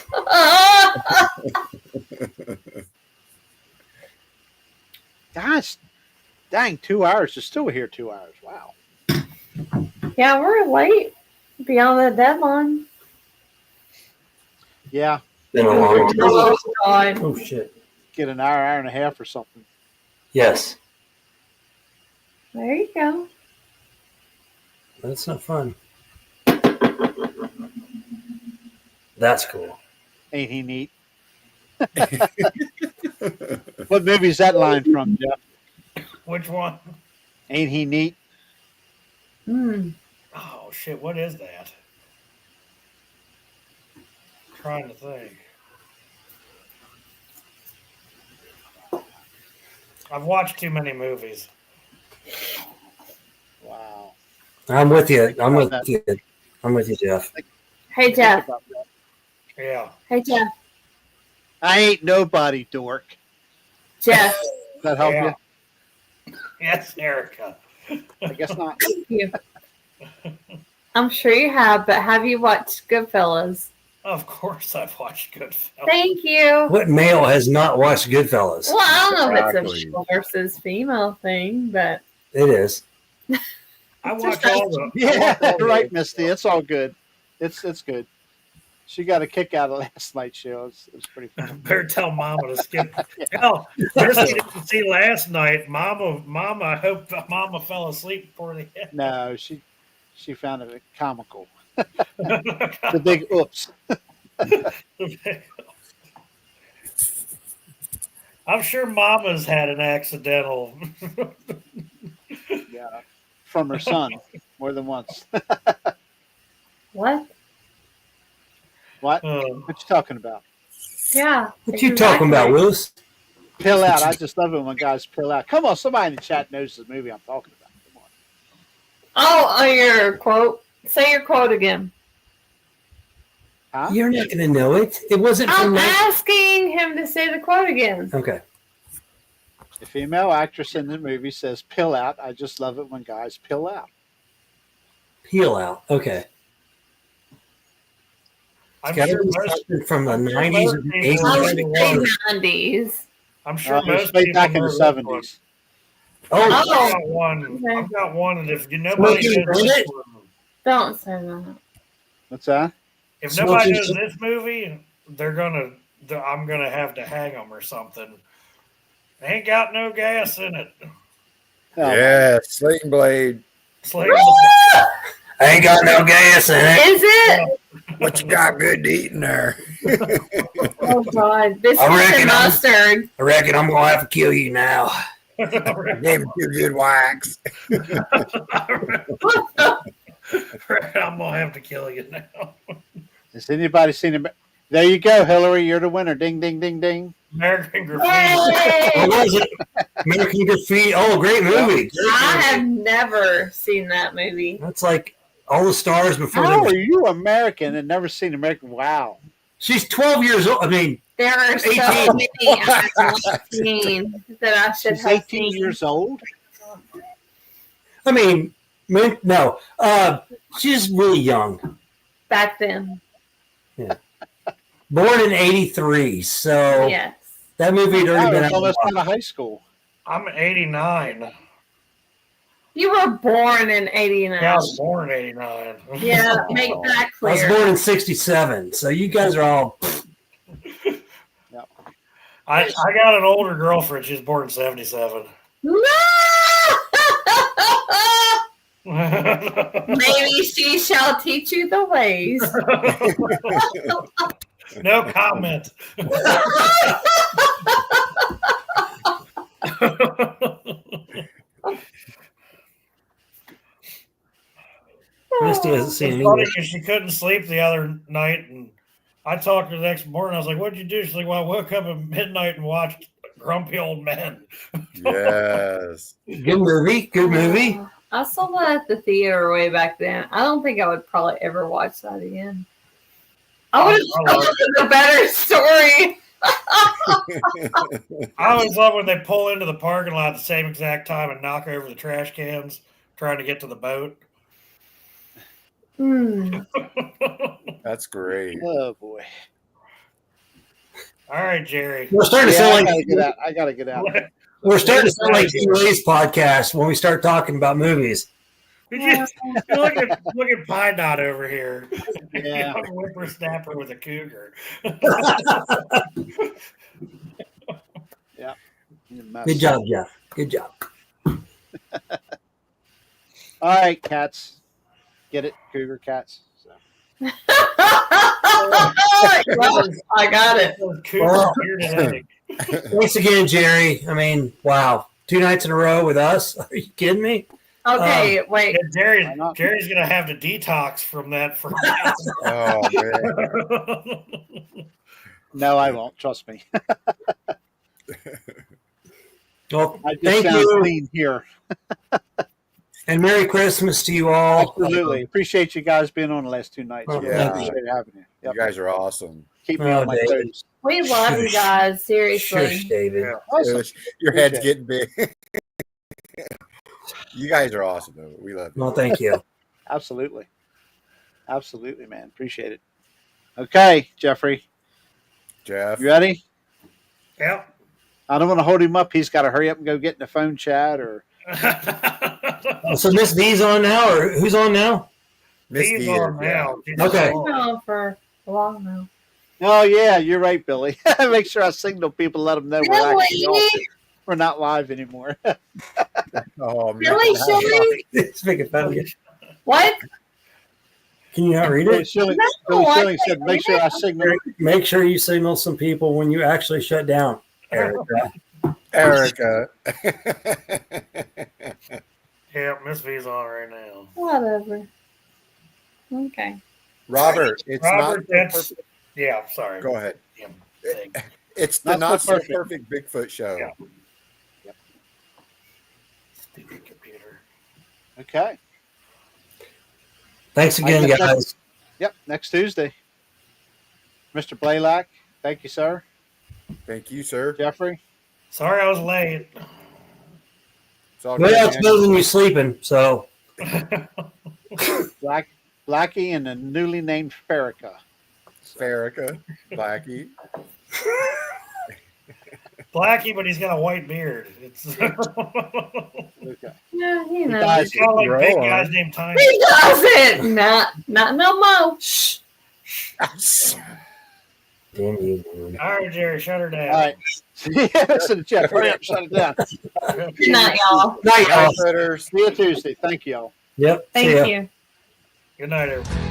Gosh, dang, 2 hours. You're still here 2 hours. Wow. Yeah, we're late beyond the deadline. Yeah. Been a long time. Oh, God. Oh, shit. Get an hour and a half or something. Yes. There you go. That's not fun. That's cool. Ain't he neat? What movie's that line from, Jeff? Which one? Ain't he neat? Oh shit! What is that? Trying to think. I've watched too many movies. Wow. I'm with you. I'm with you, Jeff. Hey, Jeff. Yeah. Hey, Jeff. I ain't nobody, dork. Jeff. Does that help you? Yes, Erica. I guess not. Thank you. I'm sure you have, but have you watched Goodfellas? Of course, I've watched Goodfellas. Thank you. What male has not watched Goodfellas? Well, I don't know if Exactly. it's a male versus female thing, but It is. I watch all the. Yeah, right, Misty. It's all good. It's good. She got a kick out of last night's show. It was pretty funny. Better tell Mama to skip. Hell, Christy didn't see last night. Mama, I hope Mama fell asleep before the end. No, she found it comical. The big oops. I'm sure Mama's had an accidental. Yeah, from her son more than once. What? What? Uh, What you talking about? Yeah. What you talking about, Willis? Pill out. I just love it when guys pill out. Come on, somebody in the chat knows the movie I'm talking about. Come on. Oh, your quote. Say your quote again. Huh? You're not going to know it. It wasn't I'm from. asking him to say the quote again. Okay. The female actress in the movie says, "Pill out. I just love it when guys pill out." Peel out. Okay. I'm Got to sure be most, something from the I'm sure 90s most or the people 80s. know the one. 90s. I'm sure It was most way people back in know the this one. 70s. Oh, I've Oh, got one. okay. I've got one, and if nobody Smokey knows this Bandit? one, Don't say that. What's that? if Smokey nobody knows Bandit? this movie, I'm gonna have to hang them or something. Ain't got no gas in it. Oh, Yeah, Sling Blade. Slave I ain't got no gas in it. Is it? What you got good to eat in there? Oh, God. Biscuits reckon and I'm- mustard. I reckon I'm going to have to kill you now. Gave it two good whacks. I'm gonna have to kill you now. Has anybody seen it? There you go, Hillary. You're the winner. Ding, ding, ding, ding. American Graffiti. What Yay! was it? American Graffiti. Oh, great movie. Great I movie. have never seen that movie. That's like all the stars before they How were. are you American and never seen American? Wow. She's 12 years old. I mean, There are so 18. many I've not seen that I should She's have 18 seen years old. no. She's really young. back then. Born in 83. So Yes. that movie had I already been was out. almost out of high school. I'm 89. You were born in 89. Yeah, I was born in 89. Yeah, make that I was clear. born in 67. So you guys are all. I got an older girlfriend. She was born in 77. No! Maybe she shall teach you the ways. No comment. Misty hasn't seen It's it funny either. because she couldn't sleep the other night, and I talked to her the next morning. I was like, "What'd you do?" She's like, "Well, I woke up at midnight and watched Grumpy Old Men." Yes. Good movie. Good movie. I saw that at the theater way back then. I don't think I would probably ever watch that again. I would have I love told a better story. I always love when they pull into the parking lot at the same exact time and knock over the trash cans trying to get to the boat. That's great. Oh boy. All right, Jerry. We're starting to Yeah, sound I like gotta get out. I gotta get out. we're starting to sound like DeDe's podcast when we start talking about movies. Look at Pine Dot over here. Yeah. Young whippersnapper with a cougar. Yeah. You're a mess. Good job, Jeff. Good job. All right, cats. Get it, cougar cats. So. I got it. Well, Bearded egg. Thanks again, Jerry. I mean, wow. 2 nights in a row with us. Are you kidding me? Okay, wait. Yeah, Jerry's gonna have to detox from that for Oh man. No, I won't. Trust me. Well, I just thank sound you. clean here. And Merry Christmas to you all. Absolutely. Appreciate you guys being on the last 2 nights. Oh, Really yeah. appreciate having you. Yep. You guys are awesome. Keep me Oh, on my Dave. toes. We love you guys, seriously. Shush, David. Yeah. Awesome. Your head's Appreciate getting big. You guys are awesome, though. We love you. Well, thank you. Absolutely. Absolutely, man. Appreciate it. Okay, Jeffrey. Jeff. You ready? Yeah. I don't want to hold him up. He's got to hurry up and go get in the phone chat or. So Miss D's on now, or who's on now? Miss He's D on is, now. Okay. No, for a long now. Oh, yeah, you're right, Billy. Make sure I signal people, let them know we're actually off. We're not live anymore. Oh, man. Really, Sherry? It's making fun of you. What? Can you not read Billy it? Schilling, No, Billy I Schilling can't said, make sure I signal. Make sure you signal some people when you actually shut down. Erica. Erica. Yeah, Miss V's on right now. Whatever. Okay. Robert, it's Robert, not that's yeah. Sorry. Go ahead. Damn thing. It's the not so perfect Bigfoot show. Yeah. Yep. Stupid computer. Okay. Thanks again, guys. Yep. Next Tuesday. Mr. Blalack, thank you, sir. Thank you, sir. Jeffrey. Sorry I was late. It's all Well, good, it's man. better than you sleeping. So Blackie and the newly named Farrakha. Farrakha, Blackie. Blackie, but he's got a white beard. It's Okay. Yeah, you know. guys- it's all like Grow big on. guys named Tiny. He doesn't. Not no more. shh. Damn you, man. All right, Jerry, shut her down. All right. Listen, Jeff, hurry up, shut it down. Good night, y'all. Night, y'all. Critters. See you Tuesday. Thank you all. Yep. see Thank ya. you. Good night, everyone.